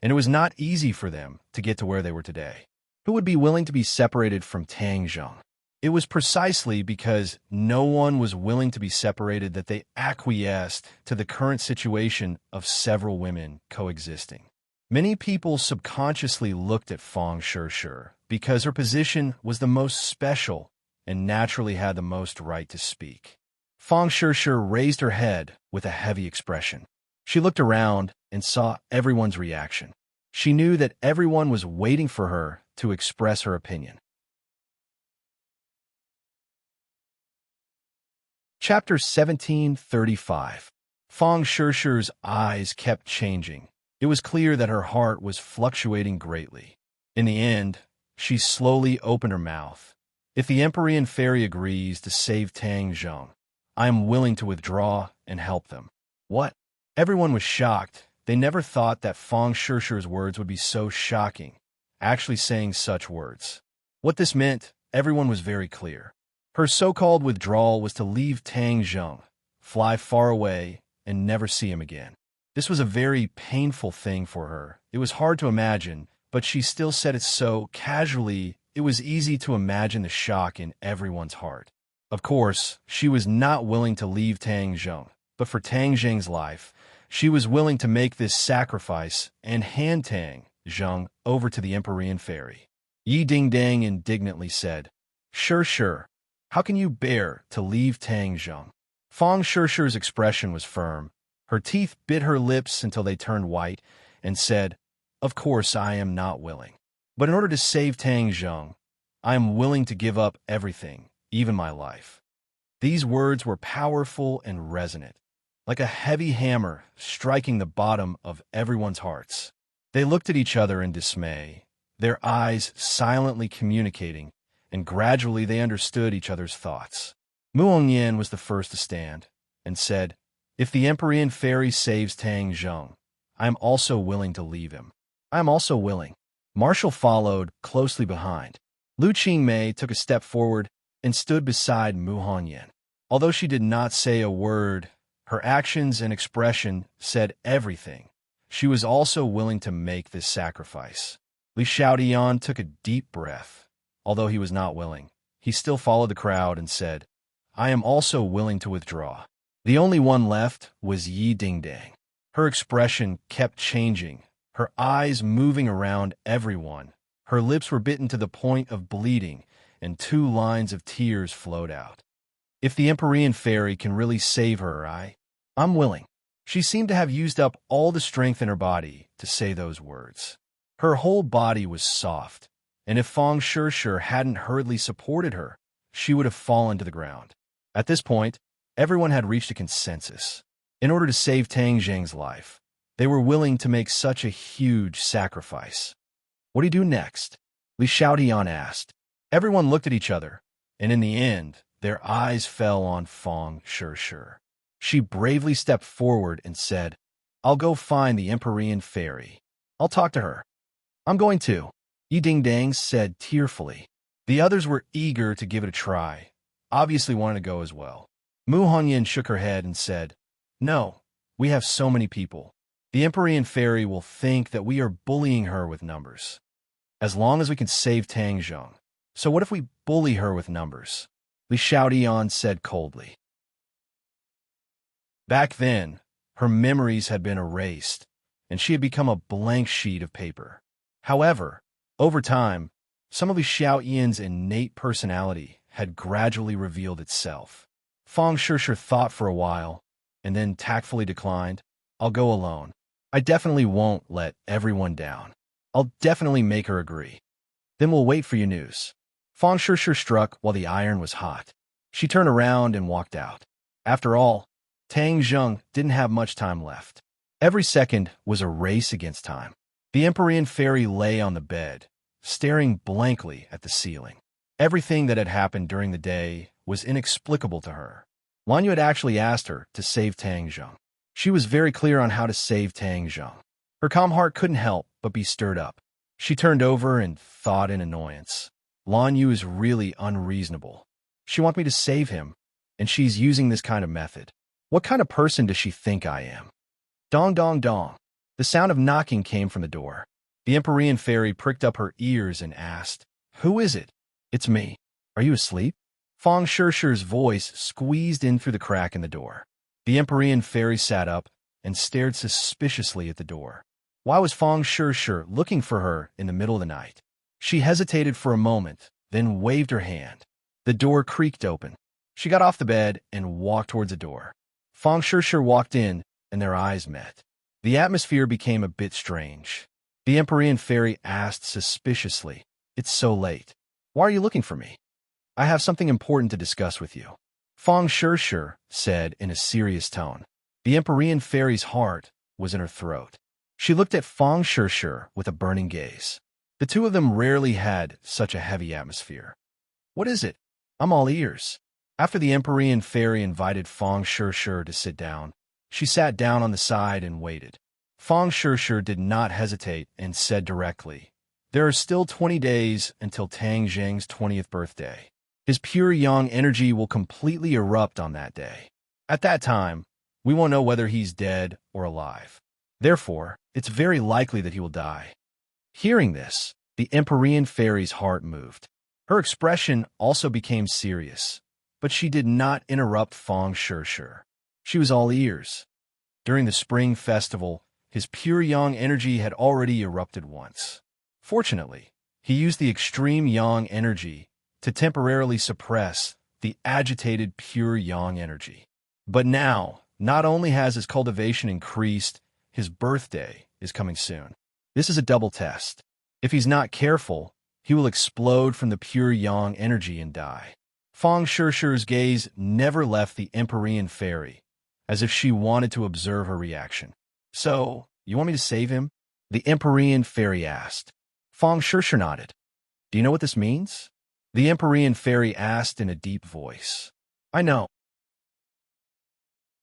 and it was not easy for them to get to where they were today. Who would be willing to be separated from Tang Zheng? It was precisely because no one was willing to be separated that they acquiesced to the current situation of several women coexisting. Many people subconsciously looked at Fang Shishir because her position was the most special and naturally had the most right to speak. Fang Shishir raised her head with a heavy expression. She looked around and saw everyone's reaction. She knew that everyone was waiting for her to express her opinion. Chapter 1735. Fang Shishir's eyes kept changing. It was clear that her heart was fluctuating greatly. In the end, she slowly opened her mouth. If the Empyrean Fairy agrees to save Tang Zheng, I am willing to withdraw and help them. What? Everyone was shocked. They never thought that Fang Shishir's words would be so shocking, actually saying such words. What this meant, everyone was very clear. Her so-called withdrawal was to leave Tang Zheng, fly far away, and never see him again. This was a very painful thing for her. It was hard to imagine, but she still said it so casually, it was easy to imagine the shock in everyone's heart. Of course, she was not willing to leave Tang Zheng, but for Tang Zheng's life, she was willing to make this sacrifice and hand Tang Zheng over to the Empyrean Fairy. Yi Dingdang indignantly said, Sure. How can you bear to leave Tang Zheng?" Fang Shishir's expression was firm. Her teeth bit her lips until they turned white, and said, "Of course I am not willing. But in order to save Tang Zheng, I am willing to give up everything, even my life." These words were powerful and resonant, like a heavy hammer striking the bottom of everyone's hearts. They looked at each other in dismay, their eyes silently communicating, and gradually they understood each other's thoughts. Muongyuan was the first to stand and said, "If the Empyrean fairy saves Tang Zheng, I am also willing to leave him. I am also willing." Marshall followed closely behind. Lu Qingmei took a step forward and stood beside Mu Hongyan. Although she did not say a word, her actions and expression said everything. She was also willing to make this sacrifice. Li Xiaodian took a deep breath. Although he was not willing, he still followed the crowd and said, "I am also willing to withdraw." The only one left was Yi Dingdang. Her expression kept changing, her eyes moving around everyone. Her lips were bitten to the point of bleeding, and 2 lines of tears flowed out. "If the Empyrean fairy can really save her, I'm willing." She seemed to have used up all the strength in her body to say those words. Her whole body was soft, and if Fang Shishir hadn't hurriedly supported her, she would have fallen to the ground. At this point, everyone had reached a consensus. In order to save Tang Zheng's life, they were willing to make such a huge sacrifice. "What do you do next?" Li Xiaodian asked. Everyone looked at each other, and in the end, their eyes fell on Fang Shishir. She bravely stepped forward and said, "I'll go find the Empyrean fairy. I'll talk to her." "I'm going to," Yi Dingdang said tearfully. The others were eager to give it a try, obviously wanted to go as well. Mu Hongyan shook her head and said, "No, we have so many people. The Empyrean fairy will think that we are bullying her with numbers. As long as we can save Tang Zheng. So what if we bully her with numbers?" Li Xiaodian said coldly. Back then, her memories had been erased, and she had become a blank sheet of paper. However, over time, some of Li Xiaoyan's innate personality had gradually revealed itself. Fang Shishir thought for a while, and then tactfully declined. "I'll go alone. I definitely won't let everyone down. I'll definitely make her agree. Then we'll wait for your news." Fang Shishir struck while the iron was hot. She turned around and walked out. After all, Tang Zheng didn't have much time left. Every second was a race against time. The Empyrean fairy lay on the bed, staring blankly at the ceiling. Everything that had happened during the day was inexplicable to her. Lanyu had actually asked her to save Tang Zheng. She was very clear on how to save Tang Zheng. Her calm heart couldn't help but be stirred up. She turned over and thought in annoyance. Lanyu is really unreasonable. She wants me to save him, and she's using this kind of method. What kind of person does she think I am? Dong dong dong. The sound of knocking came from the door. The Empyrean fairy pricked up her ears and asked, "Who is it?" "It's me. Are you asleep?" Fang Shishir's voice squeezed in through the crack in the door. The Empyrean fairy sat up and stared suspiciously at the door. Why was Fang Shishir looking for her in the middle of the night? She hesitated for a moment, then waved her hand. The door creaked open. She got off the bed and walked towards the door. Fang Shishir walked in, and their eyes met. The atmosphere became a bit strange. The Empyrean fairy asked suspiciously, "It's so late. Why are you looking for me?" "I have something important to discuss with you," Fang Shishir said in a serious tone. The Empyrean fairy's heart was in her throat. She looked at Fang Shishir with a burning gaze. The two of them rarely had such a heavy atmosphere. "What is it? I'm all ears." After the Empyrean fairy invited Fang Shishir to sit down, she sat down on the side and waited. Fang Shishir did not hesitate and said directly, "There are still 20 days until Tang Zheng's 20th birthday. His pure yang energy will completely erupt on that day. At that time, we won't know whether he's dead or alive. Therefore, it's very likely that he will die." Hearing this, the Empyrean fairy's heart moved. Her expression also became serious, but she did not interrupt Fang Shishir. She was all ears. During the spring festival, his pure yang energy had already erupted once. Fortunately, he used the extreme yang energy to temporarily suppress the agitated pure yang energy. But now, not only has his cultivation increased, his birthday is coming soon. This is a double test. If he's not careful, he will explode from the pure yang energy and die. Fang Shishir's gaze never left the Empyrean fairy, as if she wanted to observe her reaction. "So, you want me to save him?" the Empyrean fairy asked. Fang Shishir nodded. "Do you know what this means?" the Empyrean fairy asked in a deep voice. I know.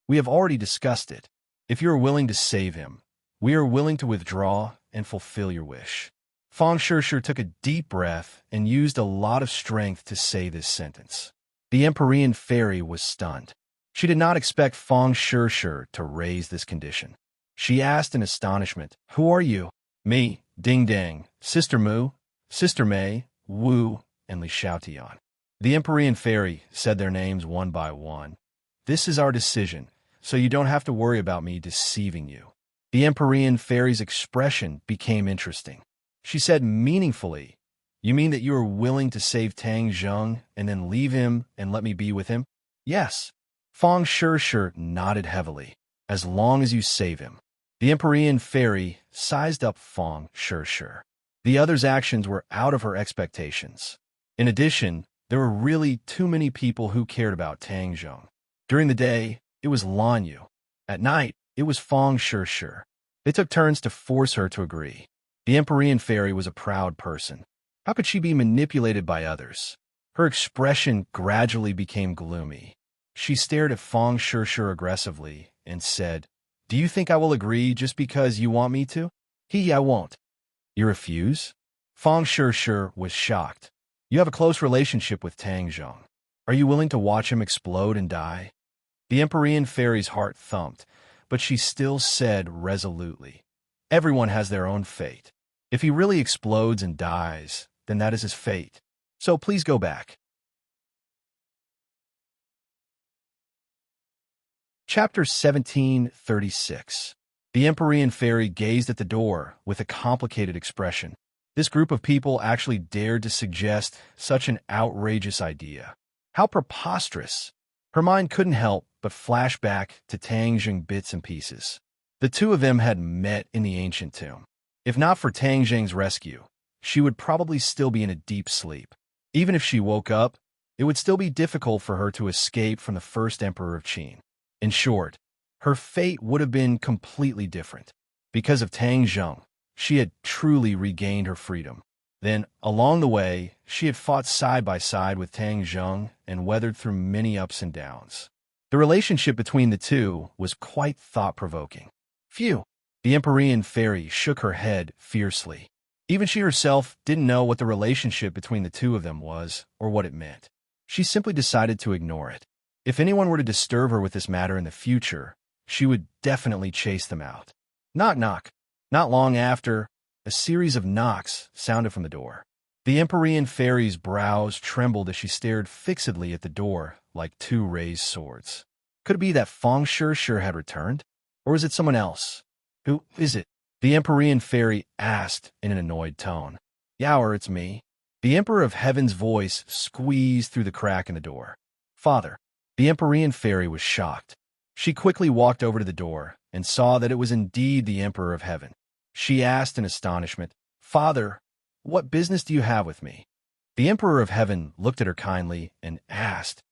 We have already discussed it. If you are willing to save him, we are willing to withdraw and fulfill your wish. Fang Shishir took a deep breath and used a lot of strength to say this sentence. The Empyrean fairy was stunned. She did not expect Fang Shishir to raise this condition. She asked in astonishment, "Who are you?" "Me, Ding Dang, Sister Mu, Sister Mei, Wu, and Li Xiaotian." The Empyrean fairy said their names one by one. "This is our decision, so you don't have to worry about me deceiving you." The Empyrean fairy's expression became interesting. She said meaningfully, "You mean that you are willing to save Tang Zheng and then leave him and let me be with him?" "Yes." Fang Shishir nodded heavily. "As long as you save him." The Empyrean fairy sized up Fang Shishir. The other's actions were out of her expectations. In addition, there were really too many people who cared about Tang Zheng. During the day, it was Lan Yu. At night, it was Fang Shishir. They took turns to force her to agree. The Empyrean fairy was a proud person. How could she be manipulated by others? Her expression gradually became gloomy. She stared at Fang Shishir aggressively and said, "Do you think I will agree just because you want me to?" I won't." "You refuse?" Fang Shishir was shocked. "You have a close relationship with Tang Zheng. Are you willing to watch him explode and die?" The Empyrean fairy's heart thumped, but she still said resolutely, "Everyone has their own fate. If he really explodes and dies, then that is his fate. So please go back." Chapter 1736. The Empyrean fairy gazed at the door with a complicated expression. This group of people actually dared to suggest such an outrageous idea. How preposterous! Her mind couldn't help but flash back to Tang Zheng bits and pieces. The two of them had met in the ancient tomb. If not for Tang Zheng's rescue, she would probably still be in a deep sleep. Even if she woke up, it would still be difficult for her to escape from the first emperor of Qin. In short, her fate would have been completely different. Because of Tang Zheng, she had truly regained her freedom. Then, along the way, she had fought side by side with Tang Zheng and weathered through many ups and downs. The relationship between the two was quite thought-provoking. Phew! The Empyrean fairy shook her head fiercely. Even she herself didn't know what the relationship between the two of them was or what it meant. She simply decided to ignore it. If anyone were to disturb her with this matter in the future, she would definitely chase them out. Knock, knock. Not long after, a series of knocks sounded from the door. The Empyrean fairy's brows trembled as she stared fixedly at the door like two raised swords. Could it be that Fang Shishir had returned? Or is it someone else? "Who is it?" the Empyrean fairy asked in an annoyed tone. "Yower, it's me." The Emperor of Heaven's voice squeezed through the crack in the door. "Father." The Empyrean fairy was shocked. She quickly walked over to the door and saw that it was indeed the Emperor of Heaven. She asked in astonishment, "Father, what business do you have with me?" The Emperor of Heaven looked at her kindly and asked,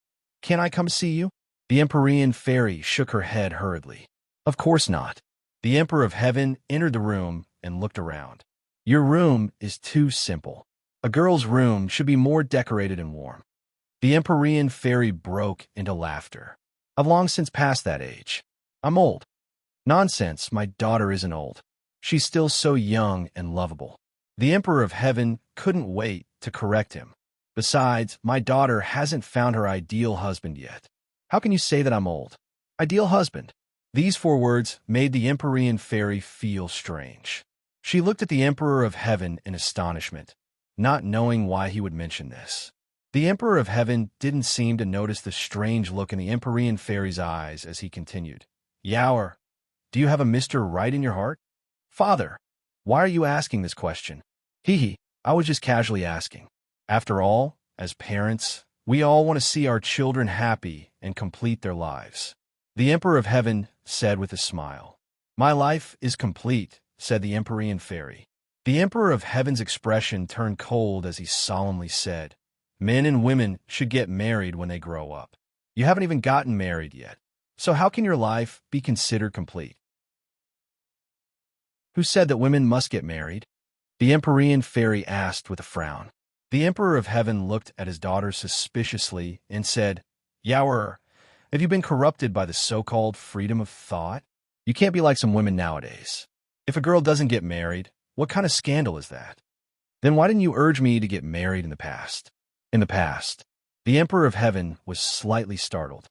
"Can I come see you?" The Empyrean fairy shook her head hurriedly. "Of course not." The Emperor of Heaven entered the room and looked around. "Your room is too simple. A girl's room should be more decorated and warm." The Empyrean fairy broke into laughter. "I've long since passed that age. I'm old." "Nonsense, my daughter isn't old. She's still so young and lovable." The Emperor of Heaven couldn't wait to correct him. "Besides, my daughter hasn't found her ideal husband yet." "How can you say that I'm old?" "Ideal husband." These four words made the Empyrean fairy feel strange. She looked at the Emperor of Heaven in astonishment, not knowing why he would mention this. The Emperor of Heaven didn't seem to notice the strange look in the Empyrean fairy's eyes as he continued. "Yower, do you have a Mr. Right in your heart?" "Father, why are you asking this question?" I was just casually asking. After all, as parents, we all want to see our children happy and complete their lives." The Emperor of Heaven said with a smile. "My life is complete," said the Empyrean fairy. The Emperor of Heaven's expression turned cold as he solemnly said, "Men and women should get married when they grow up. You haven't even gotten married yet. So how can your life be considered complete?" "Who said that women must get married?" the Empyrean fairy asked with a frown. The Emperor of Heaven looked at his daughter suspiciously and said, Yaoer, have you been corrupted by the so-called freedom of thought? You can't be like some women nowadays. If a girl doesn't get married, what kind of scandal is that? Then why didn't you urge me to get married in the past? In the past, the Emperor of Heaven was slightly startled.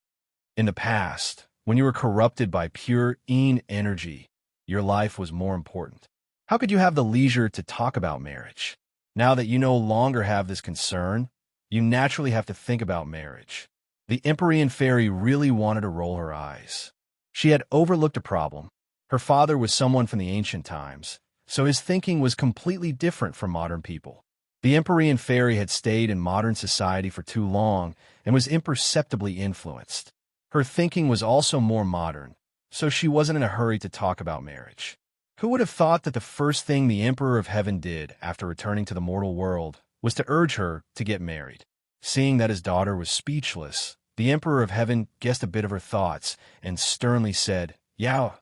In the past, when you were corrupted by pure Yin energy, your life was more important. How could you have the leisure to talk about marriage? Now that you no longer have this concern, you naturally have to think about marriage. The Empyrean fairy really wanted to roll her eyes. She had overlooked a problem. Her father was someone from the ancient times, so his thinking was completely different from modern people. The Empyrean fairy had stayed in modern society for too long and was imperceptibly influenced. Her thinking was also more modern, so she wasn't in a hurry to talk about marriage. Who would have thought that the first thing the Emperor of Heaven did after returning to the mortal world was to urge her to get married? Seeing that his daughter was speechless, the Emperor of Heaven guessed a bit of her thoughts and sternly said, "Yao,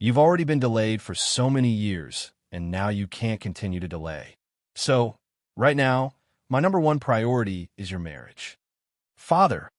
you've already been delayed for so many years, and now you can't continue to delay. So, right now, my number one priority is your marriage." "Father,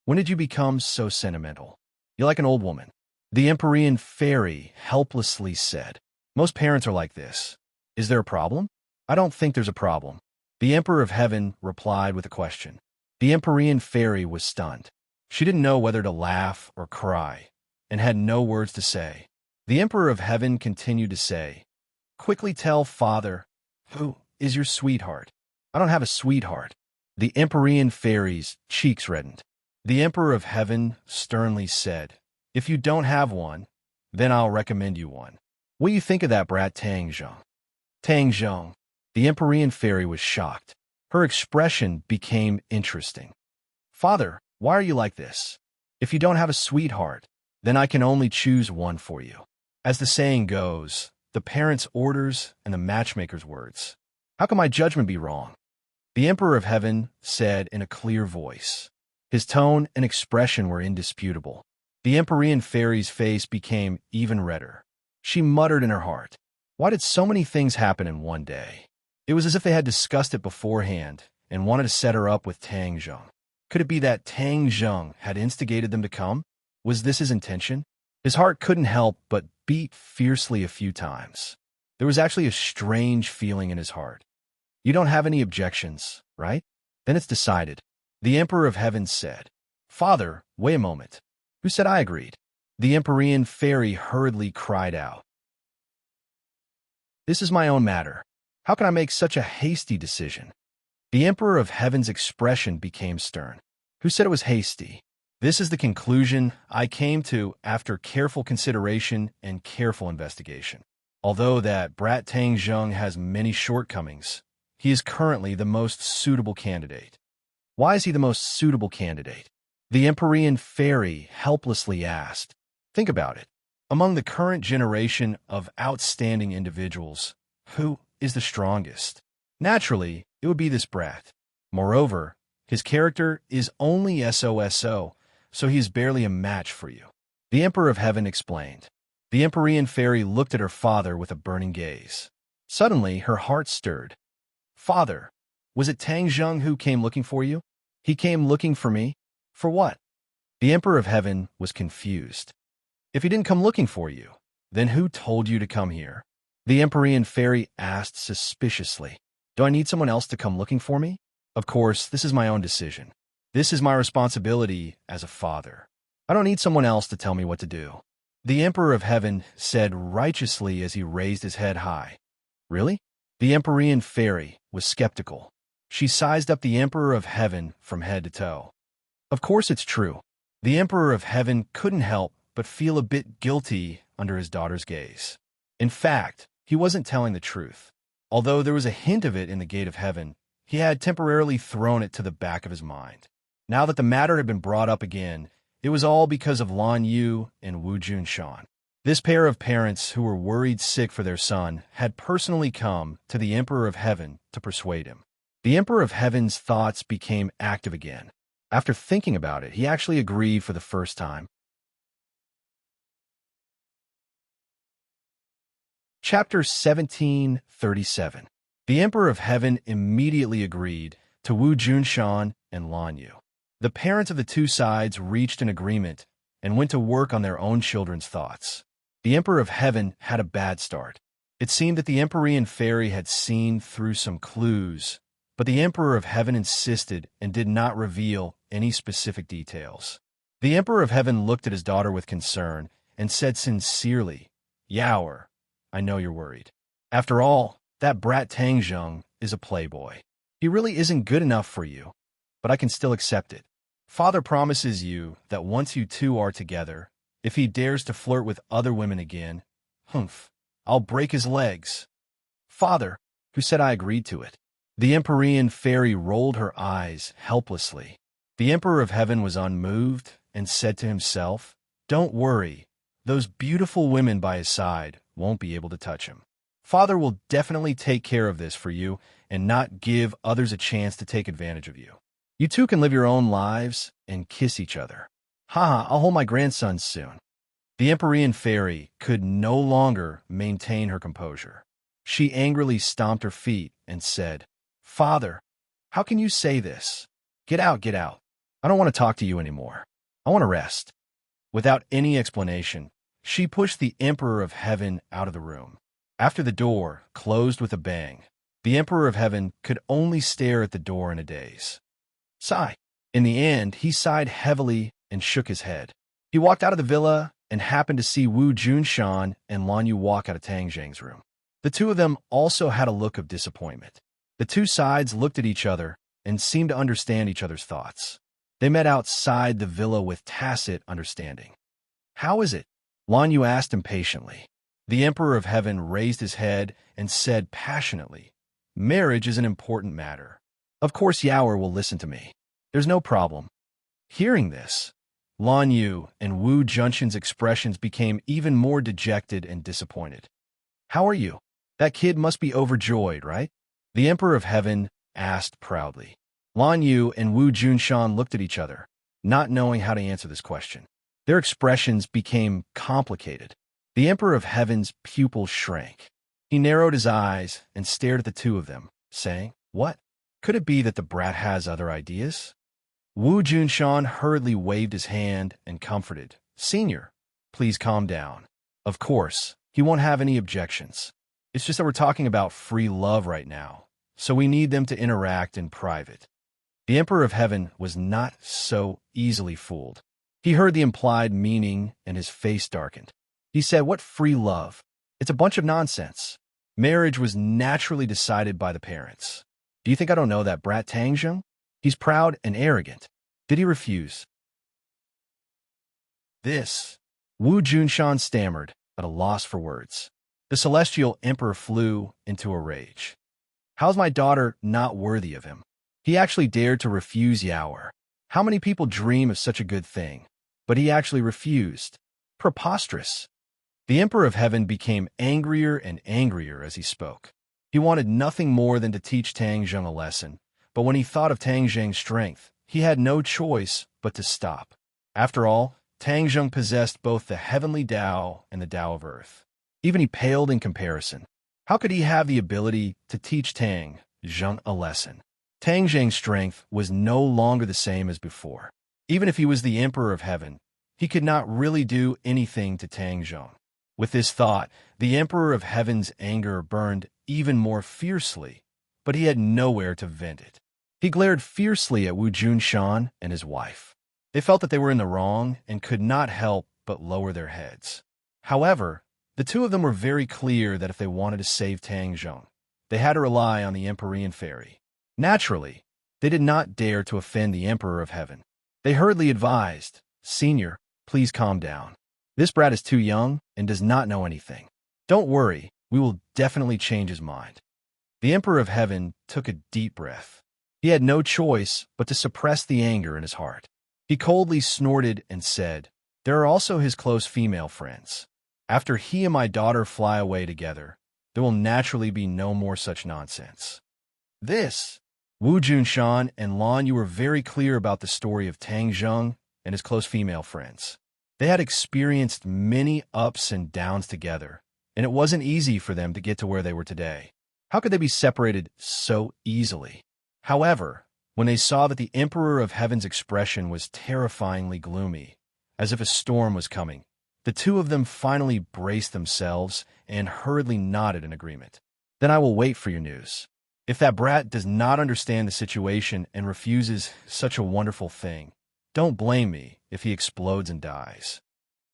when did you become so sentimental? You're like an old woman." The Empyrean fairy helplessly said, "Most parents are like this. Is there a problem?" "I don't think there's a problem." The Emperor of Heaven replied with a question. The Empyrean fairy was stunned. She didn't know whether to laugh or cry, and had no words to say. The Emperor of Heaven continued to say, "Quickly tell Father, who is your sweetheart?" "I don't have a sweetheart." The Empyrean fairy's cheeks reddened. The Emperor of Heaven sternly said, "If you don't have one, then I'll recommend you one. What do you think of that brat Tang Zheng?" Tang Zheng. The Empyrean fairy was shocked. Her expression became interesting. "Father, why are you like this? If you don't have a sweetheart, then I can only choose one for you." As the saying goes, the parent's orders and the matchmaker's words. How can my judgment be wrong? The Emperor of Heaven said in a clear voice. His tone and expression were indisputable. The Empyrean fairy's face became even redder. She muttered in her heart, "Why did so many things happen in one day?" It was as if they had discussed it beforehand and wanted to set her up with Tang Zheng. Could it be that Tang Zheng had instigated them to come? Was this his intention? His heart couldn't help but beat fiercely a few times. There was actually a strange feeling in his heart. "You don't have any objections, right? Then it's decided." The Emperor of Heaven said. "Father, wait a moment. Who said I agreed?" The Empyrean fairy hurriedly cried out. "This is my own matter. How can I make such a hasty decision?" The Emperor of Heaven's expression became stern. "Who said it was hasty? This is the conclusion I came to after careful consideration and careful investigation. Although that brat Tang Zheng has many shortcomings, he is currently the most suitable candidate." "Why is he the most suitable candidate?" The Empyrean fairy helplessly asked. Think about it. Among the current generation of outstanding individuals, who is the strongest? Naturally, it would be this brat. Moreover, his character is only SOSO, so he is barely a match for you. The Emperor of Heaven explained. The Empyrean fairy looked at her father with a burning gaze. Suddenly, her heart stirred. "Father, was it Tang Zheng who came looking for you?" "He came looking for me? For what?" The Emperor of Heaven was confused. "If he didn't come looking for you, then who told you to come here?" The Empyrean fairy asked suspiciously. "Do I need someone else to come looking for me?" "Of course, this is my own decision. This is my responsibility as a father. I don't need someone else to tell me what to do." The Emperor of Heaven said righteously as he raised his head high. "Really?" The Empyrean fairy was skeptical. She sized up the Emperor of Heaven from head to toe. Of course it's true. The Emperor of Heaven couldn't help but feel a bit guilty under his daughter's gaze. In fact, he wasn't telling the truth. Although there was a hint of it in the gate of heaven, he had temporarily thrown it to the back of his mind. Now that the matter had been brought up again, it was all because of Lan Yu and Wu Junshan. This pair of parents who were worried sick for their son had personally come to the Emperor of Heaven to persuade him. The Emperor of Heaven's thoughts became active again. After thinking about it, he actually agreed for the first time. Chapter 1737. The Emperor of Heaven immediately agreed to Wu Junshan and Lan Yu. The parents of the two sides reached an agreement and went to work on their own children's thoughts. The Emperor of Heaven had a bad start. It seemed that the Empyrean fairy had seen through some clues, but the Emperor of Heaven insisted and did not reveal any specific details. The Emperor of Heaven looked at his daughter with concern and said sincerely, "Yaoer, I know you're worried. After all, that brat Tang Zheng is a playboy. He really isn't good enough for you, but I can still accept it. Father promises you that once you two are together, if he dares to flirt with other women again, I'll break his legs." "Father, who said I agreed to it?" The Empyrean fairy rolled her eyes helplessly. The Emperor of Heaven was unmoved and said to himself, "Don't worry, those beautiful women by his side won't be able to touch him. Father will definitely take care of this for you and not give others a chance to take advantage of you. You two can live your own lives and kiss each other. Haha, I'll hold my grandsons soon." The Empyrean fairy could no longer maintain her composure. She angrily stomped her feet and said, "Father, how can you say this? Get out, get out. I don't want to talk to you anymore. I want to rest." Without any explanation, she pushed the Emperor of Heaven out of the room. After the door closed with a bang, the Emperor of Heaven could only stare at the door in a daze. Sigh. In the end, he sighed heavily and shook his head. He walked out of the villa and happened to see Wu Junshan and Lan Yu walk out of Tang Zheng's room. The two of them also had a look of disappointment. The two sides looked at each other and seemed to understand each other's thoughts. They met outside the villa with tacit understanding. "How is it?" Lan Yu asked impatiently. The Emperor of Heaven raised his head and said passionately, "Marriage is an important matter. Of course Yaoer will listen to me. There's no problem." Hearing this, Lan Yu and Wu Junshan's expressions became even more dejected and disappointed. "How are you? That kid must be overjoyed, right?" The Emperor of Heaven asked proudly. Lan Yu and Wu Junshan looked at each other, not knowing how to answer this question. Their expressions became complicated. The Emperor of Heaven's pupils shrank. He narrowed his eyes and stared at the two of them, saying, "What? Could it be that the brat has other ideas?" Wu Junshan hurriedly waved his hand and comforted, "Senior, please calm down. Of course, he won't have any objections. It's just that we're talking about free love right now, so we need them to interact in private." The Emperor of Heaven was not so easily fooled. He heard the implied meaning and his face darkened. He said, "What free love? It's a bunch of nonsense. Marriage was naturally decided by the parents. Do you think I don't know that brat Tang Zheng? He's proud and arrogant. Did he refuse?" "This," Wu Junshan stammered, at a loss for words. The celestial emperor flew into a rage. "How's my daughter not worthy of him? He actually dared to refuse Yaoer. How many people dream of such a good thing? But he actually refused. Preposterous." The Emperor of Heaven became angrier and angrier as he spoke. He wanted nothing more than to teach Tang Zheng a lesson, but when he thought of Tang Zheng's strength, he had no choice but to stop. After all, Tang Zheng possessed both the heavenly Tao and the Tao of Earth. Even he paled in comparison. How could he have the ability to teach Tang Zheng a lesson? Tang Zheng's strength was no longer the same as before. Even if he was the Emperor of Heaven, he could not really do anything to Tang Zheng. With this thought, the Emperor of Heaven's anger burned even more fiercely, but he had nowhere to vent it. He glared fiercely at Wu Junshan and his wife. They felt that they were in the wrong and could not help but lower their heads. However, the two of them were very clear that if they wanted to save Tang Zheng, they had to rely on the Empyrean fairy. Naturally, they did not dare to offend the Emperor of Heaven. They hurriedly advised, "Senior, please calm down. This brat is too young and does not know anything. Don't worry, we will definitely change his mind." The Emperor of Heaven took a deep breath. He had no choice but to suppress the anger in his heart. He coldly snorted and said, "There are also his close female friends. After he and my daughter fly away together, there will naturally be no more such nonsense." This, Wu Junshan and Lan Yu were very clear about the story of Tang Zheng and his close female friends. They had experienced many ups and downs together, and it wasn't easy for them to get to where they were today. How could they be separated so easily? However, When they saw that the Emperor of Heaven's expression was terrifyingly gloomy, as if a storm was coming, the two of them finally braced themselves and hurriedly nodded in agreement. Then I will wait for your news. If that brat does not understand the situation and refuses such a wonderful thing, don't blame me if he explodes and dies.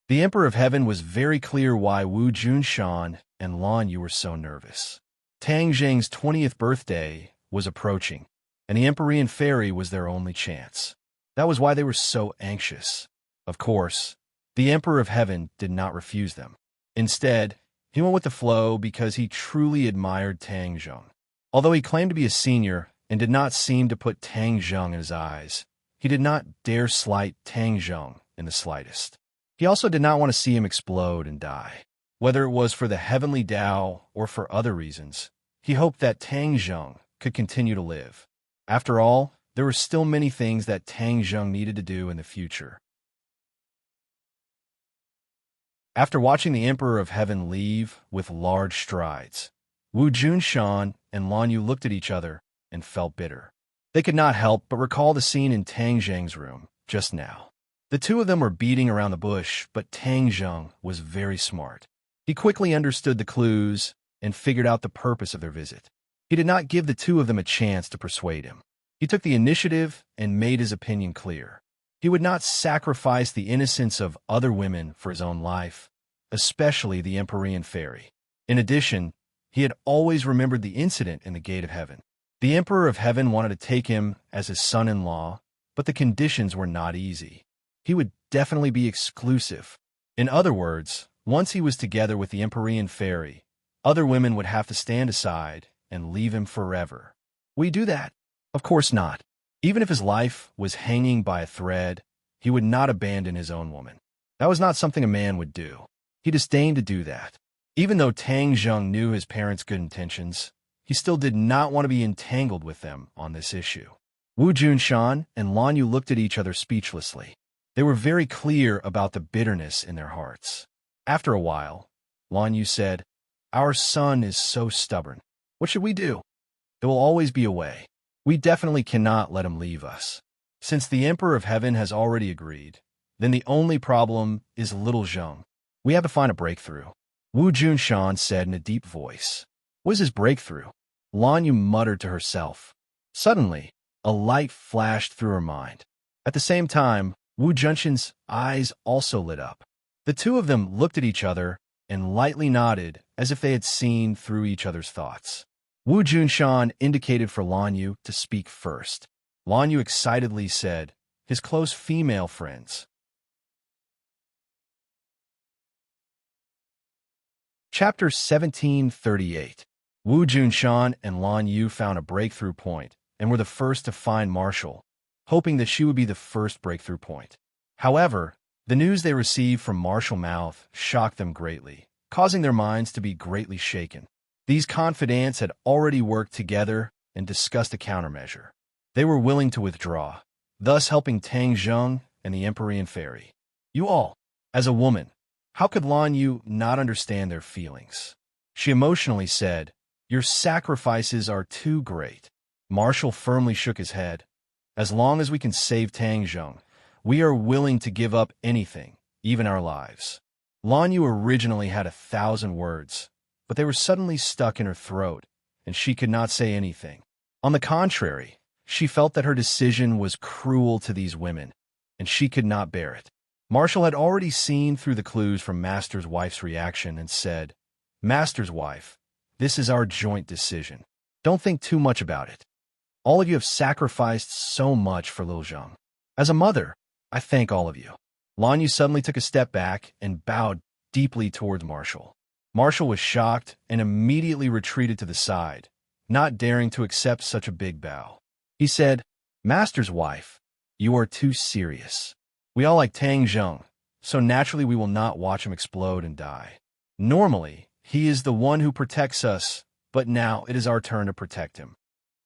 The Emperor of Heaven was very clear why Wu Junshan and Lan Yu were so nervous. Tang Zheng's 20th birthday was approaching, and the Empyrean Fairy was their only chance. That was why they were so anxious. Of course, the Emperor of Heaven did not refuse them. Instead, he went with the flow because he truly admired Tang Zheng. Although he claimed to be a senior and did not seem to put Tang Zheng in his eyes, he did not dare slight Tang Zheng in the slightest. He also did not want to see him explode and die. Whether it was for the heavenly Tao or for other reasons, he hoped that Tang Zheng could continue to live. After all, there were still many things that Tang Zheng needed to do in the future. After watching the Emperor of Heaven leave with large strides, Wu Junshan and Lan Yu looked at each other and felt bitter. They could not help but recall the scene in Tang Zheng's room just now. The two of them were beating around the bush, but Tang Zheng was very smart. He quickly understood the clues and figured out the purpose of their visit. He did not give the two of them a chance to persuade him. He took the initiative and made his opinion clear. He would not sacrifice the innocence of other women for his own life, especially the Empyrean Fairy. In addition, he had always remembered the incident in the Gate of Heaven. The Emperor of Heaven wanted to take him as his son-in-law, but the conditions were not easy. He would definitely be exclusive. In other words, once he was together with the Empyrean Fairy, other women would have to stand aside and leave him forever. Would he do that? Of course not. Even if his life was hanging by a thread, he would not abandon his own woman. That was not something a man would do. He disdained to do that. Even though Tang Zheng knew his parents' good intentions, he still did not want to be entangled with them on this issue. Wu Junshan and Lan Yu looked at each other speechlessly. They were very clear about the bitterness in their hearts. After a while, Lan Yu said, "Our son is so stubborn. What should we do? There will always be a way. We definitely cannot let him leave us. Since the Emperor of Heaven has already agreed, then the only problem is little Zheng. We have to find a breakthrough." Wu Junshan said in a deep voice. "What is his breakthrough?" Lan Yu muttered to herself. Suddenly, a light flashed through her mind. At the same time, Wu Junshan's eyes also lit up. The two of them looked at each other and lightly nodded as if they had seen through each other's thoughts. Wu Junshan indicated for Lan Yu to speak first. Lan Yu excitedly said, "His close female friends." Chapter 1738. Wu Junshan and Lan Yu found a breakthrough point and were the first to find Marshall, hoping that she would be the first breakthrough point. However, the news they received from Marshall Mouth shocked them greatly, causing their minds to be greatly shaken. These confidants had already worked together and discussed a countermeasure. They were willing to withdraw, thus helping Tang Zheng and the Empyrean Fairy. You all, as a woman, how could Lan Yu not understand their feelings? She emotionally said, "Your sacrifices are too great." Marshall firmly shook his head. "As long as we can save Tang Zheng, we are willing to give up anything, even our lives." Lan Yu originally had 1,000 words, but they were suddenly stuck in her throat, and she could not say anything. On the contrary, she felt that her decision was cruel to these women, and she could not bear it. Marshall had already seen through the clues from Master's wife's reaction and said, "Master's wife, this is our joint decision. Don't think too much about it. All of you have sacrificed so much for Lil Zheng. As a mother, I thank all of you." Lan Yu suddenly took a step back and bowed deeply towards Marshall. Marshall was shocked and immediately retreated to the side, not daring to accept such a big bow. He said, "Master's wife, you are too serious. We all like Tang Zheng, so naturally we will not watch him explode and die. Normally, he is the one who protects us, but now it is our turn to protect him.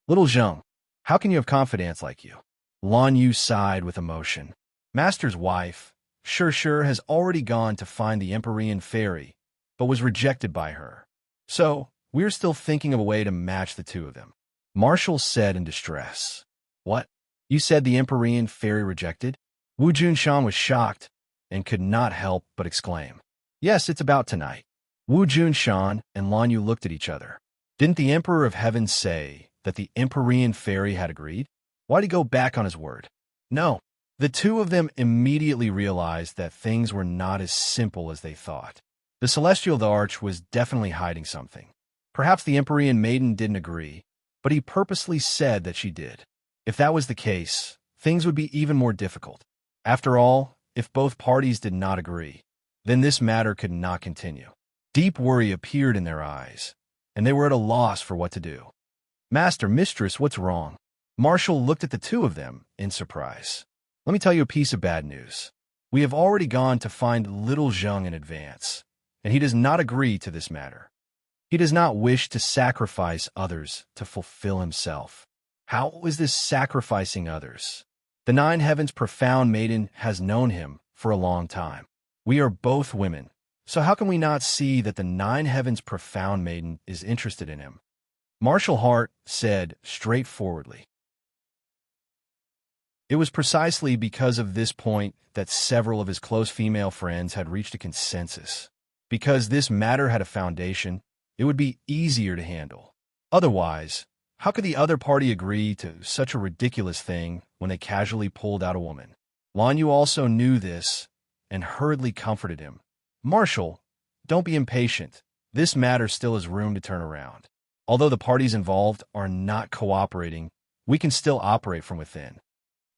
Little Zheng, how can you have confidence like you?" Lan Yu sighed with emotion. Master's wife, Sure has already gone to find the Empyrean Fairy, but was rejected by her. So, we're still thinking of a way to match the two of them. Marshall said in distress. What? You said the Empyrean fairy rejected? Wu Junshan was shocked and could not help but exclaim. Yes, it's about tonight. Wu Junshan and Lan Yu looked at each other. Didn't the Emperor of Heaven say that the Empyrean fairy had agreed? Why'd he go back on his word? No. The two of them immediately realized that things were not as simple as they thought. The Celestial Arch was definitely hiding something. Perhaps the Empyrean maiden didn't agree, but he purposely said that she did. If that was the case, things would be even more difficult. After all, if both parties did not agree, then this matter could not continue. Deep worry appeared in their eyes, and they were at a loss for what to do. Master, Mistress, what's wrong? Marshall looked at the two of them in surprise. Let me tell you a piece of bad news. We have already gone to find little Zheng in advance, and he does not agree to this matter. He does not wish to sacrifice others to fulfill himself. How is this sacrificing others? The Nine Heavens profound maiden has known him for a long time. We are both women, so how can we not see that the Nine Heavens profound maiden is interested in him? Marshall Hart said straightforwardly. It was precisely because of this point that several of his close female friends had reached a consensus. Because this matter had a foundation, it would be easier to handle. Otherwise, how could the other party agree to such a ridiculous thing when they casually pulled out a woman? Lan Yu also knew this and hurriedly comforted him. Marshall, don't be impatient. This matter still has room to turn around. Although the parties involved are not cooperating, we can still operate from within.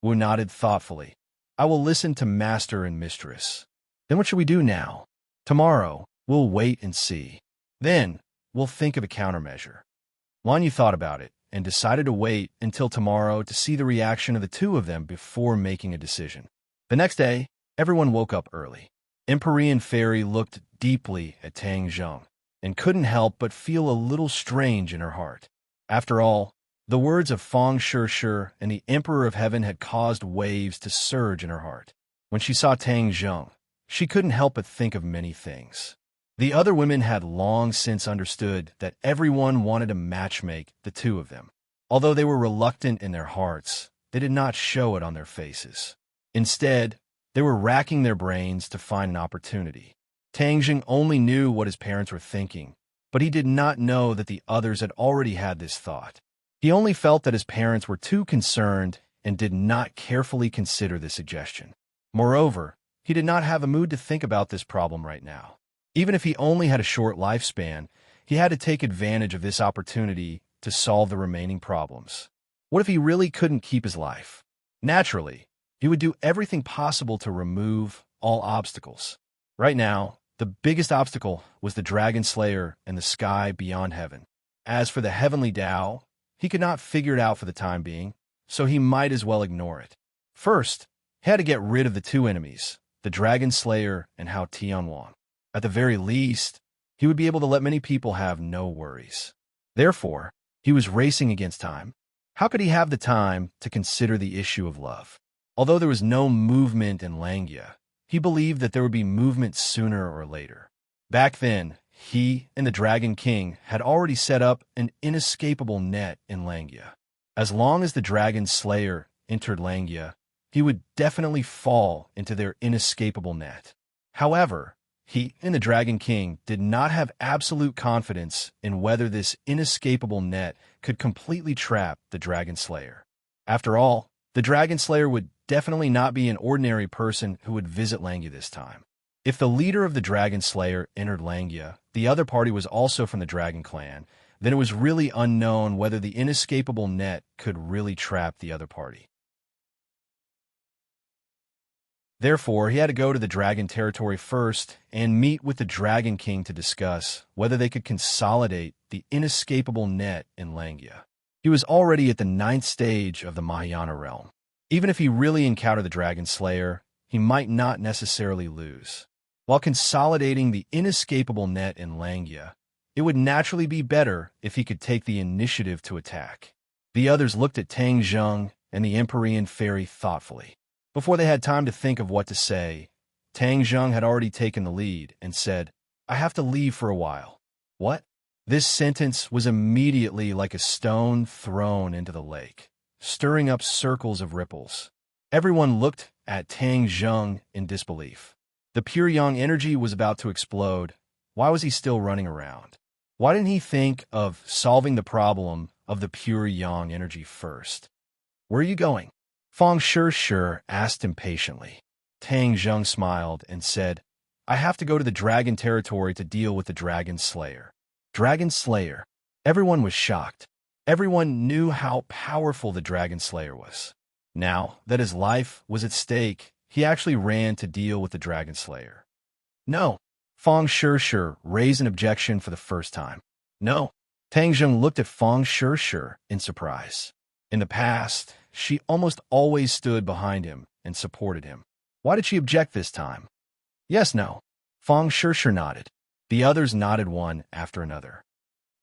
Wu nodded thoughtfully. I will listen to Master and Mistress. Then what should we do now? Tomorrow, we'll wait and see. Then, we'll think of a countermeasure. Lan Yu thought about it and decided to wait until tomorrow to see the reaction of the two of them before making a decision. The next day, everyone woke up early. Empyrean Fairy looked deeply at Tang Zheng and couldn't help but feel a little strange in her heart. After all, the words of Feng Shi and the Emperor of Heaven had caused waves to surge in her heart. When she saw Tang Zheng, she couldn't help but think of many things. The other women had long since understood that everyone wanted to matchmake the two of them. Although they were reluctant in their hearts, they did not show it on their faces. Instead, they were racking their brains to find an opportunity. Tang Zheng only knew what his parents were thinking, but he did not know that the others had already had this thought. He only felt that his parents were too concerned and did not carefully consider the suggestion. Moreover, he did not have a mood to think about this problem right now. Even if he only had a short lifespan, he had to take advantage of this opportunity to solve the remaining problems. What if he really couldn't keep his life? Naturally, he would do everything possible to remove all obstacles. Right now, the biggest obstacle was the Dragon Slayer and the sky beyond heaven. As for the heavenly Tao, he could not figure it out for the time being, so he might as well ignore it. First, he had to get rid of the two enemies, the Dragon Slayer and Hao Tianwan. At the very least, he would be able to let many people have no worries. Therefore, he was racing against time. How could he have the time to consider the issue of love? Although there was no movement in Langia, he believed that there would be movement sooner or later. Back then, he and the Dragon King had already set up an inescapable net in Langia. As long as the Dragon Slayer entered Langia, he would definitely fall into their inescapable net. However, he and the Dragon King did not have absolute confidence in whether this inescapable net could completely trap the Dragon Slayer. After all, the Dragon Slayer would definitely not be an ordinary person who would visit Langia this time. If the leader of the Dragon Slayer entered Langia, the other party was also from the Dragon Clan, then it was really unknown whether the inescapable net could really trap the other party. Therefore, he had to go to the Dragon territory first and meet with the Dragon King to discuss whether they could consolidate the inescapable net in Langia. He was already at the 9th stage of the Mahayana realm. Even if he really encountered the Dragon Slayer, he might not necessarily lose. While consolidating the inescapable net in Langia, it would naturally be better if he could take the initiative to attack. The others looked at Tang Zheng and the Empyrean Fairy thoughtfully. Before they had time to think of what to say, Tang Zheng had already taken the lead and said, I have to leave for a while. What? This sentence was immediately like a stone thrown into the lake. stirring up circles of ripples. Everyone looked at Tang Zheng in disbelief. The pure yang energy was about to explode. Why was he still running around? Why didn't he think of solving the problem of the pure yang energy first? Where are you going? Fang Shi asked impatiently. Tang Zheng smiled and said, I have to go to the dragon territory to deal with the dragon slayer. Dragon slayer? Everyone was shocked. Everyone knew how powerful the dragon slayer was. Now that his life was at stake, he actually ran to deal with the dragon slayer. No. Fang Shi raised an objection for the first time. No. Tang Zheng looked at Fang Shi in surprise. In the past, she almost always stood behind him and supported him. Why did she object this time? Yes, no. Fang Shi nodded. The others nodded one after another.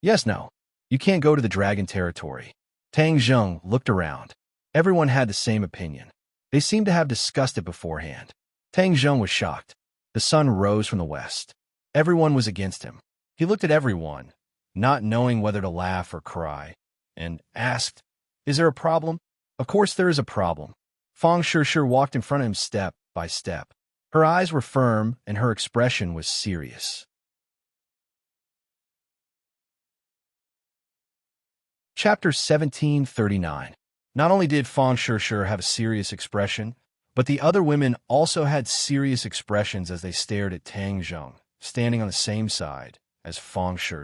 Yes, no. You can't go to the dragon territory. Tang Zheng looked around. Everyone had the same opinion. They seemed to have discussed it beforehand. Tang Zheng was shocked. The sun rose from the west. Everyone was against him. He looked at everyone, not knowing whether to laugh or cry, and asked, Is there a problem? Of course there is a problem. Fang Shi walked in front of him step by step. Her eyes were firm and her expression was serious. Chapter 1739. Not only did Fang Shi have a serious expression, but the other women also had serious expressions as they stared at Tang Zheng, standing on the same side as Fang Shi.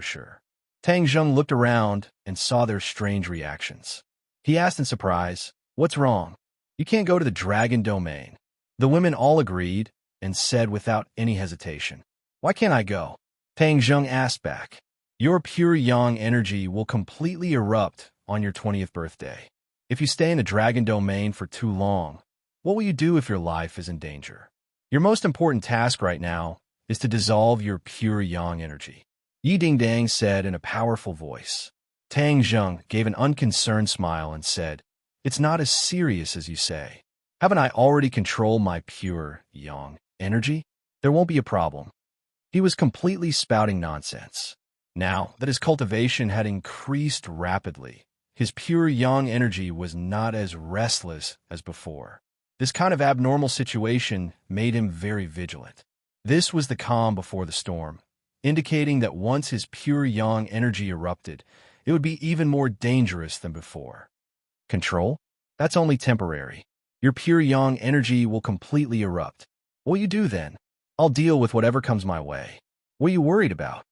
Tang Zheng looked around and saw their strange reactions. He asked in surprise, What's wrong? You can't go to the dragon domain. The women all agreed and said without any hesitation, Why can't I go? Tang Zheng asked back, Your pure yang energy will completely erupt on your 20th birthday. If you stay in the dragon domain for too long, what will you do if your life is in danger? Your most important task right now is to dissolve your pure yang energy. Yi Dingdang said in a powerful voice. Tang Zheng gave an unconcerned smile and said, It's not as serious as you say. Haven't I already controlled my pure yang energy? There won't be a problem. He was completely spouting nonsense. Now that his cultivation had increased rapidly, his pure yang energy was not as restless as before. This kind of abnormal situation made him very vigilant. This was the calm before the storm, indicating that once his pure yang energy erupted, it would be even more dangerous than before. Control? That's only temporary. Your pure yang energy will completely erupt. What will you do then? I'll deal with whatever comes my way. What are you worried about?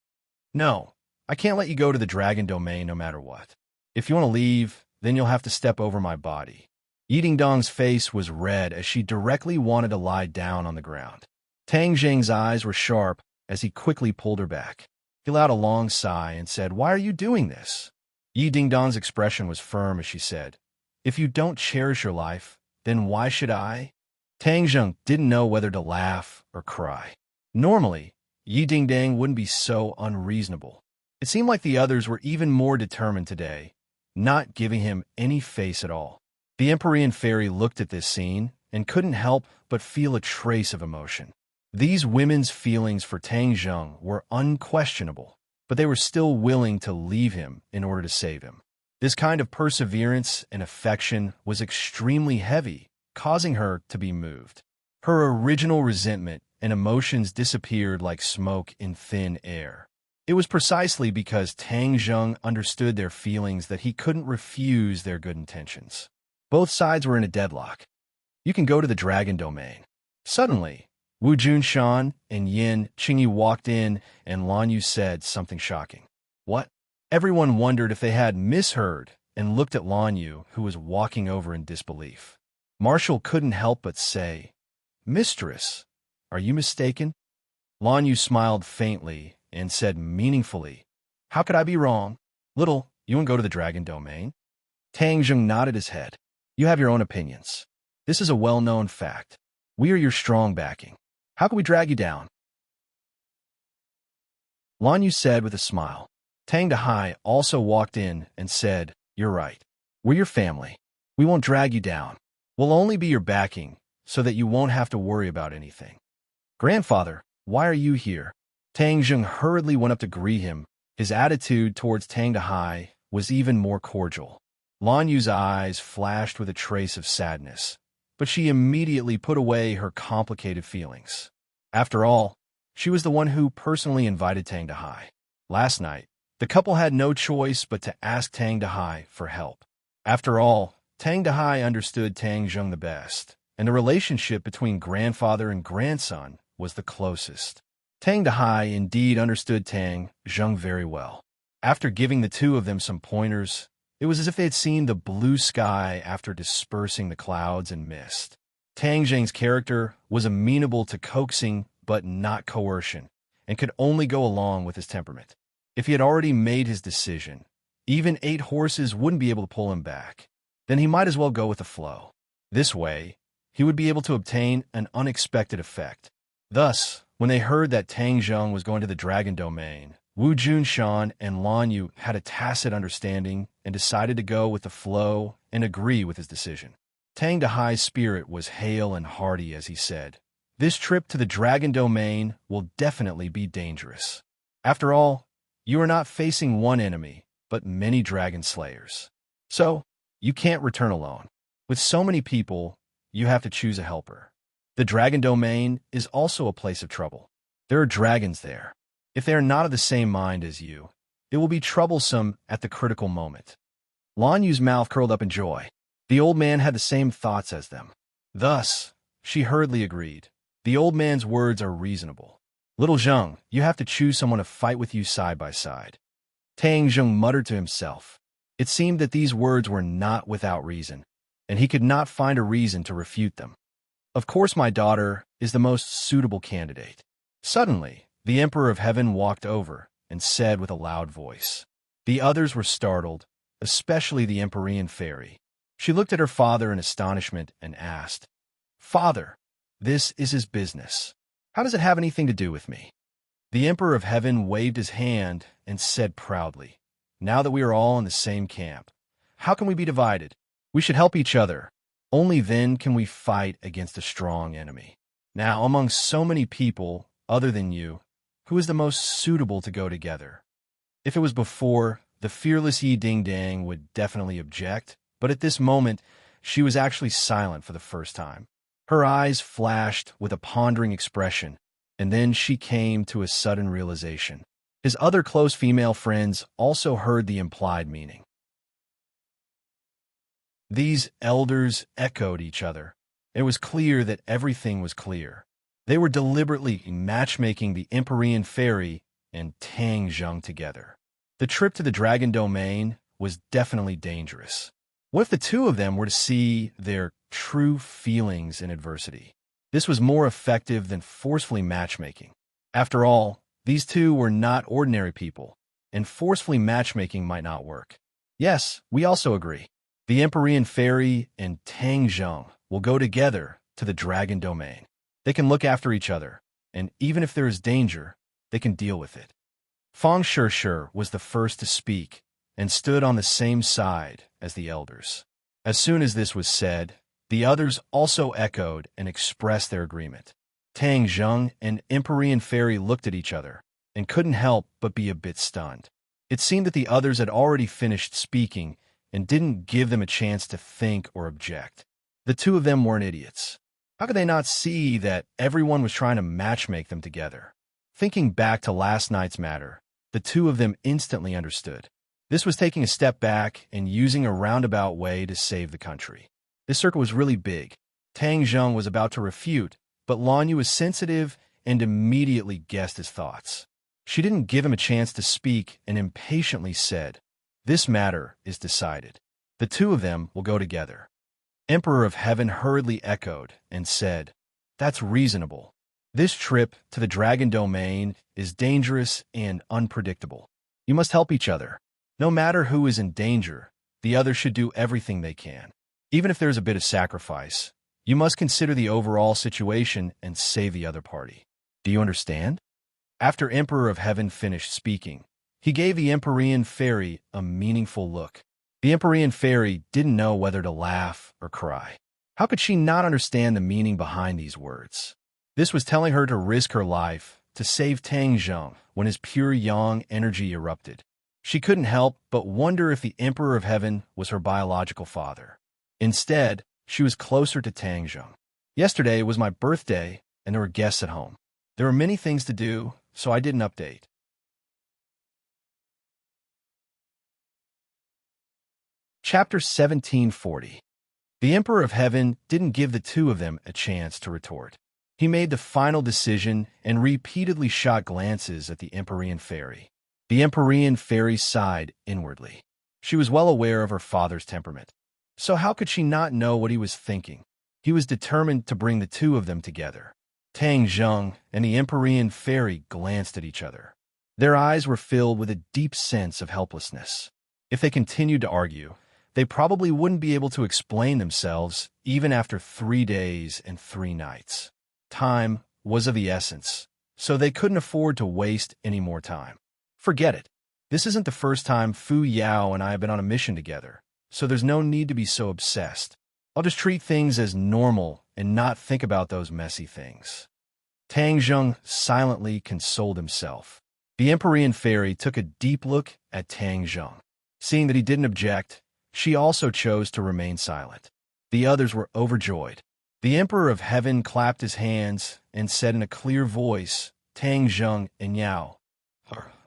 No, I can't let you go to the dragon domain no matter what. If you want to leave, then you'll have to step over my body. Yi Dingdang's face was red as she directly wanted to lie down on the ground. Tang Zheng's eyes were sharp as he quickly pulled her back. He let out a long sigh and said, Why are you doing this? Yi Dingdang's expression was firm as she said, If you don't cherish your life, then why should I? Tang Zheng didn't know whether to laugh or cry. Normally, Yi Dingdang wouldn't be so unreasonable. It seemed like the others were even more determined today, not giving him any face at all. The Empyrean fairy looked at this scene and couldn't help but feel a trace of emotion. These women's feelings for Tang Zheng were unquestionable, but they were still willing to leave him in order to save him. This kind of perseverance and affection was extremely heavy, causing her to be moved. Her original resentment and emotions disappeared like smoke in thin air. It was precisely because Tang Zheng understood their feelings that he couldn't refuse their good intentions. Both sides were in a deadlock. You can go to the dragon domain. Suddenly, Wu Junshan and Yin Qingyi walked in, and Lan Yu said something shocking. What? Everyone wondered if they had misheard and looked at Lan Yu, who was walking over in disbelief. Marshall couldn't help but say, Mistress, are you mistaken? Lan Yu smiled faintly and said meaningfully, How could I be wrong? Little, you want to go to the dragon domain? Tang Zheng nodded his head. You have your own opinions. This is a well-known fact. We are your strong backing. How can we drag you down? Lan Yu said with a smile. Tang Dahai also walked in and said, You're right. We're your family. We won't drag you down. We'll only be your backing so that you won't have to worry about anything. Grandfather, why are you here? Tang Zheng hurriedly went up to greet him. His attitude towards Tang Dahai was even more cordial. Lan Yu's eyes flashed with a trace of sadness, but she immediately put away her complicated feelings. After all, she was the one who personally invited Tang Dahai. Last night, the couple had no choice but to ask Tang Dahai for help. After all, Tang Dahai understood Tang Zheng the best, and the relationship between grandfather and grandson was the closest. Tang Dahai indeed understood Tang Zheng very well. After giving the two of them some pointers, it was as if they had seen the blue sky after dispersing the clouds and mist. Tang Zheng's character was amenable to coaxing but not coercion, and could only go along with his temperament. If he had already made his decision, even 8 horses wouldn't be able to pull him back. Then he might as well go with the flow. This way, he would be able to obtain an unexpected effect. Thus, when they heard that Tang Zheng was going to the Dragon Domain, Wu Junshan and Lan Yu had a tacit understanding and decided to go with the flow and agree with his decision. Tang Dahai's spirit was hale and hearty as he said, "This trip to the Dragon Domain will definitely be dangerous. After all, you are not facing one enemy, but many dragon slayers. So, you can't return alone. With so many people, you have to choose a helper. The Dragon Domain is also a place of trouble. There are dragons there. If they are not of the same mind as you, it will be troublesome at the critical moment." Lan Yu's mouth curled up in joy. The old man had the same thoughts as them. Thus, she hurriedly agreed. The old man's words are reasonable. "Little Zheng, you have to choose someone to fight with you side by side." Tang Zheng muttered to himself. It seemed that these words were not without reason, and he could not find a reason to refute them. "Of course my daughter is the most suitable candidate." Suddenly, the Emperor of Heaven walked over and said with a loud voice. The others were startled, especially the Empyrean fairy. She looked at her father in astonishment and asked, "Father, this is his business. How does it have anything to do with me?" The Emperor of Heaven waved his hand and said proudly, "Now that we are all in the same camp, how can we be divided? We should help each other. Only then can we fight against a strong enemy. Now, among so many people other than you, who is the most suitable to go together?" If it was before, the fearless Yi Ding Dang would definitely object, but at this moment, she was actually silent for the first time. Her eyes flashed with a pondering expression, and then she came to a sudden realization. His other close female friends also heard the implied meaning. These elders echoed each other. It was clear that everything was clear. They were deliberately matchmaking the Empyrean fairy and Tang Zheng together. The trip to the Dragon Domain was definitely dangerous. What if the two of them were to see their true feelings in adversity? This was more effective than forcefully matchmaking. After all, these two were not ordinary people, and forcefully matchmaking might not work. Yes, we also agree. The Empyrean fairy and Tang Zheng will go together to the Dragon Domain. They can look after each other, and even if there is danger, they can deal with it. Fang Shishir was the first to speak and stood on the same side as the elders. As soon as this was said, the others also echoed and expressed their agreement. Tang Zheng and Empyrean fairy looked at each other and couldn't help but be a bit stunned. It seemed that the others had already finished speaking and didn't give them a chance to think or object. The two of them weren't idiots. How could they not see that everyone was trying to matchmake them together? Thinking back to last night's matter, the two of them instantly understood. This was taking a step back and using a roundabout way to save the country. This circle was really big. Tang Zheng was about to refute, but Lan Yu was sensitive and immediately guessed his thoughts. She didn't give him a chance to speak and impatiently said, "This matter is decided. The two of them will go together." Emperor of Heaven hurriedly echoed and said, "That's reasonable. This trip to the Dragon Domain is dangerous and unpredictable. You must help each other. No matter who is in danger, the other should do everything they can. Even if there's a bit of sacrifice, you must consider the overall situation and save the other party. Do you understand?" After Emperor of Heaven finished speaking, he gave the Empyrean fairy a meaningful look. The Empyrean fairy didn't know whether to laugh or cry. How could she not understand the meaning behind these words? This was telling her to risk her life to save Tang Zheng when his pure yang energy erupted. She couldn't help but wonder if the Emperor of Heaven was her biological father. Instead, she was closer to Tang Zheng. Yesterday was my birthday, and there were guests at home. There were many things to do, so I did an update. Chapter 1740. The Emperor of Heaven didn't give the two of them a chance to retort. He made the final decision and repeatedly shot glances at the Empyrean fairy. The Empyrean fairy sighed inwardly. She was well aware of her father's temperament. So how could she not know what he was thinking? He was determined to bring the two of them together. Tang Zheng and the Empyrean fairy glanced at each other. Their eyes were filled with a deep sense of helplessness. If they continued to argue, they probably wouldn't be able to explain themselves even after 3 days and 3 nights. Time was of the essence, so they couldn't afford to waste any more time. Forget it. This isn't the first time Fu Yao and I have been on a mission together, so there's no need to be so obsessed. I'll just treat things as normal and not think about those messy things. Tang Zheng silently consoled himself. The Empyrean fairy took a deep look at Tang Zheng. Seeing that he didn't object, she also chose to remain silent. The others were overjoyed. The Emperor of Heaven clapped his hands and said in a clear voice, Tang Zheng and Yao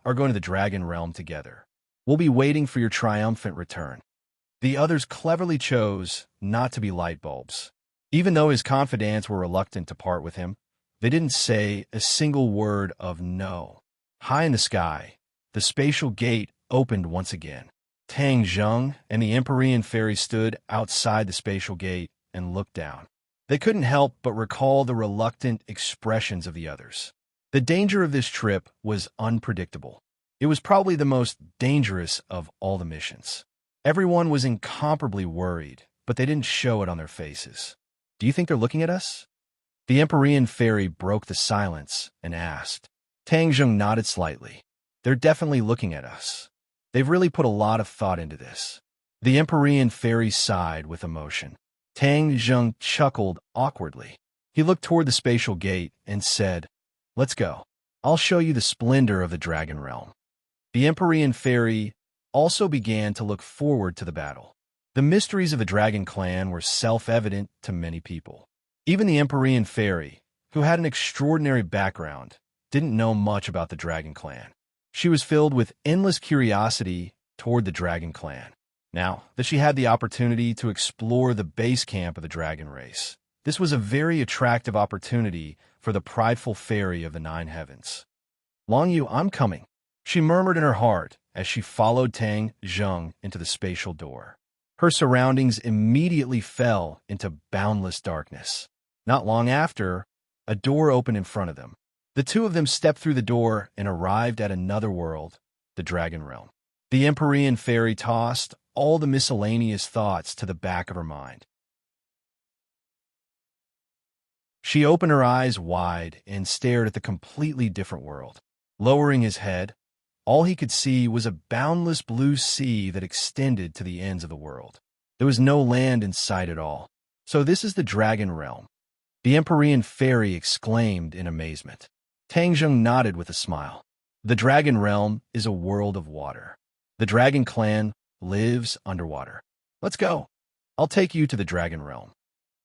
are going to the Dragon Realm together. We'll be waiting for your triumphant return. The others cleverly chose not to be light bulbs. Even though his confidants were reluctant to part with him, they didn't say a single word of no. High in the sky, the spatial gate opened once again. Tang Zheng and the Empyrean fairy stood outside the spatial gate and looked down. They couldn't help but recall the reluctant expressions of the others. The danger of this trip was unpredictable. It was probably the most dangerous of all the missions. Everyone was incomparably worried, but they didn't show it on their faces. Do you think they're looking at us? The Empyrean fairy broke the silence and asked. Tang Zheng nodded slightly. They're definitely looking at us. They've really put a lot of thought into this. The Empyrean fairy sighed with emotion. Tang Zheng chuckled awkwardly. He looked toward the spatial gate and said, Let's go. I'll show you the splendor of the Dragon Realm. The Empyrean fairy also began to look forward to the battle. The mysteries of the Dragon Clan were self-evident to many people. Even the Empyrean fairy, who had an extraordinary background, didn't know much about the Dragon Clan. She was filled with endless curiosity toward the Dragon Clan. Now that she had the opportunity to explore the base camp of the dragon race, this was a very attractive opportunity for the prideful fairy of the 9 heavens. Long Yu, I'm coming, she murmured in her heart as she followed Tang Zheng into the spatial door. Her surroundings immediately fell into boundless darkness. Not long after, a door opened in front of them. The two of them stepped through the door and arrived at another world, the Dragon Realm. The Empyrean fairy tossed all the miscellaneous thoughts to the back of her mind. She opened her eyes wide and stared at the completely different world. Lowering his head, all he could see was a boundless blue sea that extended to the ends of the world. There was no land in sight at all. So this is the Dragon Realm, the Empyrean fairy exclaimed in amazement. Tang Zheng nodded with a smile. The Dragon Realm is a world of water. The Dragon Clan lives underwater. Let's go. I'll take you to the Dragon Realm.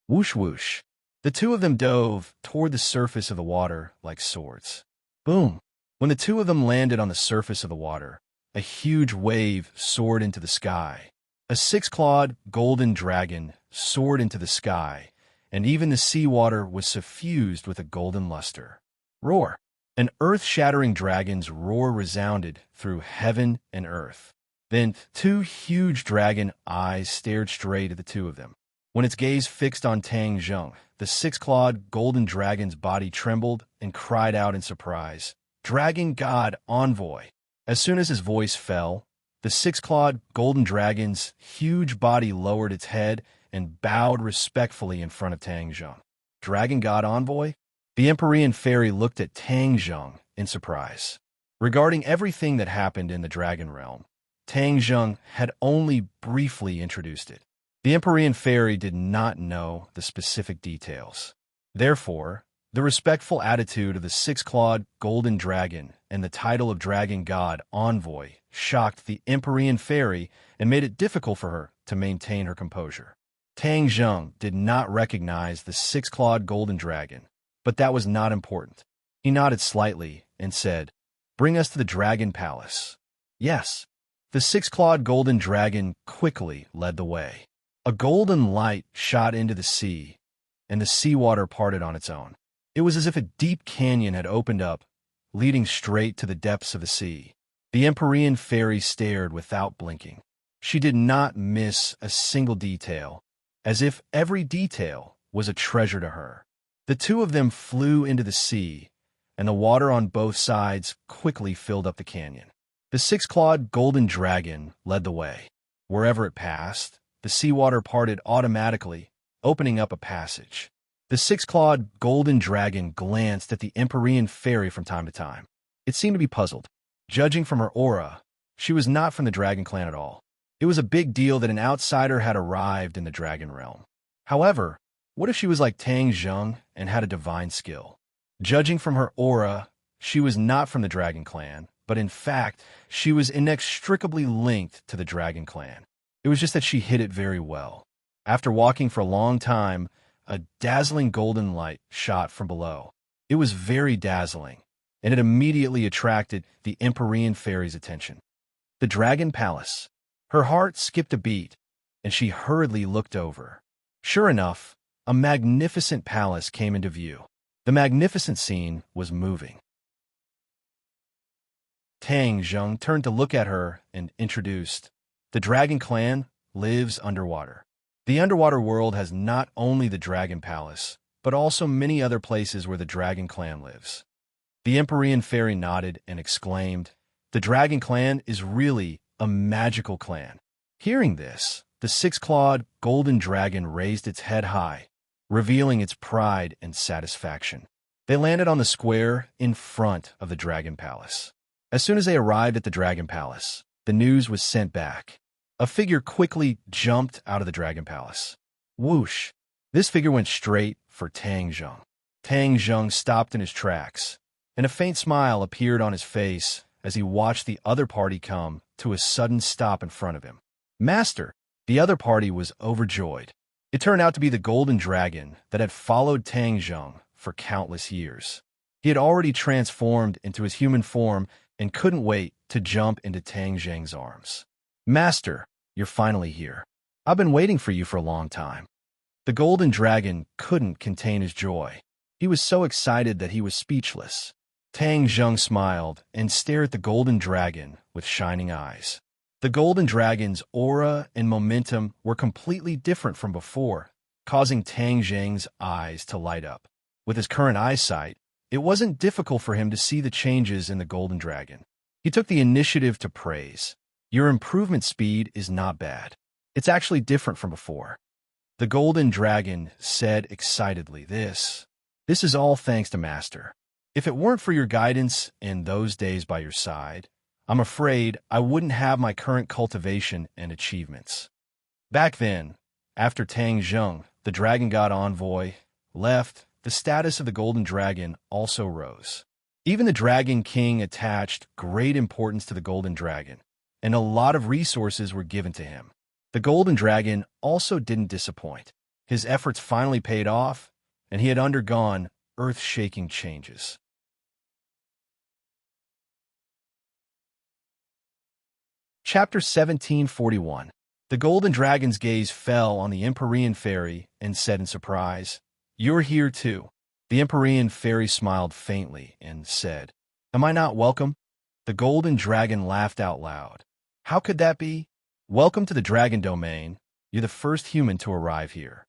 Whoosh whoosh. The two of them dove toward the surface of the water like swords. Boom. When the two of them landed on the surface of the water, a huge wave soared into the sky. A 6-clawed golden dragon soared into the sky, and even the seawater was suffused with a golden luster. Roar. An earth-shattering dragon's roar resounded through heaven and earth. Then 2 huge dragon eyes stared straight at the two of them. When its gaze fixed on Tang Zheng, the 6-clawed golden dragon's body trembled and cried out in surprise, Dragon God Envoy. As soon as his voice fell, the 6-clawed golden dragon's huge body lowered its head and bowed respectfully in front of Tang Zheng. Dragon God Envoy? The Empyrean fairy looked at Tang Zheng in surprise. Regarding everything that happened in the Dragon Realm, Tang Zheng had only briefly introduced it. The Empyrean fairy did not know the specific details. Therefore, The respectful attitude of the six-clawed golden dragon and the title of dragon god envoy shocked the Empyrean fairy and made it difficult for her to maintain her composure. Tang Zheng did not recognize the six-clawed golden dragon, but that was not important. He nodded slightly and said, "Bring us to the dragon palace." Yes. The six-clawed golden dragon quickly led the way. A golden light shot into the sea, and the seawater parted on its own. It was as if a deep canyon had opened up, leading straight to the depths of the sea. The Empyrean fairy stared without blinking. She did not miss a single detail, as if every detail was a treasure to her. The two of them flew into the sea, and the water on both sides quickly filled up the canyon. The six-clawed golden dragon led the way. Wherever it passed, the seawater parted automatically, opening up a passage. The six-clawed golden dragon glanced at the Empyrean fairy from time to time. It seemed to be puzzled. Judging from her aura, she was not from the dragon clan at all. It was a big deal that an outsider had arrived in the dragon realm. However, what if she was like Tang Zheng and had a divine skill? Judging from her aura, she was not from the dragon clan, but in fact, she was inextricably linked to the dragon clan. It was just that she hid it very well. After walking for a long time, a dazzling golden light shot from below. It was very dazzling, and it immediately attracted the Empyrean fairy's attention. The dragon palace. Her heart skipped a beat, and she hurriedly looked over. Sure enough, a magnificent palace came into view. The magnificent scene was moving. Tang Zheng turned to look at her and introduced, "The dragon clan lives underwater." The underwater world has not only the Dragon Palace, but also many other places where the Dragon Clan lives. The Empyrean fairy nodded and exclaimed, "The Dragon Clan is really a magical clan." Hearing this, the six-clawed golden dragon raised its head high, revealing its pride and satisfaction. They landed on the square in front of the Dragon Palace. As soon as they arrived at the Dragon Palace, the news was sent back. A figure quickly jumped out of the Dragon Palace. Whoosh! This figure went straight for Tang Zheng. Tang Zheng stopped in his tracks, and a faint smile appeared on his face as he watched the other party come to a sudden stop in front of him. "Master!" The other party was overjoyed. It turned out to be the golden dragon that had followed Tang Zheng for countless years. He had already transformed into his human form and couldn't wait to jump into Tang Zheng's arms. "Master, you're finally here. I've been waiting for you for a long time." The golden dragon couldn't contain his joy. He was so excited that he was speechless. Tang Zheng smiled and stared at the golden dragon with shining eyes. The golden dragon's aura and momentum were completely different from before, causing Tang Zheng's eyes to light up. With his current eyesight, it wasn't difficult for him to see the changes in the golden dragon. He took the initiative to praise. "Your improvement speed is not bad. It's actually different from before." The golden dragon said excitedly, This is all thanks to Master. If it weren't for your guidance and those days by your side, I'm afraid I wouldn't have my current cultivation and achievements." Back then, after Tang Zheng, the dragon god envoy, left, the status of the golden dragon also rose. Even the Dragon King attached great importance to the golden dragon, and a lot of resources were given to him. The golden dragon also didn't disappoint. His efforts finally paid off, and he had undergone earth-shaking changes. Chapter 1741. The golden dragon's gaze fell on the Empyrean fairy and said in surprise, "You're here too." The Empyrean fairy smiled faintly and said, "Am I not welcome?" The golden dragon laughed out loud. "How could that be? Welcome to the dragon domain. You're the first human to arrive here."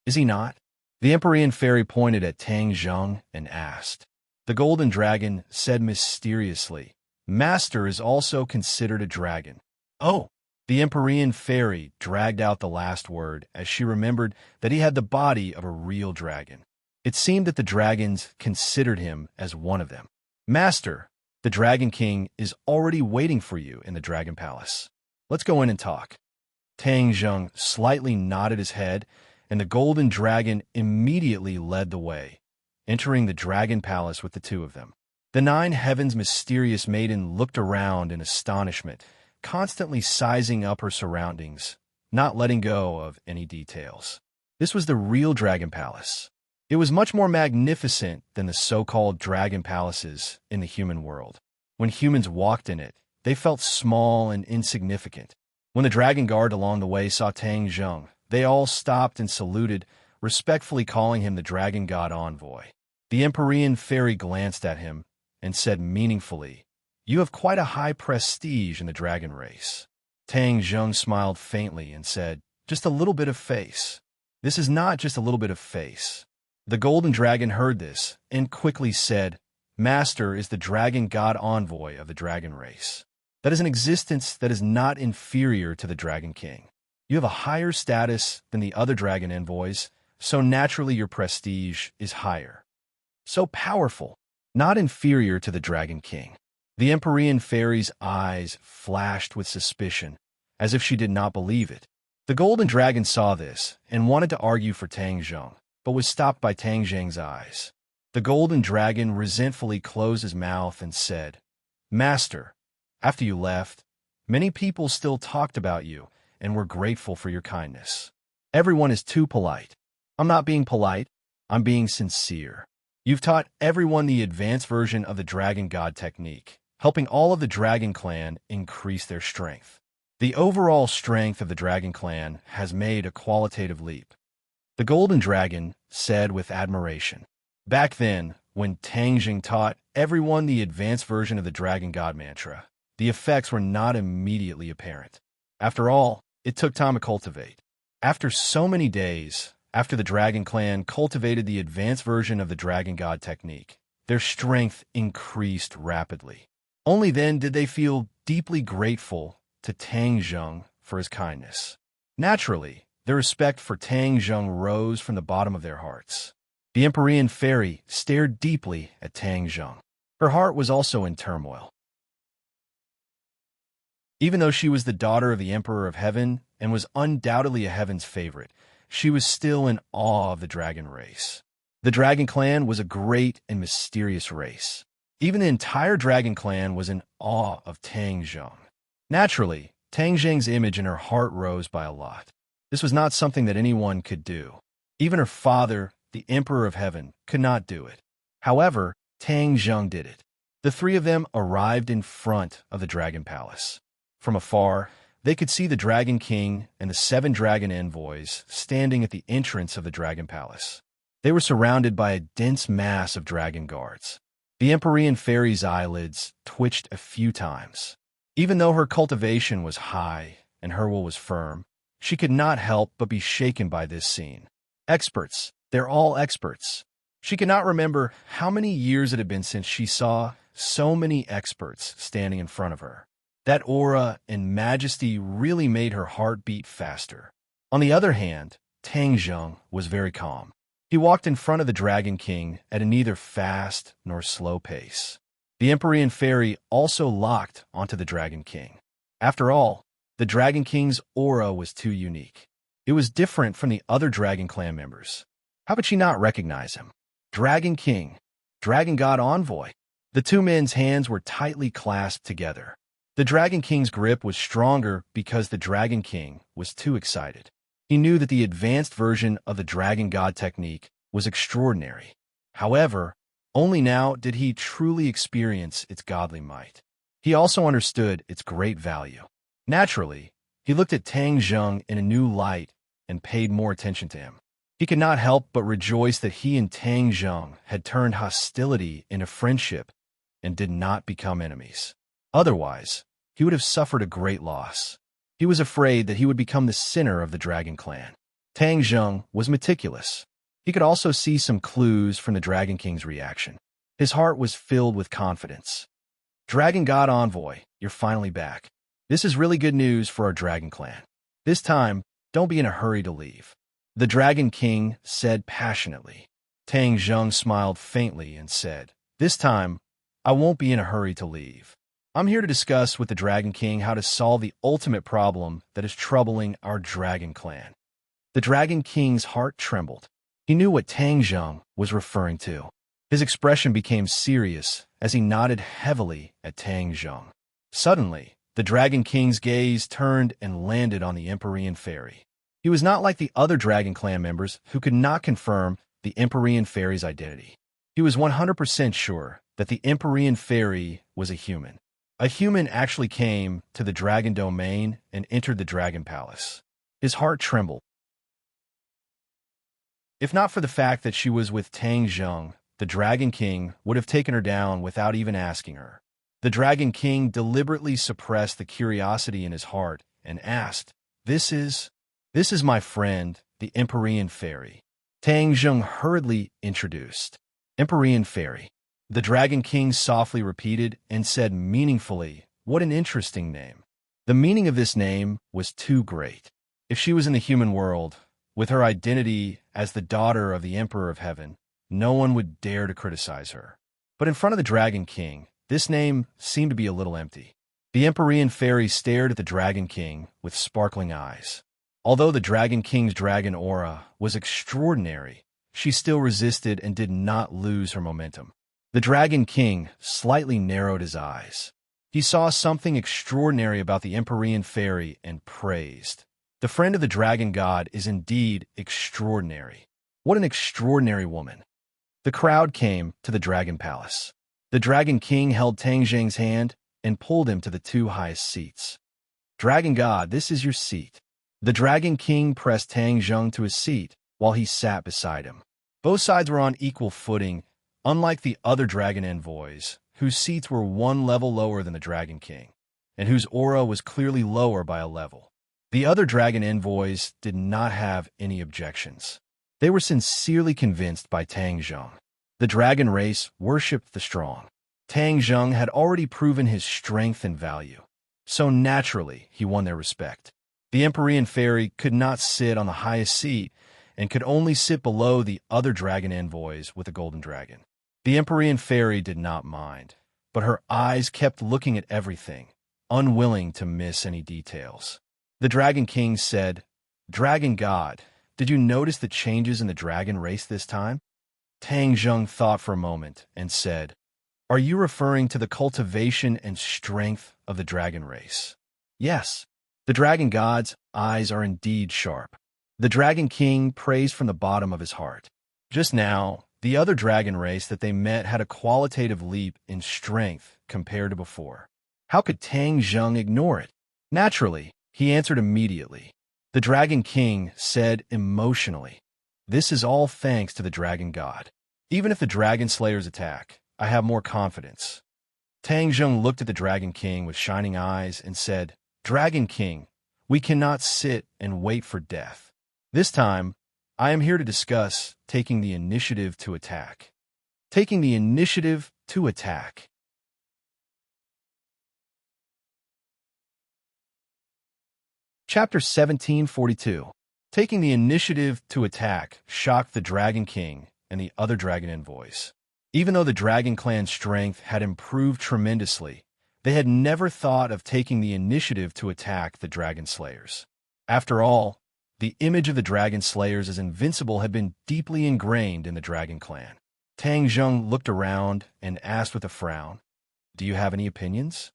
"Is he not?" The Empyrean fairy pointed at Tang Zheng and asked. The golden dragon said mysteriously, "Master is also considered a dragon." "Oh!" The Empyrean fairy dragged out the last word as she remembered that he had the body of a real dragon. It seemed that the dragons considered him as one of them. "Master, the Dragon King is already waiting for you in the Dragon Palace. Let's go in and talk." Tang Zheng slightly nodded his head, and the golden dragon immediately led the way. entering the dragon palace with the two of them. The nine heavens' mysterious maiden looked around in astonishment, constantly sizing up her surroundings, not letting go of any details. This was the real dragon palace. It was much more magnificent than the so-called dragon palaces in the human world. When humans walked in it, they felt small and insignificant. When the dragon guard along the way saw Tang Zheng, they all stopped and saluted, respectfully calling him the dragon god envoy. The Empyrean fairy glanced at him and said meaningfully, "You have quite a high prestige in the dragon race." Tang Zheng smiled faintly and said, "Just a little bit of face." "This is not just a little bit of face." The golden dragon heard this and quickly said, "Master is the dragon god envoy of the dragon race. That is an existence that is not inferior to the dragon king. You have a higher status than the other dragon envoys, so naturally your prestige is higher. So powerful, not inferior to the dragon king." The Empyrean fairy's eyes flashed with suspicion, as if she did not believe it. The golden dragon saw this and wanted to argue for Tang Zheng, but was stopped by Tang Zheng's eyes. The golden dragon resentfully closed his mouth and said, "Master, after you left, many people still talked about you and were grateful for your kindness. Everyone is too polite. I'm not being polite, I'm being sincere. You've taught everyone the advanced version of the dragon god technique, helping all of the dragon clan increase their strength. The overall strength of the dragon clan has made a qualitative leap." The golden dragon said with admiration. Back then, when Tang Zheng taught everyone the advanced version of the dragon god mantra, the effects were not immediately apparent. After all, it took time to cultivate. After so many days, after the dragon clan cultivated the advanced version of the dragon god technique, their strength increased rapidly. Only then did they feel deeply grateful to Tang Zheng for his kindness. Naturally, their respect for Tang Zheng rose from the bottom of their hearts. The Empyrean fairy stared deeply at Tang Zheng. Her heart was also in turmoil. Even though she was the daughter of the Emperor of Heaven and was undoubtedly a Heaven's favorite, she was still in awe of the dragon race. The dragon clan was a great and mysterious race. Even the entire dragon clan was in awe of Tang Zheng. Naturally, Tang Zheng's image in her heart rose by a lot. This was not something that anyone could do. Even her father, the Emperor of Heaven, could not do it. However, Tang Zheng did it. The three of them arrived in front of the dragon palace. From afar, they could see the Dragon King and the 7 dragon envoys standing at the entrance of the dragon palace. They were surrounded by a dense mass of dragon guards. The Empyrean fairy's eyelids twitched a few times. Even though her cultivation was high and her will was firm, she could not help but be shaken by this scene. Experts, they're all experts. She could not remember how many years it had been since she saw so many experts standing in front of her. That aura and majesty really made her heart beat faster. On the other hand, Tang Zheng was very calm. He walked in front of the Dragon King at a neither fast nor slow pace. The Empyrean fairy also locked onto the Dragon King. After all, the Dragon King's aura was too unique. It was different from the other Dragon Clan members. How could she not recognize him? Dragon King, Dragon God Envoy. The two men's hands were tightly clasped together. The Dragon King's grip was stronger because the Dragon King was too excited. He knew that the advanced version of the Dragon God technique was extraordinary. However, only now did he truly experience its godly might. He also understood its great value. Naturally, he looked at Tang Zheng in a new light and paid more attention to him. He could not help but rejoice that he and Tang Zheng had turned hostility into friendship and did not become enemies. Otherwise, he would have suffered a great loss. He was afraid that he would become the center of the Dragon Clan. Tang Zheng was meticulous. He could also see some clues from the Dragon King's reaction. His heart was filled with confidence. Dragon God Envoy, you're finally back. This is really good news for our Dragon Clan. This time, don't be in a hurry to leave. The Dragon King said passionately. Tang Zheng smiled faintly and said, "This time, I won't be in a hurry to leave. I'm here to discuss with the Dragon King how to solve the ultimate problem that is troubling our Dragon Clan." The Dragon King's heart trembled. He knew what Tang Zheng was referring to. His expression became serious as he nodded heavily at Tang Zheng. Suddenly, the Dragon King's gaze turned and landed on the Empyrean fairy. He was not like the other Dragon Clan members who could not confirm the Empyrean fairy's identity. He was 100% sure that the Empyrean fairy was a human. A human actually came to the dragon domain and entered the dragon palace. His heart trembled. If not for the fact that she was with Tang Zheng, the Dragon King would have taken her down without even asking her. The Dragon King deliberately suppressed the curiosity in his heart and asked, This is my friend, the Empyrean fairy. Tang Zheng hurriedly introduced. Empyrean fairy. The Dragon King softly repeated and said meaningfully, What an interesting name. The meaning of this name was too great. If she was in the human world, with her identity as the daughter of the Emperor of Heaven, no one would dare to criticize her. But in front of the Dragon King, this name seemed to be a little empty. The Empyrean fairy stared at the Dragon King with sparkling eyes. Although the Dragon King's dragon aura was extraordinary, she still resisted and did not lose her momentum. The Dragon King slightly narrowed his eyes. He saw something extraordinary about the Empyrean fairy and praised. The friend of the dragon god is indeed extraordinary. What an extraordinary woman. The crowd came to the dragon palace. The Dragon King held Tang Zheng's hand and pulled him to the two highest seats. Dragon god, this is your seat. The Dragon King pressed Tang Zheng to his seat while he sat beside him. Both sides were on equal footing, unlike the other dragon envoys, whose seats were one level lower than the Dragon King, and whose aura was clearly lower by a level. The other dragon envoys did not have any objections. They were sincerely convinced by Tang Zheng. The dragon race worshipped the strong. Tang Zheng had already proven his strength and value, so naturally he won their respect. The Empyrean fairy could not sit on the highest seat and could only sit below the other dragon envoys with the golden dragon. The Empyrean fairy did not mind, but her eyes kept looking at everything, unwilling to miss any details. The Dragon King said, Dragon God, did you notice the changes in the dragon race this time? Tang Zheng thought for a moment and said, Are you referring to the cultivation and strength of the dragon race? Yes. The dragon god's eyes are indeed sharp. The Dragon King praised from the bottom of his heart. Just now, the other dragon race that they met had a qualitative leap in strength compared to before. How could Tang Zheng ignore it? Naturally, he answered immediately. The Dragon King said emotionally, This is all thanks to the dragon god. Even if the dragon slayers attack, I have more confidence. Tang Zheng looked at the Dragon King with shining eyes and said, Dragon King, we cannot sit and wait for death. This time, I am here to discuss taking the initiative to attack. Taking the initiative to attack. Chapter 1742. Taking the initiative to attack shocked the Dragon King and the other dragon envoys. Even though the Dragon Clan's strength had improved tremendously, they had never thought of taking the initiative to attack the Dragon Slayers. After all, the image of the Dragon Slayers as invincible had been deeply ingrained in the Dragon Clan. Tang Zheng looked around and asked with a frown, Do you have any opinions?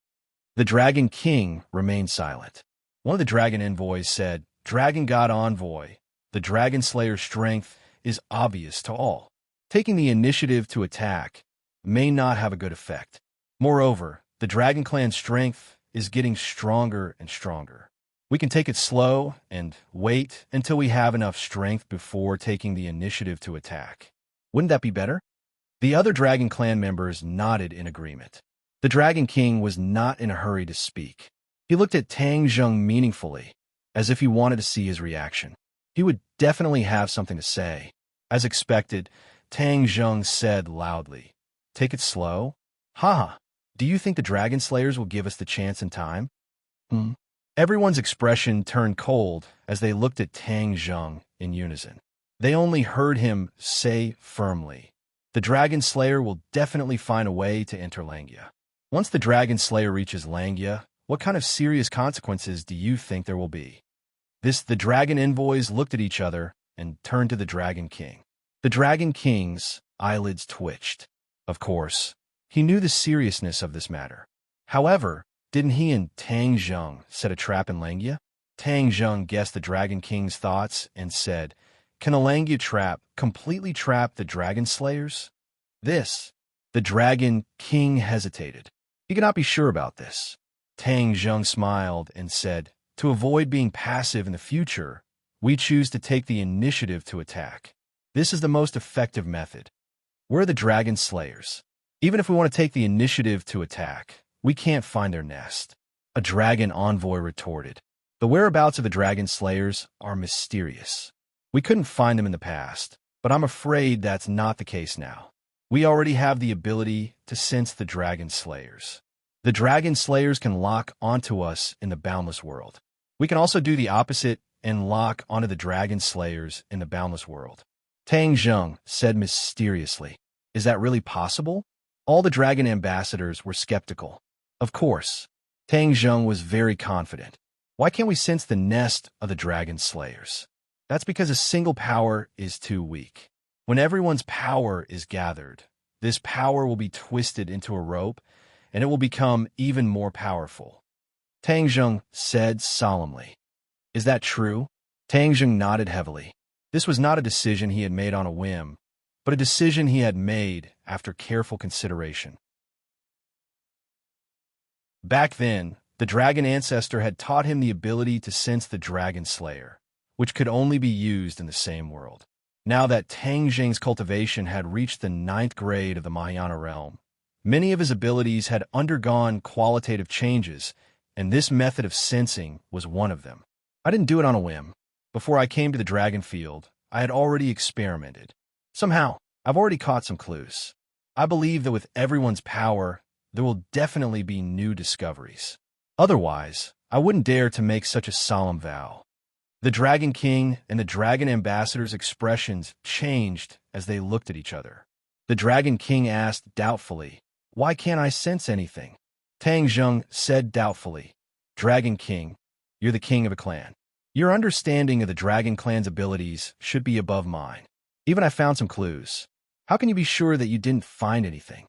The Dragon King remained silent. One of the dragon envoys said, Dragon God Envoy, the Dragon Slayer's strength is obvious to all. Taking the initiative to attack may not have a good effect. Moreover, the Dragon Clan's strength is getting stronger and stronger. We can take it slow and wait until we have enough strength before taking the initiative to attack. Wouldn't that be better? The other Dragon Clan members nodded in agreement. The Dragon King was not in a hurry to speak. He looked at Tang Zheng meaningfully, as if he wanted to see his reaction. He would definitely have something to say. As expected, Tang Zheng said loudly, Take it slow? Ha! Do you think the Dragon Slayers will give us the chance in time? Everyone's expression turned cold as they looked at Tang Zheng in unison. They only heard him say firmly, The Dragon Slayer will definitely find a way to enter Langia. Once the Dragon Slayer reaches Langia, what kind of serious consequences do you think there will be? The dragon envoys looked at each other and turned to the Dragon King. The Dragon King's eyelids twitched. Of course, he knew the seriousness of this matter. However, didn't he and Tang Zheng set a trap in Langya? Tang Zheng guessed the Dragon King's thoughts and said, "Can a Langya trap completely trap the Dragon Slayers?" The Dragon King hesitated. He could not be sure about this. Tang Zheng smiled and said, "To avoid being passive in the future, we choose to take the initiative to attack. This is the most effective method. We're the Dragon Slayers. Even if we want to take the initiative to attack, we can't find their nest." A dragon envoy retorted, "The whereabouts of the Dragon Slayers are mysterious. We couldn't find them in the past, but I'm afraid that's not the case now. We already have the ability to sense the Dragon Slayers. The Dragon Slayers can lock onto us in the boundless world. We can also do the opposite and lock onto the Dragon Slayers in the boundless world." Tang Zheng said mysteriously, "Is that really possible?" All the dragon ambassadors were skeptical. Of course, Tang Zheng was very confident. "Why can't we sense the nest of the Dragon Slayers?" "That's because a single power is too weak. When everyone's power is gathered, this power will be twisted into a rope, and it will become even more powerful." Tang Zheng said solemnly. "Is that true?" Tang Zheng nodded heavily. This was not a decision he had made on a whim, but a decision he had made after careful consideration. Back then, the dragon ancestor had taught him the ability to sense the Dragon Slayer, which could only be used in the same world. Now that Tang Zheng's cultivation had reached the 9th grade of the Mahayana realm, many of his abilities had undergone qualitative changes, and this method of sensing was one of them. "I didn't do it on a whim. Before I came to the dragon field, I had already experimented. Somehow, I've already caught some clues. I believe that with everyone's power, there will definitely be new discoveries. Otherwise, I wouldn't dare to make such a solemn vow." The Dragon King and the Dragon Ambassador's expressions changed as they looked at each other. The Dragon King asked doubtfully, "Why can't I sense anything?" Tang Zheng said doubtfully, "Dragon King, you're the king of a clan. Your understanding of the Dragon Clan's abilities should be above mine. Even I found some clues. How can you be sure that you didn't find anything?"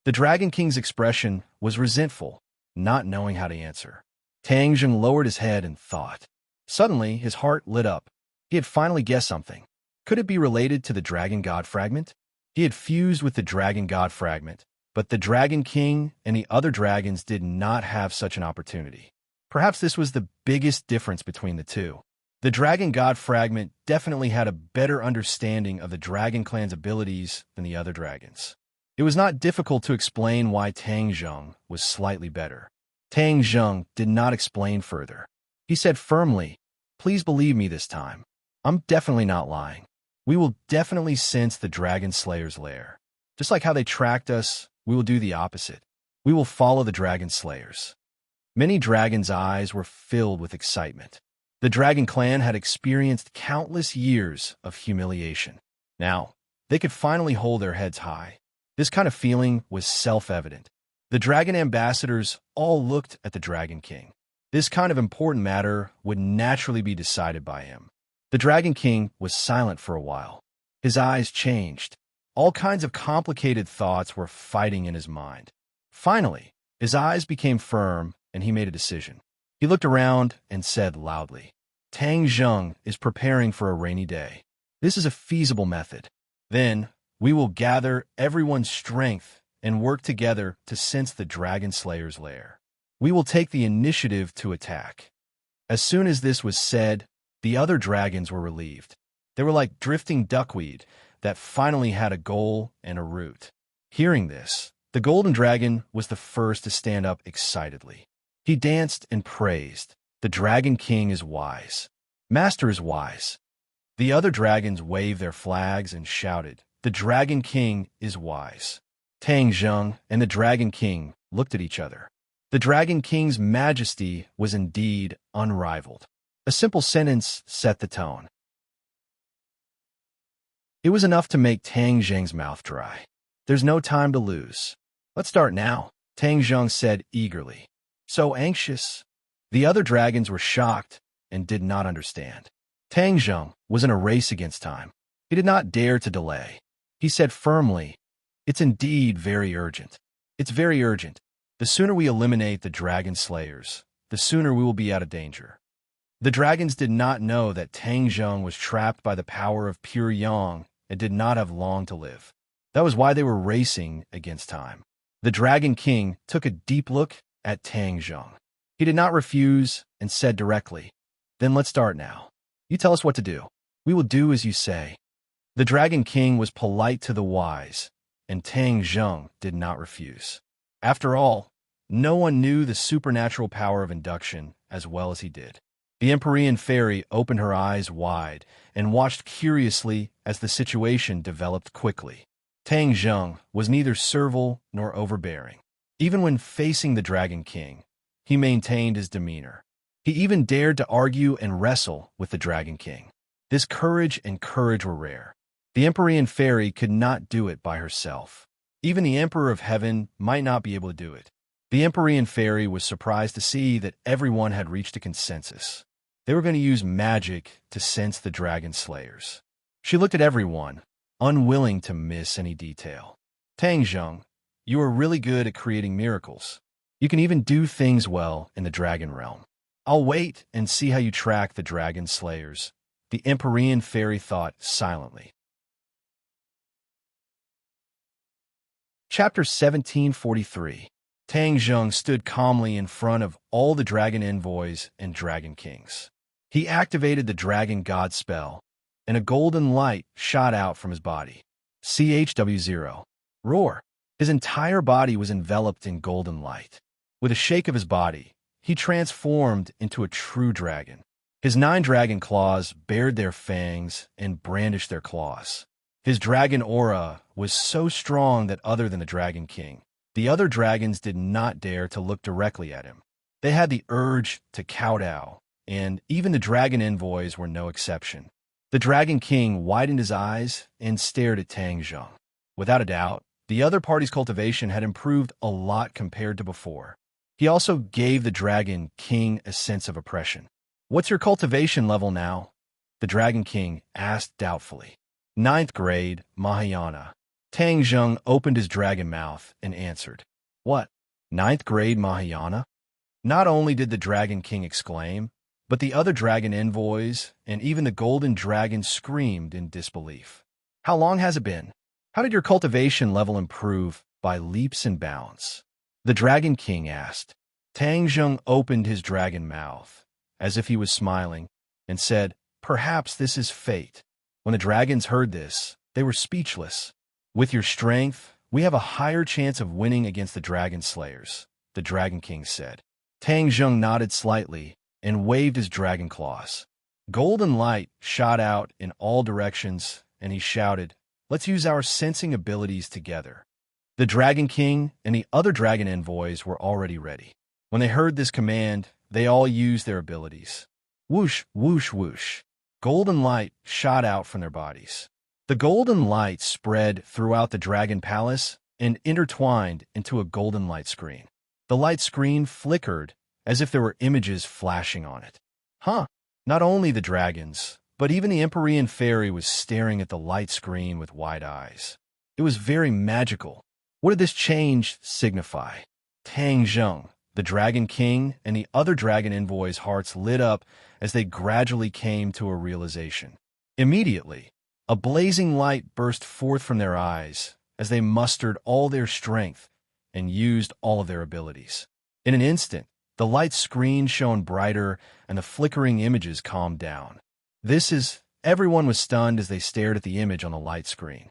The Dragon King's expression was resentful, not knowing how to answer. Tang Zheng lowered his head and thought. Suddenly, his heart lit up. He had finally guessed something. Could it be related to the Dragon God Fragment? He had fused with the Dragon God Fragment, but the Dragon King and the other dragons did not have such an opportunity. Perhaps this was the biggest difference between the two. The Dragon God Fragment definitely had a better understanding of the Dragon Clan's abilities than the other dragons. It was not difficult to explain why Tang Zheng was slightly better. Tang Zheng did not explain further. He said firmly, "Please believe me this time. I'm definitely not lying. We will definitely sense the Dragon Slayer's lair. Just like how they tracked us, we will do the opposite. We will follow the Dragon Slayers." Many dragons' eyes were filled with excitement. The Dragon Clan had experienced countless years of humiliation. Now, they could finally hold their heads high. This kind of feeling was self-evident. The Dragon Ambassadors all looked at the Dragon King. This kind of important matter would naturally be decided by him. The Dragon King was silent for a while. His eyes changed. All kinds of complicated thoughts were fighting in his mind. Finally, his eyes became firm and he made a decision. He looked around and said loudly, "Tang Zheng is preparing for a rainy day. This is a feasible method. Then, we will gather everyone's strength and work together to sense the Dragon Slayer's lair. We will take the initiative to attack." As soon as this was said, the other dragons were relieved. They were like drifting duckweed that finally had a goal and a route. Hearing this, the Golden Dragon was the first to stand up excitedly. He danced and praised, "The Dragon King is wise. Master is wise." The other dragons waved their flags and shouted, "The Dragon King is wise." Tang Zheng and the Dragon King looked at each other. The Dragon King's majesty was indeed unrivaled. A simple sentence set the tone. It was enough to make Tang Zheng's mouth dry. "There's no time to lose. Let's start now," Tang Zheng said eagerly. "So anxious." The other dragons were shocked and did not understand. Tang Zheng was in a race against time. He did not dare to delay. He said firmly, "It's indeed very urgent. It's very urgent. The sooner we eliminate the dragon slayers, the sooner we will be out of danger." The dragons did not know that Tang Zheng was trapped by the power of pure yang and did not have long to live. That was why they were racing against time. The Dragon King took a deep look at Tang Zheng. He did not refuse and said directly, "Then let's start now. You tell us what to do. We will do as you say." The Dragon King was polite to the wise, and Tang Zheng did not refuse. After all, no one knew the supernatural power of induction as well as he did. The Empyrean fairy opened her eyes wide and watched curiously as the situation developed quickly. Tang Zheng was neither servile nor overbearing. Even when facing the Dragon King, he maintained his demeanor. He even dared to argue and wrestle with the Dragon King. This courage were rare. The Empyrean fairy could not do it by herself. Even the Emperor of Heaven might not be able to do it. The Empyrean fairy was surprised to see that everyone had reached a consensus. They were going to use magic to sense the dragon slayers. She looked at everyone, unwilling to miss any detail. "Tang Zheng, you are really good at creating miracles. You can even do things well in the dragon realm. I'll wait and see how you track the dragon slayers," the Empyrean fairy thought silently. Chapter 1743. Tang Zheng stood calmly in front of all the dragon envoys and dragon kings. He activated the dragon god spell, and a golden light shot out from his body. CHW0. Roar. His entire body was enveloped in golden light. With a shake of his body, he transformed into a true dragon. His 9 dragon claws bared their fangs and brandished their claws. His dragon aura was so strong that other than the Dragon King, the other dragons did not dare to look directly at him. They had the urge to kowtow, and even the dragon envoys were no exception. The Dragon King widened his eyes and stared at Tang Zheng. Without a doubt, the other party's cultivation had improved a lot compared to before. He also gave the Dragon King a sense of oppression. "What's your cultivation level now?" the Dragon King asked doubtfully. 9th grade, Mahayana. Tang Zheng opened his dragon mouth and answered. "What? 9th grade Mahayana?" Not only did the Dragon King exclaim, but the other dragon envoys and even the golden dragon screamed in disbelief. "How long has it been? How did your cultivation level improve by leaps and bounds?" the Dragon King asked. Tang Zheng opened his dragon mouth, as if he was smiling, and said, "Perhaps this is fate." When the dragons heard this, they were speechless. "With your strength, we have a higher chance of winning against the dragon slayers," the Dragon King said. Tang Zheng nodded slightly and waved his dragon claws. Golden light shot out in all directions, and he shouted, "Let's use our sensing abilities together." The Dragon King and the other dragon envoys were already ready. When they heard this command, they all used their abilities. Whoosh, whoosh, whoosh. Golden light shot out from their bodies. The golden light spread throughout the dragon palace and intertwined into a golden light screen. The light screen flickered as if there were images flashing on it. Not only the dragons, but even the Empyrean fairy was staring at the light screen with wide eyes. It was very magical. What did this change signify? Tang Zheng, the Dragon King, and the other dragon envoys' hearts lit up as they gradually came to a realization. Immediately, a blazing light burst forth from their eyes as they mustered all their strength and used all of their abilities. In an instant, the light screen shone brighter and the flickering images calmed down. Everyone was stunned as they stared at the image on the light screen.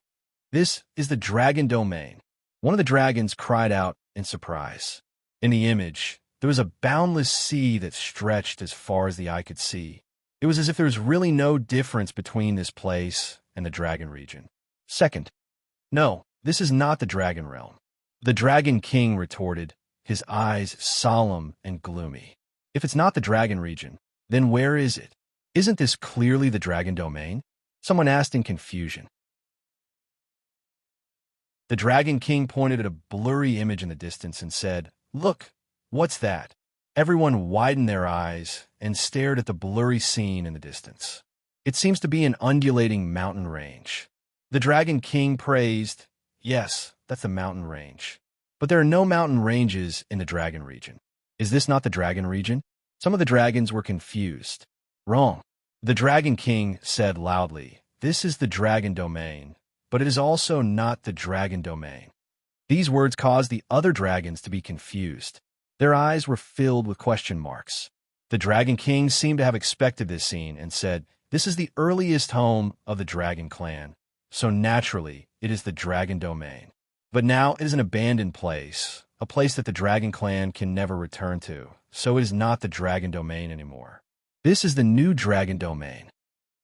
"This is the dragon domain," one of the dragons cried out in surprise. In the image, there was a boundless sea that stretched as far as the eye could see. It was as if there was really no difference between this place and the dragon region. "Second, no, this is not the dragon realm," the Dragon King retorted, his eyes solemn and gloomy. "If it's not the dragon region, then where is it? Isn't this clearly the dragon domain?" someone asked in confusion. The Dragon King pointed at a blurry image in the distance and said, "Look, what's that?" Everyone widened their eyes and stared at the blurry scene in the distance. It seems to be an undulating mountain range. The Dragon King praised, "Yes, that's the mountain range. But there are no mountain ranges in the dragon region. Is this not the dragon region?" Some of the dragons were confused. "Wrong." The Dragon King said loudly, "This is the dragon domain, but it is also not the dragon domain." These words caused the other dragons to be confused. Their eyes were filled with question marks. The Dragon King seemed to have expected this scene and said, "This is the earliest home of the dragon clan, so naturally it is the dragon domain. But now it is an abandoned place, a place that the dragon clan can never return to, so it is not the dragon domain anymore. This is the new dragon domain."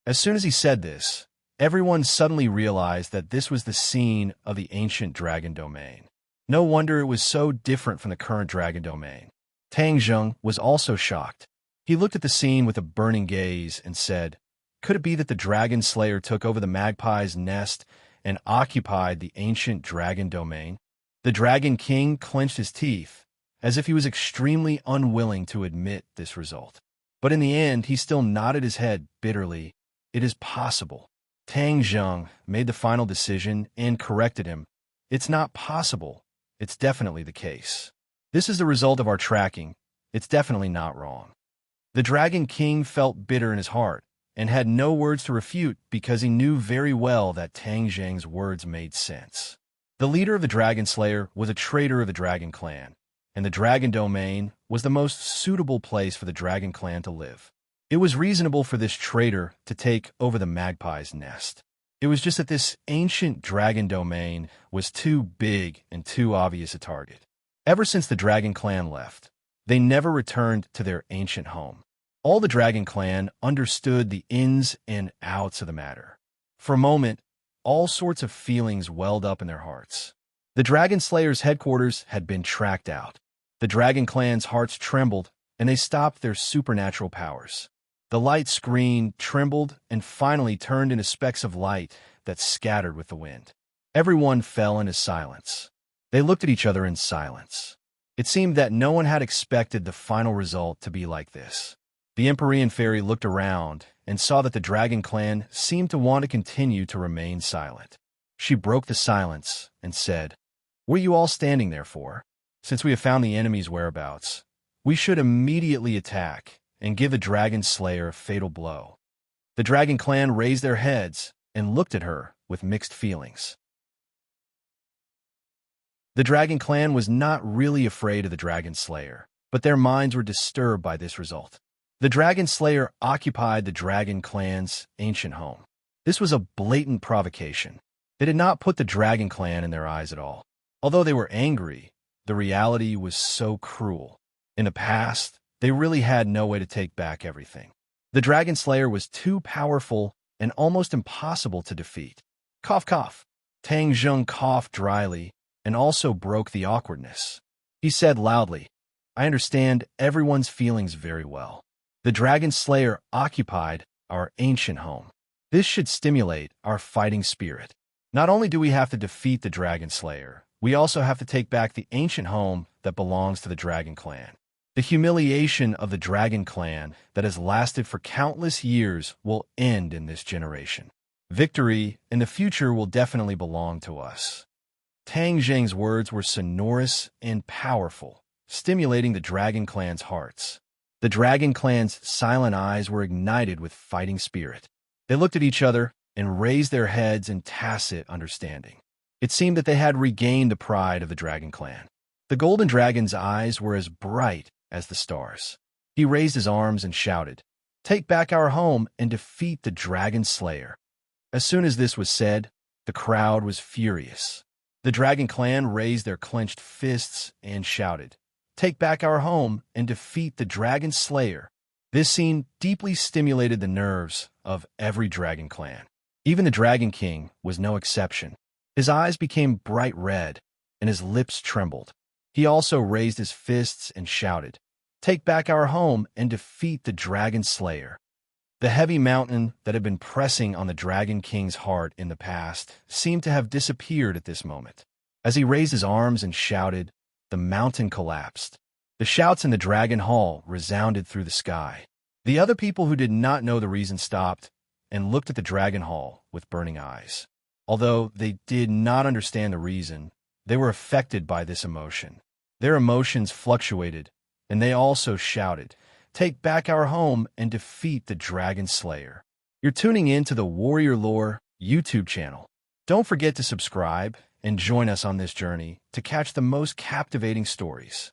As soon as he said this, everyone suddenly realized that this was the scene of the ancient dragon domain. No wonder it was so different from the current dragon domain. Tang Zheng was also shocked. He looked at the scene with a burning gaze and said, "Could it be that the dragon slayer took over the magpie's nest and occupied the ancient dragon domain?" The Dragon King clenched his teeth, as if he was extremely unwilling to admit this result. But in the end, he still nodded his head bitterly. "It is possible." Tang Zheng made the final decision and corrected him. "It's not possible. It's definitely the case. This is the result of our tracking. It's definitely not wrong." The Dragon King felt bitter in his heart and had no words to refute because he knew very well that Tang Zheng's words made sense. The leader of the Dragon Slayer was a traitor of the Dragon Clan, and the Dragon Domain was the most suitable place for the Dragon Clan to live. It was reasonable for this traitor to take over the magpie's nest. It was just that this ancient Dragon Domain was too big and too obvious a target. Ever since the Dragon Clan left, they never returned to their ancient home. All the Dragon Clan understood the ins and outs of the matter. For a moment, all sorts of feelings welled up in their hearts. The Dragon Slayer's headquarters had been tracked out. The Dragon Clan's hearts trembled, and they stopped their supernatural powers. The light screen trembled and finally turned into specks of light that scattered with the wind. Everyone fell into silence. They looked at each other in silence. It seemed that no one had expected the final result to be like this. The Empyrean Fairy looked around and saw that the Dragon Clan seemed to want to continue to remain silent. She broke the silence and said, "What are you all standing there for? Since we have found the enemy's whereabouts, we should immediately attack and give the Dragon Slayer a fatal blow." The Dragon Clan raised their heads and looked at her with mixed feelings. The Dragon Clan was not really afraid of the Dragon Slayer, but their minds were disturbed by this result. The Dragon Slayer occupied the Dragon Clan's ancient home. This was a blatant provocation. They did not put the Dragon Clan in their eyes at all. Although they were angry, the reality was so cruel. In the past, they really had no way to take back everything. The Dragon Slayer was too powerful and almost impossible to defeat. Cough, cough. Tang Zheng coughed dryly and also broke the awkwardness. He said loudly, "I understand everyone's feelings very well. The Dragon Slayer occupied our ancient home. This should stimulate our fighting spirit. Not only do we have to defeat the Dragon Slayer, we also have to take back the ancient home that belongs to the Dragon Clan. The humiliation of the Dragon Clan that has lasted for countless years will end in this generation. Victory in the future will definitely belong to us." Tang Zheng's words were sonorous and powerful, stimulating the Dragon Clan's hearts. The Dragon Clan's silent eyes were ignited with fighting spirit. They looked at each other and raised their heads in tacit understanding. It seemed that they had regained the pride of the Dragon Clan. The Golden Dragon's eyes were as bright as the stars. He raised his arms and shouted, "Take back our home and defeat the Dragon Slayer." As soon as this was said, the crowd was furious. The Dragon Clan raised their clenched fists and shouted, "Take back our home and defeat the Dragon Slayer." This scene deeply stimulated the nerves of every Dragon Clan. Even the Dragon King was no exception. His eyes became bright red, and his lips trembled. He also raised his fists and shouted, "Take back our home and defeat the Dragon Slayer." The heavy mountain that had been pressing on the Dragon King's heart in the past seemed to have disappeared at this moment. As he raised his arms and shouted, the mountain collapsed. The shouts in the Dragon Hall resounded through the sky. The other people who did not know the reason stopped and looked at the Dragon Hall with burning eyes. Although they did not understand the reason, they were affected by this emotion. Their emotions fluctuated, and they also shouted, "Take back our home and defeat the Dragon Slayer." You're tuning in to the Warrior Lore YouTube channel. Don't forget to subscribe and join us on this journey to catch the most captivating stories.